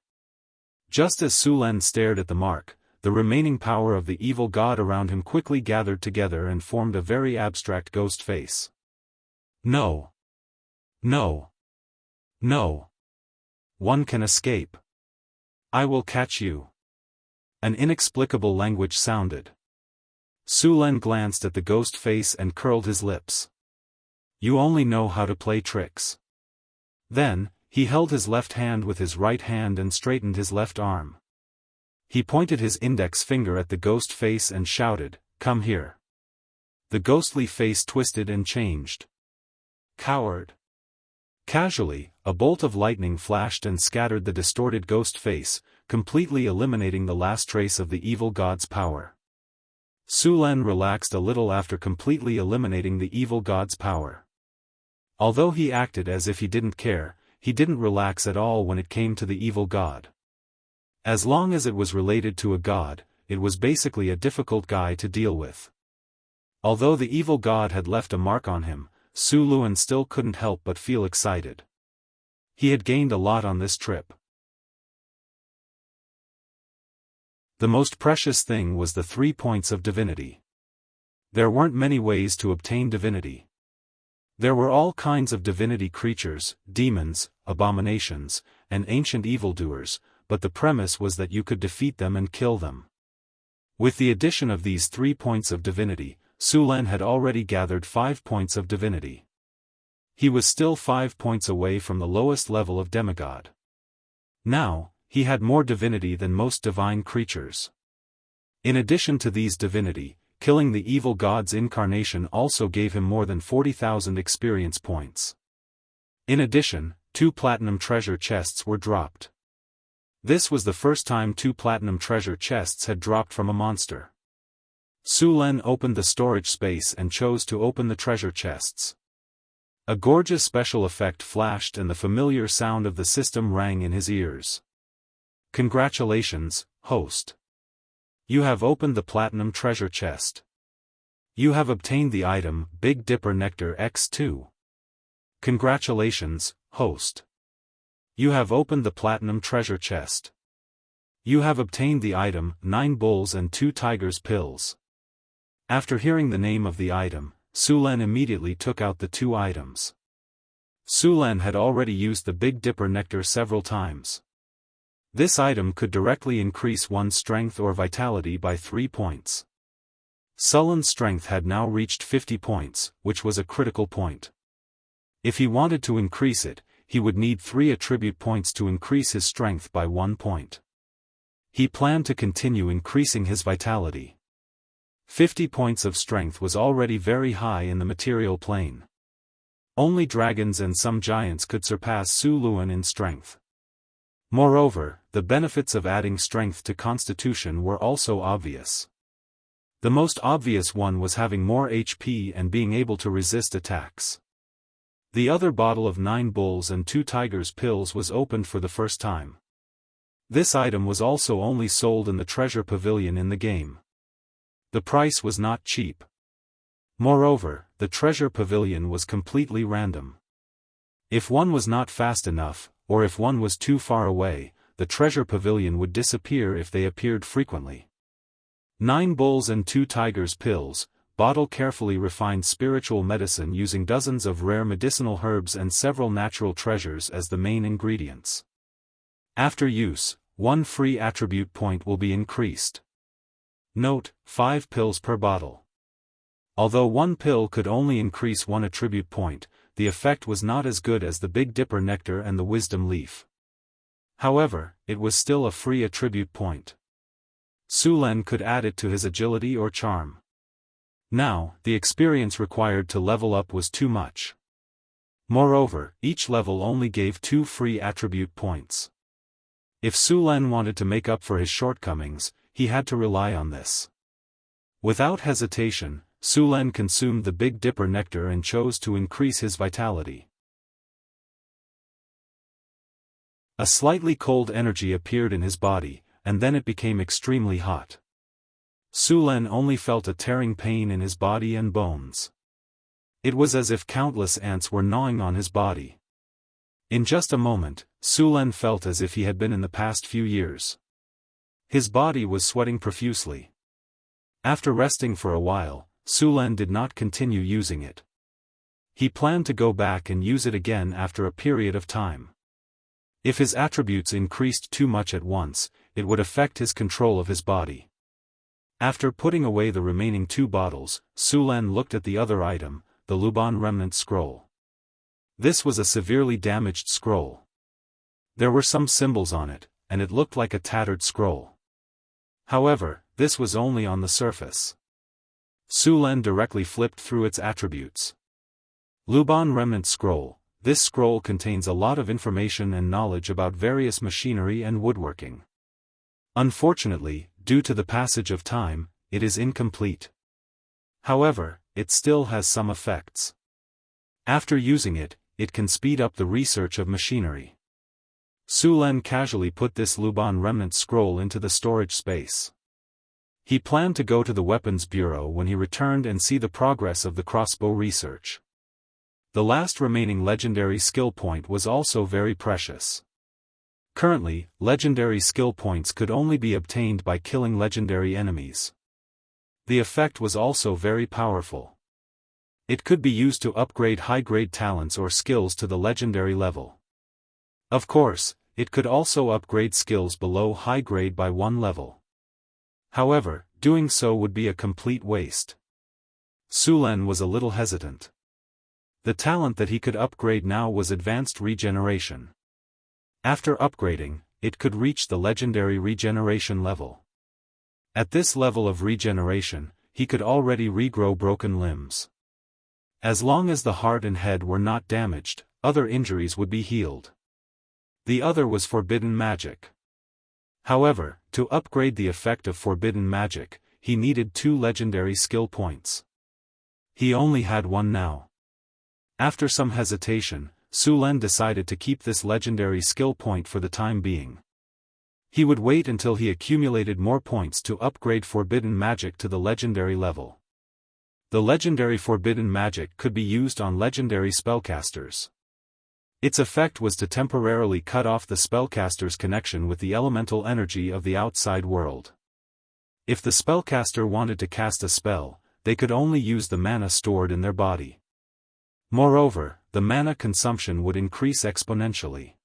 Just as Su Len stared at the mark, the remaining power of the evil god around him quickly gathered together and formed a very abstract ghost face. No. No. No. One can escape. I will catch you. An inexplicable language sounded. Su Len glanced at the ghost face and curled his lips. You only know how to play tricks. Then, he held his left hand with his right hand and straightened his left arm. He pointed his index finger at the ghost face and shouted, "Come here." The ghostly face twisted and changed. Coward. Casually, a bolt of lightning flashed and scattered the distorted ghost face, completely eliminating the last trace of the evil god's power. Su Len relaxed a little after completely eliminating the evil god's power. Although he acted as if he didn't care, he didn't relax at all when it came to the evil god. As long as it was related to a god, it was basically a difficult guy to deal with. Although the evil god had left a mark on him, Su Luan still couldn't help but feel excited. He had gained a lot on this trip. The most precious thing was the 3 points of divinity. There weren't many ways to obtain divinity. There were all kinds of divinity creatures, demons, abominations, and ancient evildoers, but the premise was that you could defeat them and kill them. With the addition of these 3 points of divinity, Su Len had already gathered 5 points of divinity. He was still 5 points away from the lowest level of demigod. Now, he had more divinity than most divine creatures. In addition to these divinity, killing the evil god's incarnation also gave him more than 40,000 experience points. In addition, 2 platinum treasure chests were dropped. This was the first time 2 platinum treasure chests had dropped from a monster. Su Len opened the storage space and chose to open the treasure chests. A gorgeous special effect flashed and the familiar sound of the system rang in his ears. Congratulations, host. You have opened the platinum treasure chest. You have obtained the item, Big Dipper Nectar X2. Congratulations, host. You have opened the platinum treasure chest. You have obtained the item, 9 Bulls and 2 Tigers Pills. After hearing the name of the item, Su Len immediately took out the 2 items. Su Len had already used the Big Dipper Nectar several times. This item could directly increase one's strength or vitality by 3 points. Sullen's strength had now reached 50 points, which was a critical point. If he wanted to increase it, he would need 3 attribute points to increase his strength by 1 point. He planned to continue increasing his vitality. 50 points of strength was already very high in the material plane. Only dragons and some giants could surpass Su Luan in strength. Moreover, the benefits of adding strength to constitution were also obvious. The most obvious one was having more HP and being able to resist attacks. The other bottle of 9 Bulls and 2 Tigers Pills was opened for the first time. This item was also only sold in the treasure pavilion in the game. The price was not cheap. Moreover, the treasure pavilion was completely random. If one was not fast enough, or if one was too far away, the treasure pavilion would disappear if they appeared frequently. 9 bulls and 2 tigers pills, bottle carefully refined spiritual medicine using dozens of rare medicinal herbs and several natural treasures as the main ingredients. After use, 1 free attribute point will be increased. Note, 5 pills per bottle. Although 1 pill could only increase 1 attribute point, the effect was not as good as the Big Dipper nectar and the wisdom leaf. However, it was still a free attribute point. Su Len could add it to his agility or charm. Now, the experience required to level up was too much. Moreover, each level only gave 2 free attribute points. If Su Len wanted to make up for his shortcomings, he had to rely on this. Without hesitation, Su Len consumed the Big Dipper nectar and chose to increase his vitality. A slightly cold energy appeared in his body, and then it became extremely hot. Su Len only felt a tearing pain in his body and bones. It was as if countless ants were gnawing on his body. In just a moment, Su Len felt as if he had been in the past few years. His body was sweating profusely. After resting for a while, Su Len did not continue using it. He planned to go back and use it again after a period of time. If his attributes increased too much at once, it would affect his control of his body. After putting away the remaining 2 bottles, Su Len looked at the other item, the Luban Remnant Scroll. This was a severely damaged scroll. There were some symbols on it, and it looked like a tattered scroll. However, this was only on the surface. Su Len directly flipped through its attributes. Luban Remnant Scroll. This scroll contains a lot of information and knowledge about various machinery and woodworking. Unfortunately, due to the passage of time, it is incomplete. However, it still has some effects. After using it, it can speed up the research of machinery. Su Len casually put this Luban Remnant Scroll into the storage space. He planned to go to the Weapons Bureau when he returned and see the progress of the crossbow research. The last remaining legendary skill point was also very precious. Currently, legendary skill points could only be obtained by killing legendary enemies. The effect was also very powerful. It could be used to upgrade high-grade talents or skills to the legendary level. Of course, it could also upgrade skills below high grade by 1 level. However, doing so would be a complete waste. Su Len was a little hesitant. The talent that he could upgrade now was Advanced Regeneration. After upgrading, it could reach the legendary regeneration level. At this level of regeneration, he could already regrow broken limbs. As long as the heart and head were not damaged, other injuries would be healed. The other was Forbidden Magic. However, to upgrade the effect of Forbidden Magic, he needed 2 legendary skill points. He only had 1 now. After some hesitation, Su Len decided to keep this legendary skill point for the time being. He would wait until he accumulated more points to upgrade Forbidden Magic to the legendary level. The legendary Forbidden Magic could be used on legendary spellcasters. Its effect was to temporarily cut off the spellcaster's connection with the elemental energy of the outside world. If the spellcaster wanted to cast a spell, they could only use the mana stored in their body. Moreover, the mana consumption would increase exponentially.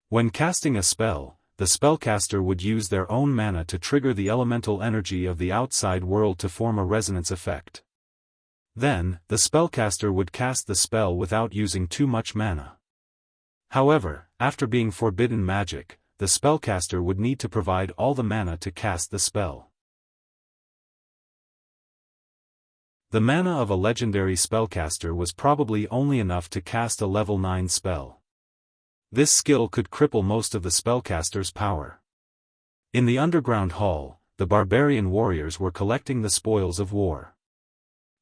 When casting a spell, the spellcaster would use their own mana to trigger the elemental energy of the outside world to form a resonance effect. Then, the spellcaster would cast the spell without using too much mana. However, after being Forbidden Magic, the spellcaster would need to provide all the mana to cast the spell. The mana of a legendary spellcaster was probably only enough to cast a level 9 spell. This skill could cripple most of the spellcaster's power. In the underground hall, the barbarian warriors were collecting the spoils of war.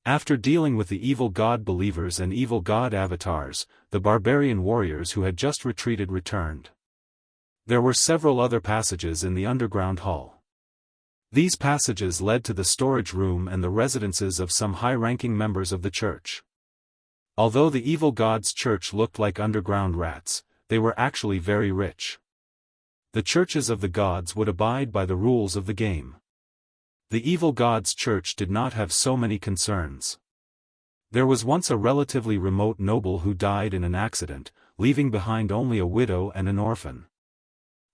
After dealing with the evil god believers and evil god avatars, the barbarian warriors who had just retreated returned. There were several other passages in the underground hall. These passages led to the storage room and the residences of some high-ranking members of the church. Although the evil god's church looked like underground rats, they were actually very rich. The churches of the gods would abide by the rules of the game. The evil god's church did not have so many concerns. There was once a relatively remote noble who died in an accident, leaving behind only a widow and an orphan.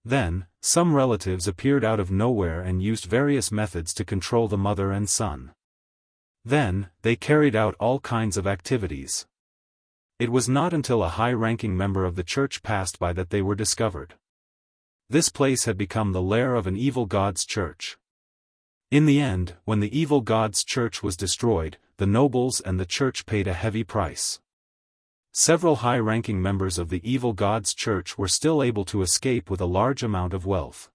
Then, some relatives appeared out of nowhere and used various methods to control the mother and son. Then, they carried out all kinds of activities. It was not until a high-ranking member of the church passed by that they were discovered. This place had become the lair of an evil god's church. In the end, when the evil god's church was destroyed, the nobles and the church paid a heavy price. Several high-ranking members of the evil god's church were still able to escape with a large amount of wealth.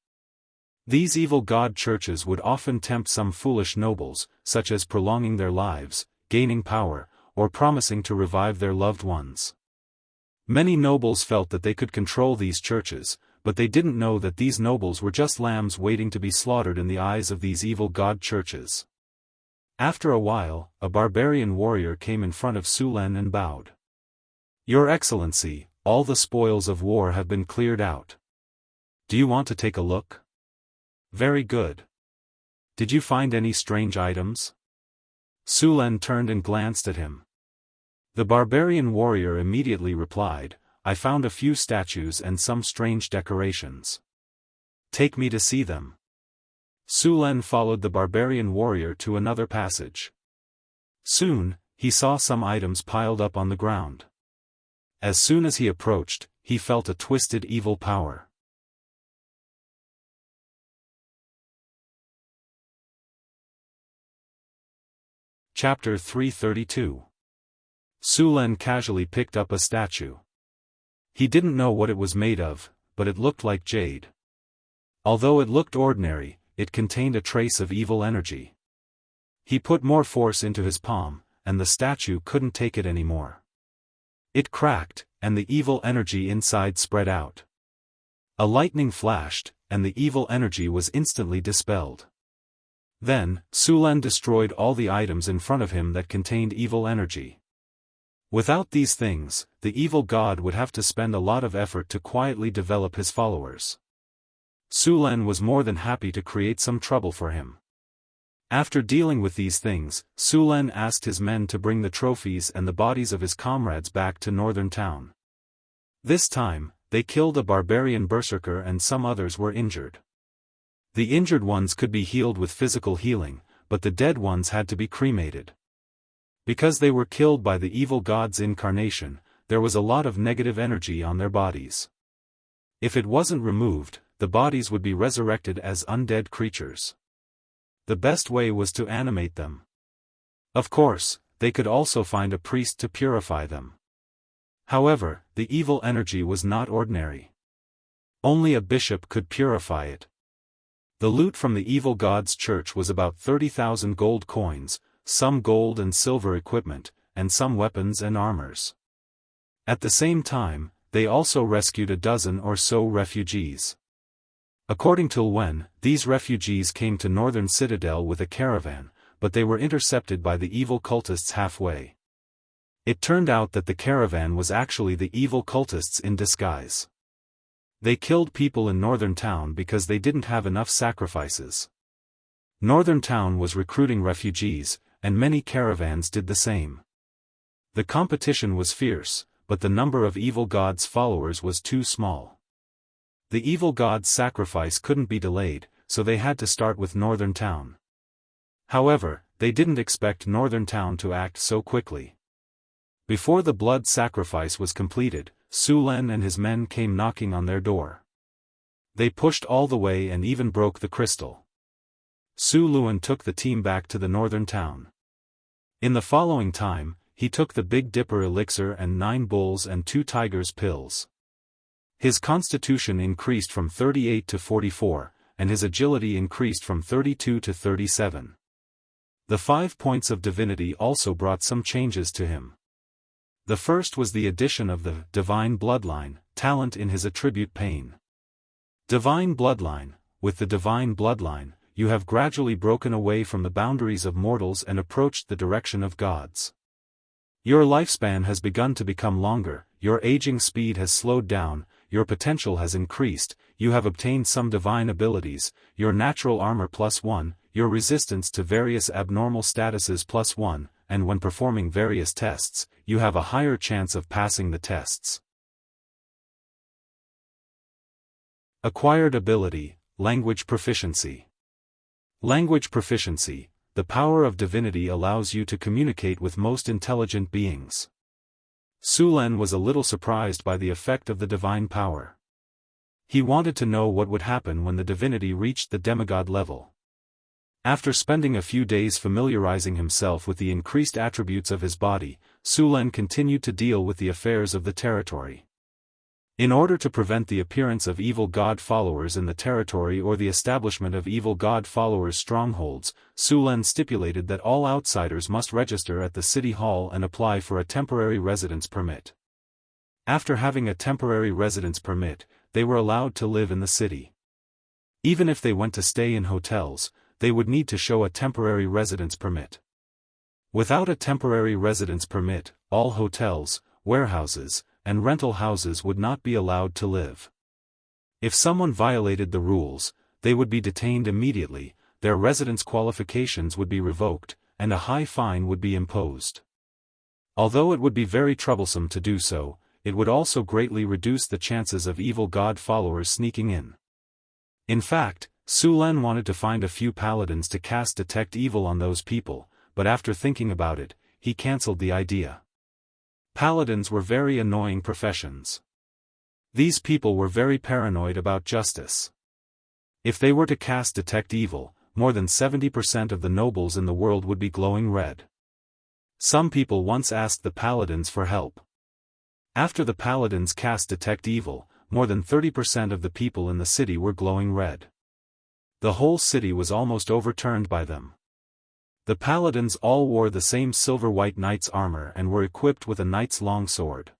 These evil god churches would often tempt some foolish nobles, such as prolonging their lives, gaining power, or promising to revive their loved ones. Many nobles felt that they could control these churches, but they didn't know that these nobles were just lambs waiting to be slaughtered in the eyes of these evil god churches. After a while, a barbarian warrior came in front of Su Len and bowed. "Your Excellency, all the spoils of war have been cleared out. Do you want to take a look?" "Very good. Did you find any strange items?" Su Len turned and glanced at him. The barbarian warrior immediately replied, "I found a few statues and some strange decorations." "Take me to see them." Su Len followed the barbarian warrior to another passage. Soon, he saw some items piled up on the ground. As soon as he approached, he felt a twisted evil power. Chapter 332. Su Len casually picked up a statue. He didn't know what it was made of, but it looked like jade. Although it looked ordinary, it contained a trace of evil energy. He put more force into his palm, and the statue couldn't take it anymore. It cracked, and the evil energy inside spread out. A lightning flashed, and the evil energy was instantly dispelled. Then, Su Len destroyed all the items in front of him that contained evil energy. Without these things, the evil god would have to spend a lot of effort to quietly develop his followers. Su Len was more than happy to create some trouble for him. After dealing with these things, Su Len asked his men to bring the trophies and the bodies of his comrades back to Northern Town. This time, they killed a barbarian berserker and some others were injured. The injured ones could be healed with physical healing, but the dead ones had to be cremated. Because they were killed by the evil god's incarnation, there was a lot of negative energy on their bodies. If it wasn't removed, the bodies would be resurrected as undead creatures. The best way was to animate them. Of course, they could also find a priest to purify them. However, the evil energy was not ordinary. Only a bishop could purify it. The loot from the evil god's church was about 30,000 gold coins, some gold and silver equipment, and some weapons and armors. At the same time, they also rescued a dozen or so refugees. According to Wen, these refugees came to Northern Citadel with a caravan, but they were intercepted by the evil cultists halfway. It turned out that the caravan was actually the evil cultists in disguise. They killed people in Northern Town because they didn't have enough sacrifices. Northern Town was recruiting refugees, and many caravans did the same. The competition was fierce, but the number of evil god's followers was too small. The evil god's sacrifice couldn't be delayed, so they had to start with Northern Town. However, they didn't expect Northern Town to act so quickly. Before the blood sacrifice was completed, Su Len and his men came knocking on their door. They pushed all the way and even broke the crystal. Su Luen took the team back to the Northern Town. In the following time, he took the Big Dipper elixir and 9 bulls and 2 tigers pills. His constitution increased from 38 to 44, and his agility increased from 32 to 37. The 5 points of divinity also brought some changes to him. The first was the addition of the divine bloodline, talent in his attribute pain. Divine bloodline. With the divine bloodline, you have gradually broken away from the boundaries of mortals and approached the direction of gods. Your lifespan has begun to become longer, your aging speed has slowed down, your potential has increased, you have obtained some divine abilities, your natural armor +1, your resistance to various abnormal statuses +1, and when performing various tests, you have a higher chance of passing the tests. Acquired ability, language proficiency. Language proficiency, the power of divinity allows you to communicate with most intelligent beings. Su Lin was a little surprised by the effect of the divine power. He wanted to know what would happen when the divinity reached the demigod level. After spending a few days familiarizing himself with the increased attributes of his body, Su Lin continued to deal with the affairs of the territory. In order to prevent the appearance of evil god followers in the territory or the establishment of evil god followers' strongholds, Su Lin stipulated that all outsiders must register at the city hall and apply for a temporary residence permit. After having a temporary residence permit, they were allowed to live in the city. Even if they went to stay in hotels, they would need to show a temporary residence permit. Without a temporary residence permit, all hotels, warehouses, and rental houses would not be allowed to live. If someone violated the rules, they would be detained immediately, their residence qualifications would be revoked, and a high fine would be imposed. Although it would be very troublesome to do so, it would also greatly reduce the chances of evil god followers sneaking in. In fact, Su Lin wanted to find a few paladins to cast detect evil on those people, but after thinking about it, he cancelled the idea. Paladins were very annoying professions. These people were very paranoid about justice. If they were to cast detect evil, more than 70% of the nobles in the world would be glowing red. Some people once asked the paladins for help. After the paladins cast detect evil, more than 30% of the people in the city were glowing red. The whole city was almost overturned by them. The paladins all wore the same silver-white knight's armor and were equipped with a knight's long sword.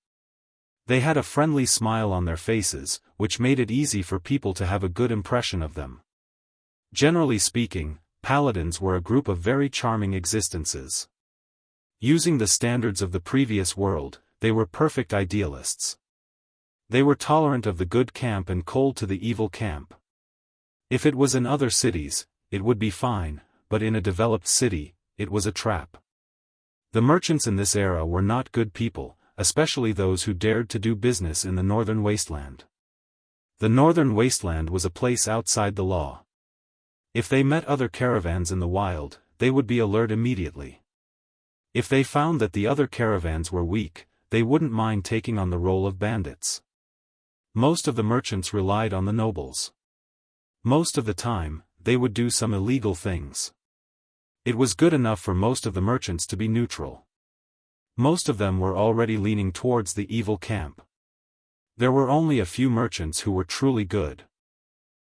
They had a friendly smile on their faces, which made it easy for people to have a good impression of them. Generally speaking, paladins were a group of very charming existences. Using the standards of the previous world, they were perfect idealists. They were tolerant of the good camp and cold to the evil camp. If it was in other cities, it would be fine, but in a developed city, it was a trap. The merchants in this era were not good people, especially those who dared to do business in the northern wasteland. The northern wasteland was a place outside the law. If they met other caravans in the wild, they would be alert immediately. If they found that the other caravans were weak, they wouldn't mind taking on the role of bandits. Most of the merchants relied on the nobles. Most of the time, they would do some illegal things. It was good enough for most of the merchants to be neutral. Most of them were already leaning towards the evil camp. There were only a few merchants who were truly good.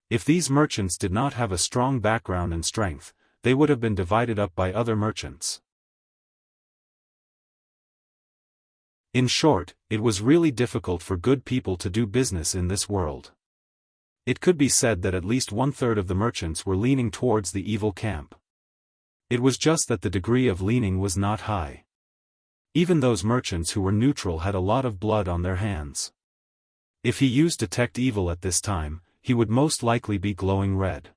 If these merchants did not have a strong background and strength, they would have been divided up by other merchants. In short, it was really difficult for good people to do business in this world. It could be said that at least 1/3 of the merchants were leaning towards the evil camp. It was just that the degree of leaning was not high. Even those merchants who were neutral had a lot of blood on their hands. If he used detect evil at this time, he would most likely be glowing red.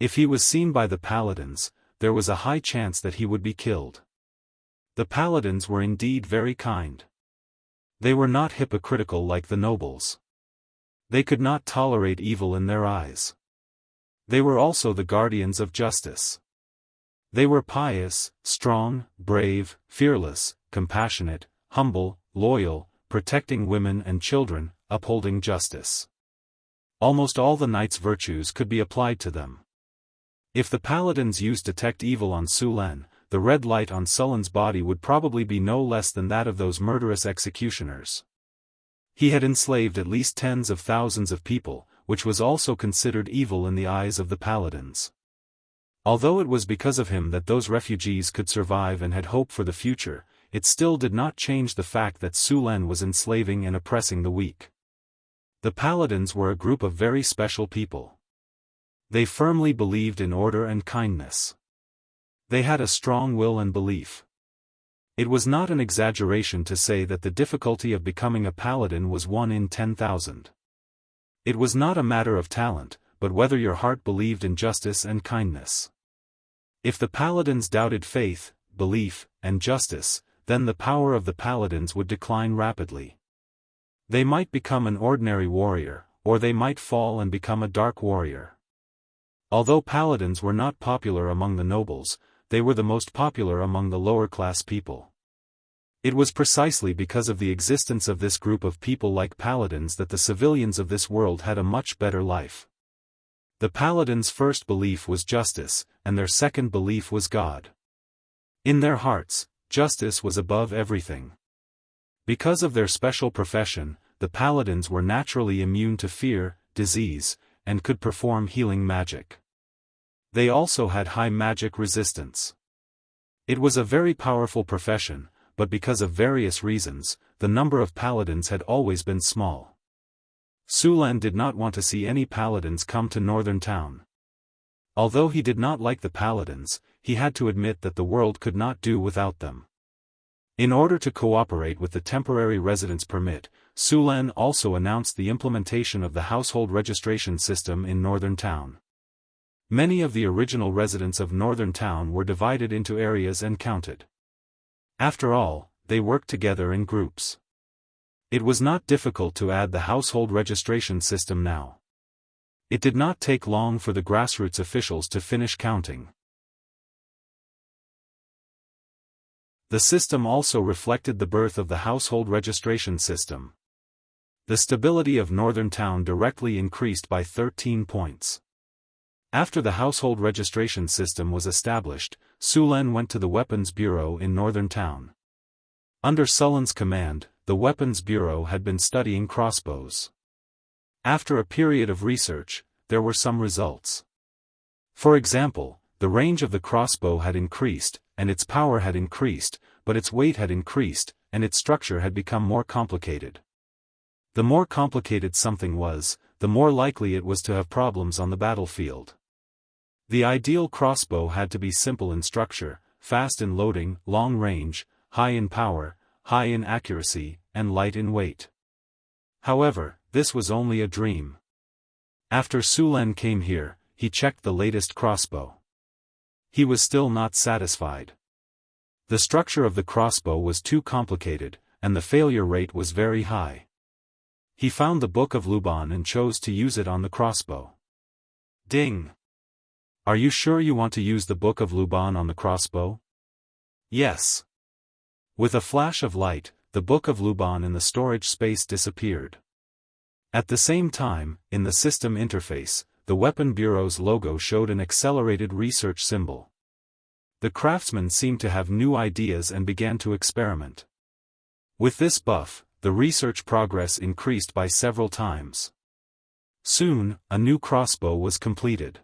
If he was seen by the paladins, there was a high chance that he would be killed. The paladins were indeed very kind. They were not hypocritical like the nobles. They could not tolerate evil in their eyes. They were also the guardians of justice. They were pious, strong, brave, fearless, compassionate, humble, loyal, protecting women and children, upholding justice. Almost all the knight's virtues could be applied to them. If the paladins used detect evil on Su Lin, the red light on Sullen's body would probably be no less than that of those murderous executioners. He had enslaved at least tens of thousands of people, which was also considered evil in the eyes of the paladins. Although it was because of him that those refugees could survive and had hope for the future, it still did not change the fact that Su Lin was enslaving and oppressing the weak. The paladins were a group of very special people. They firmly believed in order and kindness. They had a strong will and belief. It was not an exaggeration to say that the difficulty of becoming a paladin was 1 in 10,000. It was not a matter of talent, but whether your heart believed in justice and kindness. If the paladins doubted faith, belief, and justice, then the power of the paladins would decline rapidly. They might become an ordinary warrior, or they might fall and become a dark warrior. Although paladins were not popular among the nobles, they were the most popular among the lower-class people. It was precisely because of the existence of this group of people like paladins that the civilians of this world had a much better life. The paladins' first belief was justice, and their second belief was God. In their hearts, justice was above everything. Because of their special profession, the paladins were naturally immune to fear, disease, and could perform healing magic. They also had high magic resistance. It was a very powerful profession, but because of various reasons, the number of paladins had always been small. Sulan did not want to see any paladins come to Northern Town. Although he did not like the paladins, he had to admit that the world could not do without them. In order to cooperate with the temporary residence permit, Sulan also announced the implementation of the household registration system in Northern Town. Many of the original residents of Northern Town were divided into areas and counted. After all, they worked together in groups. It was not difficult to add the household registration system now. It did not take long for the grassroots officials to finish counting. The system also reflected the birth of the household registration system. The stability of Northern Town directly increased by 13 points. After the household registration system was established, Sulan went to the Weapons Bureau in Northern Town. Under Sulan's command, the Weapons Bureau had been studying crossbows. After a period of research, there were some results. For example, the range of the crossbow had increased, and its power had increased, but its weight had increased, and its structure had become more complicated. The more complicated something was, the more likely it was to have problems on the battlefield. The ideal crossbow had to be simple in structure, fast in loading, long range, high in power, high in accuracy, and light in weight. However, this was only a dream. After Sulan came here, he checked the latest crossbow. He was still not satisfied. The structure of the crossbow was too complicated, and the failure rate was very high. He found the Book of Luban and chose to use it on the crossbow. Ding! Are you sure you want to use the Book of Luban on the crossbow? Yes. With a flash of light, the Book of Luban in the storage space disappeared. At the same time, in the system interface, the Weapon Bureau's logo showed an accelerated research symbol. The craftsmen seemed to have new ideas and began to experiment. With this buff, the research progress increased by several times. Soon, a new crossbow was completed.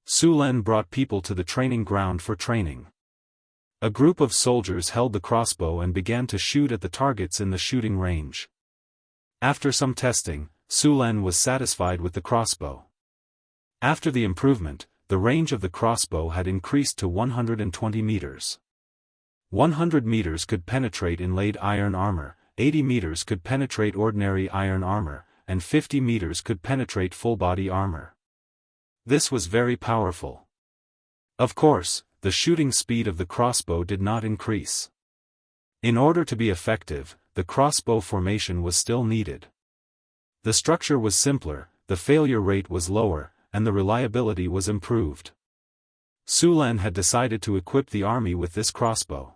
Sulan brought people to the training ground for training. A group of soldiers held the crossbow and began to shoot at the targets in the shooting range. After some testing, Sulan was satisfied with the crossbow. After the improvement, the range of the crossbow had increased to 120 meters. 100 meters could penetrate inlaid iron armor, 80 meters could penetrate ordinary iron armor, and 50 meters could penetrate full-body armor. This was very powerful. Of course, the shooting speed of the crossbow did not increase. In order to be effective, the crossbow formation was still needed. The structure was simpler, the failure rate was lower, and the reliability was improved. Sulan had decided to equip the army with this crossbow.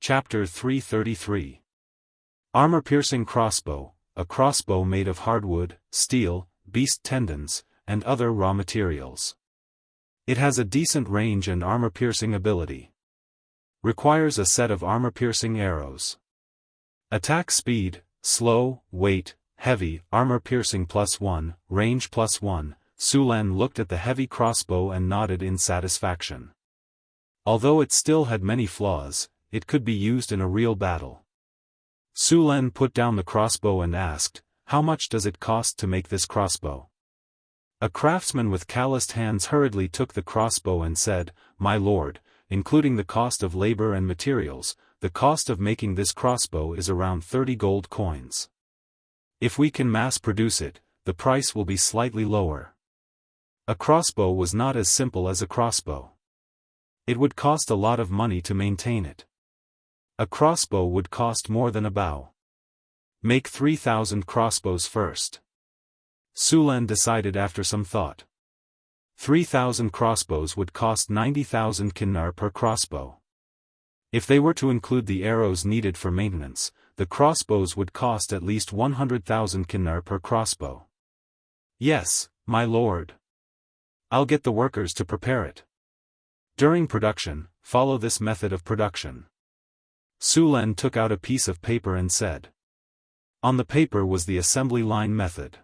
Chapter 333. Armor-piercing crossbow, a crossbow made of hardwood, steel, beast tendons, and other raw materials. It has a decent range and armor-piercing ability. Requires a set of armor-piercing arrows. Attack speed, slow, weight, heavy, armor-piercing +1, range +1. Sulan looked at the heavy crossbow and nodded in satisfaction. Although it still had many flaws, it could be used in a real battle. Su Len put down the crossbow and asked, "How much does it cost to make this crossbow?" A craftsman with calloused hands hurriedly took the crossbow and said, "My lord, including the cost of labor and materials, the cost of making this crossbow is around 30 gold coins. If we can mass produce it, the price will be slightly lower." A crossbow was not as simple as a crossbow. It would cost a lot of money to maintain it. A crossbow would cost more than a bow. Make 3,000 crossbows first. Su Len decided after some thought. 3,000 crossbows would cost 90,000 kinnar per crossbow. If they were to include the arrows needed for maintenance, the crossbows would cost at least 100,000 kinnar per crossbow. "Yes, my lord. I'll get the workers to prepare it. During production, follow this method of production." Su Len took out a piece of paper and said. On the paper was the assembly line method.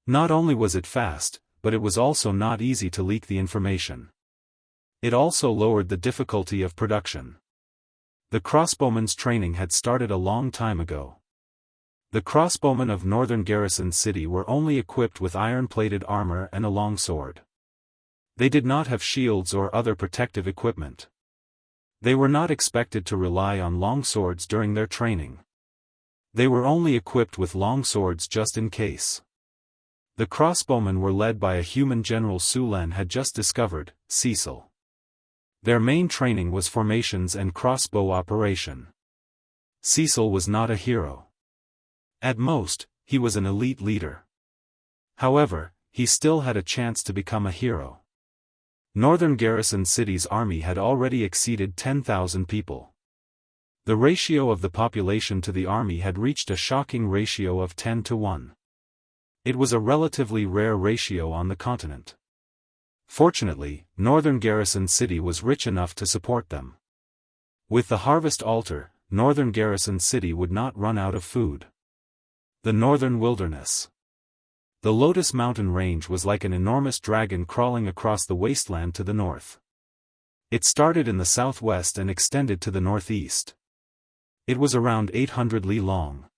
Not only was it fast, but it was also not easy to leak the information. It also lowered the difficulty of production. The crossbowmen's training had started a long time ago. The crossbowmen of northern Garrison City were only equipped with iron-plated armor and a long sword. They did not have shields or other protective equipment. They were not expected to rely on long swords during their training. They were only equipped with long swords just in case. The crossbowmen were led by a human general Su Len had just discovered, Cecil. Their main training was formations and crossbow operation. Cecil was not a hero. At most, he was an elite leader. However, he still had a chance to become a hero. Northern Garrison City's army had already exceeded 10,000 people. The ratio of the population to the army had reached a shocking ratio of 10 to 1. It was a relatively rare ratio on the continent. Fortunately, Northern Garrison City was rich enough to support them. With the harvest altar, Northern Garrison City would not run out of food. The Northern Wilderness. The Lotus Mountain Range was like an enormous dragon crawling across the wasteland to the north. It started in the southwest and extended to the northeast. It was around 800 li long.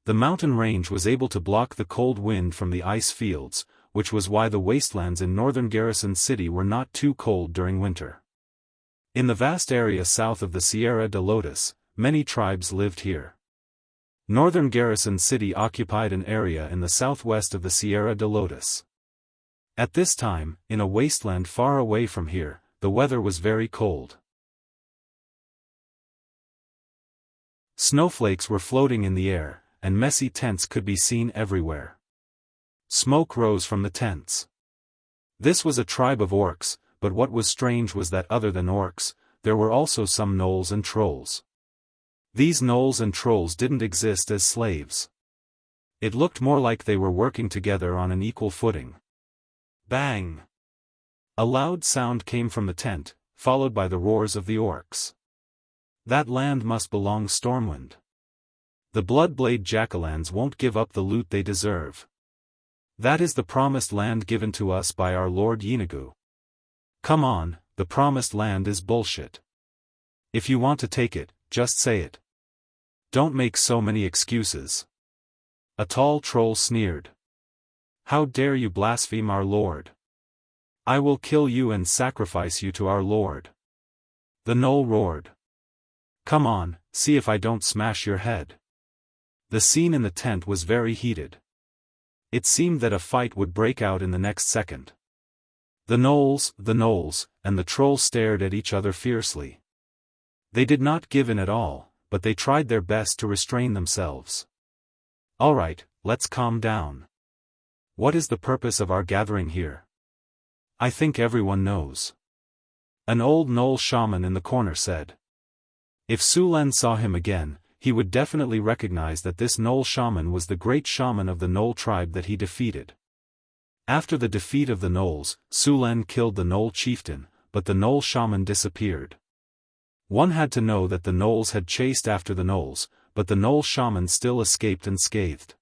The mountain range was able to block the cold wind from the ice fields, which was why the wastelands in northern Garrison City were not too cold during winter. In the vast area south of the Sierra de Lotus, many tribes lived here. Northern Garrison City occupied an area in the southwest of the Sierra de Lotus. At this time, in a wasteland far away from here, the weather was very cold. Snowflakes were floating in the air, and messy tents could be seen everywhere. Smoke rose from the tents. This was a tribe of orcs, but what was strange was that other than orcs, there were also some gnolls and trolls. These gnolls and trolls didn't exist as slaves. It looked more like they were working together on an equal footing. Bang! A loud sound came from the tent, followed by the roars of the orcs. That land must belong Stormwind. The Bloodblade Jackalans won't give up the loot they deserve. That is the promised land given to us by our Lord Jianghu. Come on, the promised land is bullshit. If you want to take it, just say it. Don't make so many excuses. A tall troll sneered. How dare you blaspheme our Lord? I will kill you and sacrifice you to our Lord. The gnoll roared. Come on, see if I don't smash your head. The scene in the tent was very heated. It seemed that a fight would break out in the next second. The gnolls, and the troll stared at each other fiercely. They did not give in at all, but they tried their best to restrain themselves. All right, let's calm down. What is the purpose of our gathering here? I think everyone knows. An old gnoll shaman in the corner said. If Su Len saw him again, he would definitely recognize that this gnoll shaman was the great shaman of the gnoll tribe that he defeated. After the defeat of the gnolls, Su Len killed the gnoll chieftain, but the gnoll shaman disappeared. One had to know that the gnolls had chased after the gnolls, but the gnoll shaman still escaped unscathed.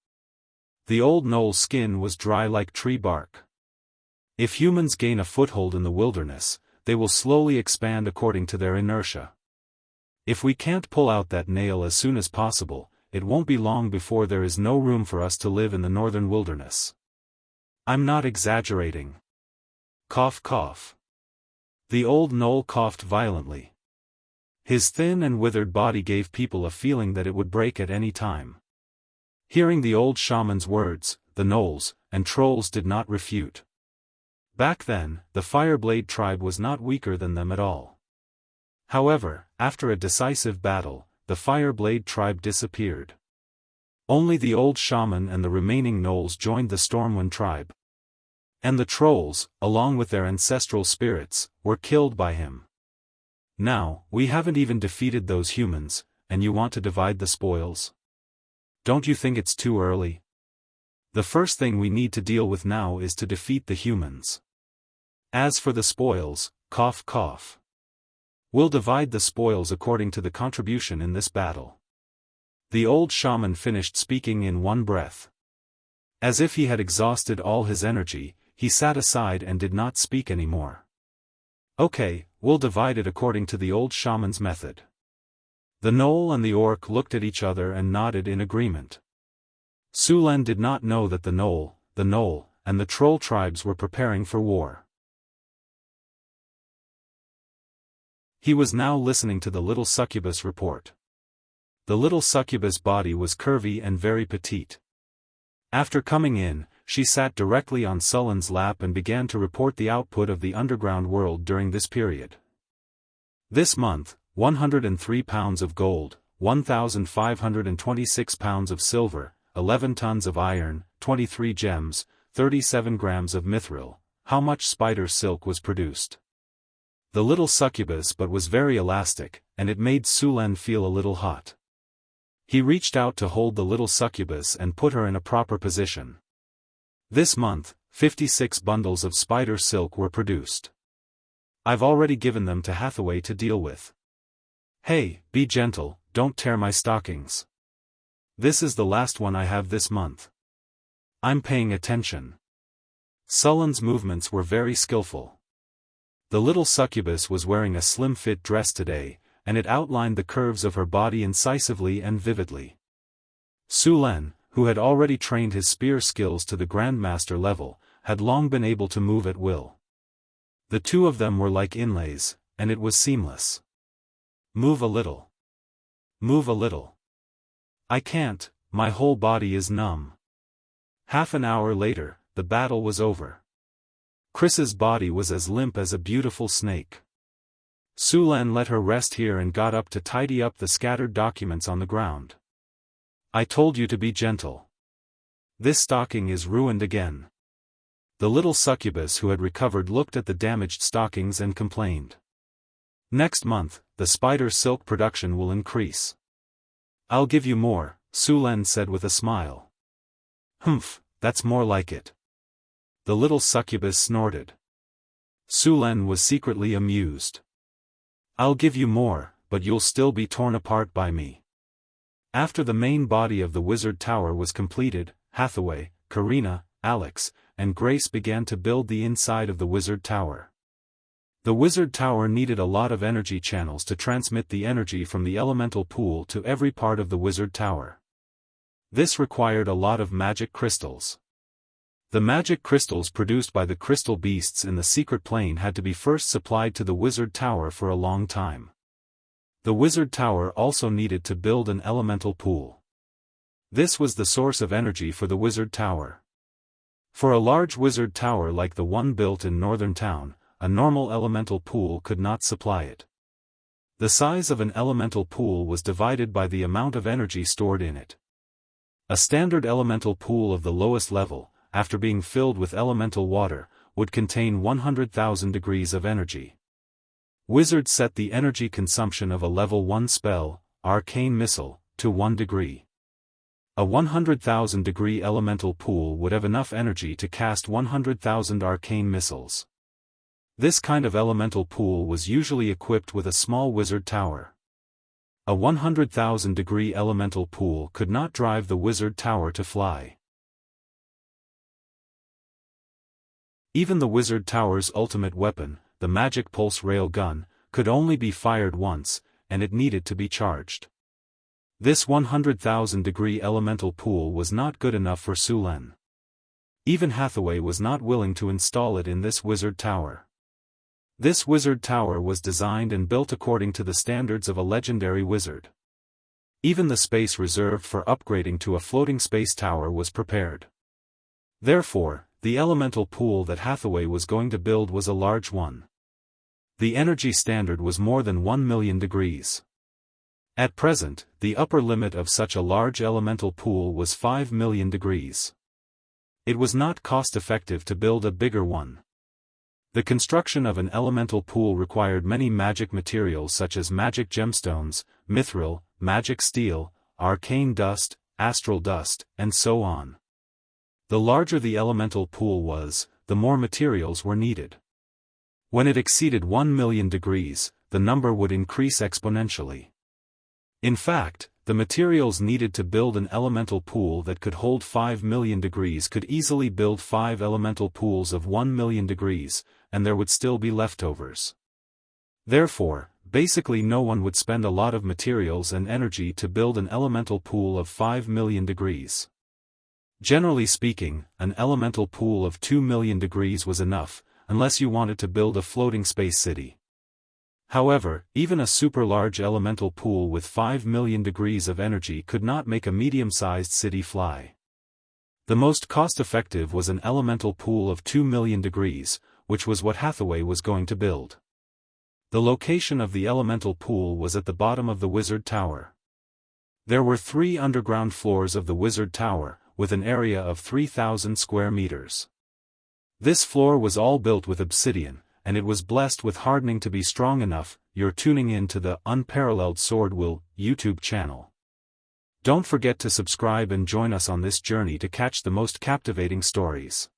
The old gnoll's skin was dry like tree bark. If humans gain a foothold in the wilderness, they will slowly expand according to their inertia. If we can't pull out that nail as soon as possible, it won't be long before there is no room for us to live in the northern wilderness. I'm not exaggerating. Cough cough. The old gnoll coughed violently. His thin and withered body gave people a feeling that it would break at any time. Hearing the old shaman's words, the gnolls and trolls did not refute. Back then, the Fireblade tribe was not weaker than them at all. However, after a decisive battle, the Fireblade tribe disappeared. Only the old shaman and the remaining gnolls joined the Stormwind tribe. And the trolls, along with their ancestral spirits, were killed by him. Now, we haven't even defeated those humans, and you want to divide the spoils? Don't you think it's too early? The first thing we need to deal with now is to defeat the humans. As for the spoils, cough cough. We'll divide the spoils according to the contribution in this battle. The old shaman finished speaking in one breath. As if he had exhausted all his energy, he sat aside and did not speak anymore. Okay, we'll divide it according to the old shaman's method. The gnoll and the orc looked at each other and nodded in agreement. Sulen did not know that the gnoll, and the troll tribes were preparing for war. He was now listening to the little succubus report. The little succubus body was curvy and very petite. After coming in, she sat directly on Sulen's lap and began to report the output of the underground world during this period. This month, 103 pounds of gold, 1,526 pounds of silver, 11 tons of iron, 23 gems, 37 grams of mithril. How much spider silk was produced? The little succubus but was very elastic, and it made Sulen feel a little hot. He reached out to hold the little succubus and put her in a proper position. This month, 56 bundles of spider silk were produced. I've already given them to Hathaway to deal with. Hey, be gentle, don't tear my stockings. This is the last one I have this month. I'm paying attention. Sulen's movements were very skillful. The little succubus was wearing a slim-fit dress today, and it outlined the curves of her body incisively and vividly. Sulen, who had already trained his spear skills to the Grandmaster level, had long been able to move at will. The two of them were like inlays, and it was seamless. Move a little. Move a little. I can't, my whole body is numb. Half an hour later, the battle was over. Chris's body was as limp as a beautiful snake. Sulen let her rest here and got up to tidy up the scattered documents on the ground. I told you to be gentle. This stocking is ruined again. The little succubus who had recovered looked at the damaged stockings and complained. Next month, the spider silk production will increase. I'll give you more, Sulen said with a smile. Humph, that's more like it. The little succubus snorted. Sulen was secretly amused. I'll give you more, but you'll still be torn apart by me. After the main body of the wizard tower was completed, Hathaway, Karina, Alex, and Grace began to build the inside of the wizard tower. The wizard tower needed a lot of energy channels to transmit the energy from the elemental pool to every part of the wizard tower. This required a lot of magic crystals. The magic crystals produced by the crystal beasts in the secret plane had to be first supplied to the wizard tower for a long time. The wizard tower also needed to build an elemental pool. This was the source of energy for the wizard tower. For a large wizard tower like the one built in Northern Town, a normal elemental pool could not supply it. The size of an elemental pool was divided by the amount of energy stored in it. A standard elemental pool of the lowest level, after being filled with elemental water, would contain 100,000 degrees of energy. Wizards set the energy consumption of a level 1 spell, Arcane Missile, to 1 degree. A 100,000 degree elemental pool would have enough energy to cast 100,000 arcane missiles. This kind of elemental pool was usually equipped with a small wizard tower. A 100,000 degree elemental pool could not drive the wizard tower to fly. Even the wizard tower's ultimate weapon, the magic pulse rail gun, could only be fired once, and it needed to be charged. This 100,000-degree elemental pool was not good enough for Su Len. Even Hathaway was not willing to install it in this wizard tower. This wizard tower was designed and built according to the standards of a legendary wizard. Even the space reserved for upgrading to a floating space tower was prepared. Therefore, the elemental pool that Hathaway was going to build was a large one. The energy standard was more than 1 million degrees. At present, the upper limit of such a large elemental pool was 5 million degrees. It was not cost-effective to build a bigger one. The construction of an elemental pool required many magic materials such as magic gemstones, mithril, magic steel, arcane dust, astral dust, and so on. The larger the elemental pool was, the more materials were needed. When it exceeded 1 million degrees, the number would increase exponentially. In fact, the materials needed to build an elemental pool that could hold 5 million degrees could easily build 5 elemental pools of 1 million degrees, and there would still be leftovers. Therefore, basically no one would spend a lot of materials and energy to build an elemental pool of 5 million degrees. Generally speaking, an elemental pool of 2 million degrees was enough, unless you wanted to build a floating space city. However, even a super-large elemental pool with 5 million degrees of energy could not make a medium-sized city fly. The most cost-effective was an elemental pool of 2 million degrees, which was what Hathaway was going to build. The location of the elemental pool was at the bottom of the wizard tower. There were 3 underground floors of the wizard tower, with an area of 3,000 square meters. This floor was all built with obsidian, and it was blessed with hardening to be strong enough. You're tuning in to the Unparalleled SwordWill YouTube channel. Don't forget to subscribe and join us on this journey to catch the most captivating stories.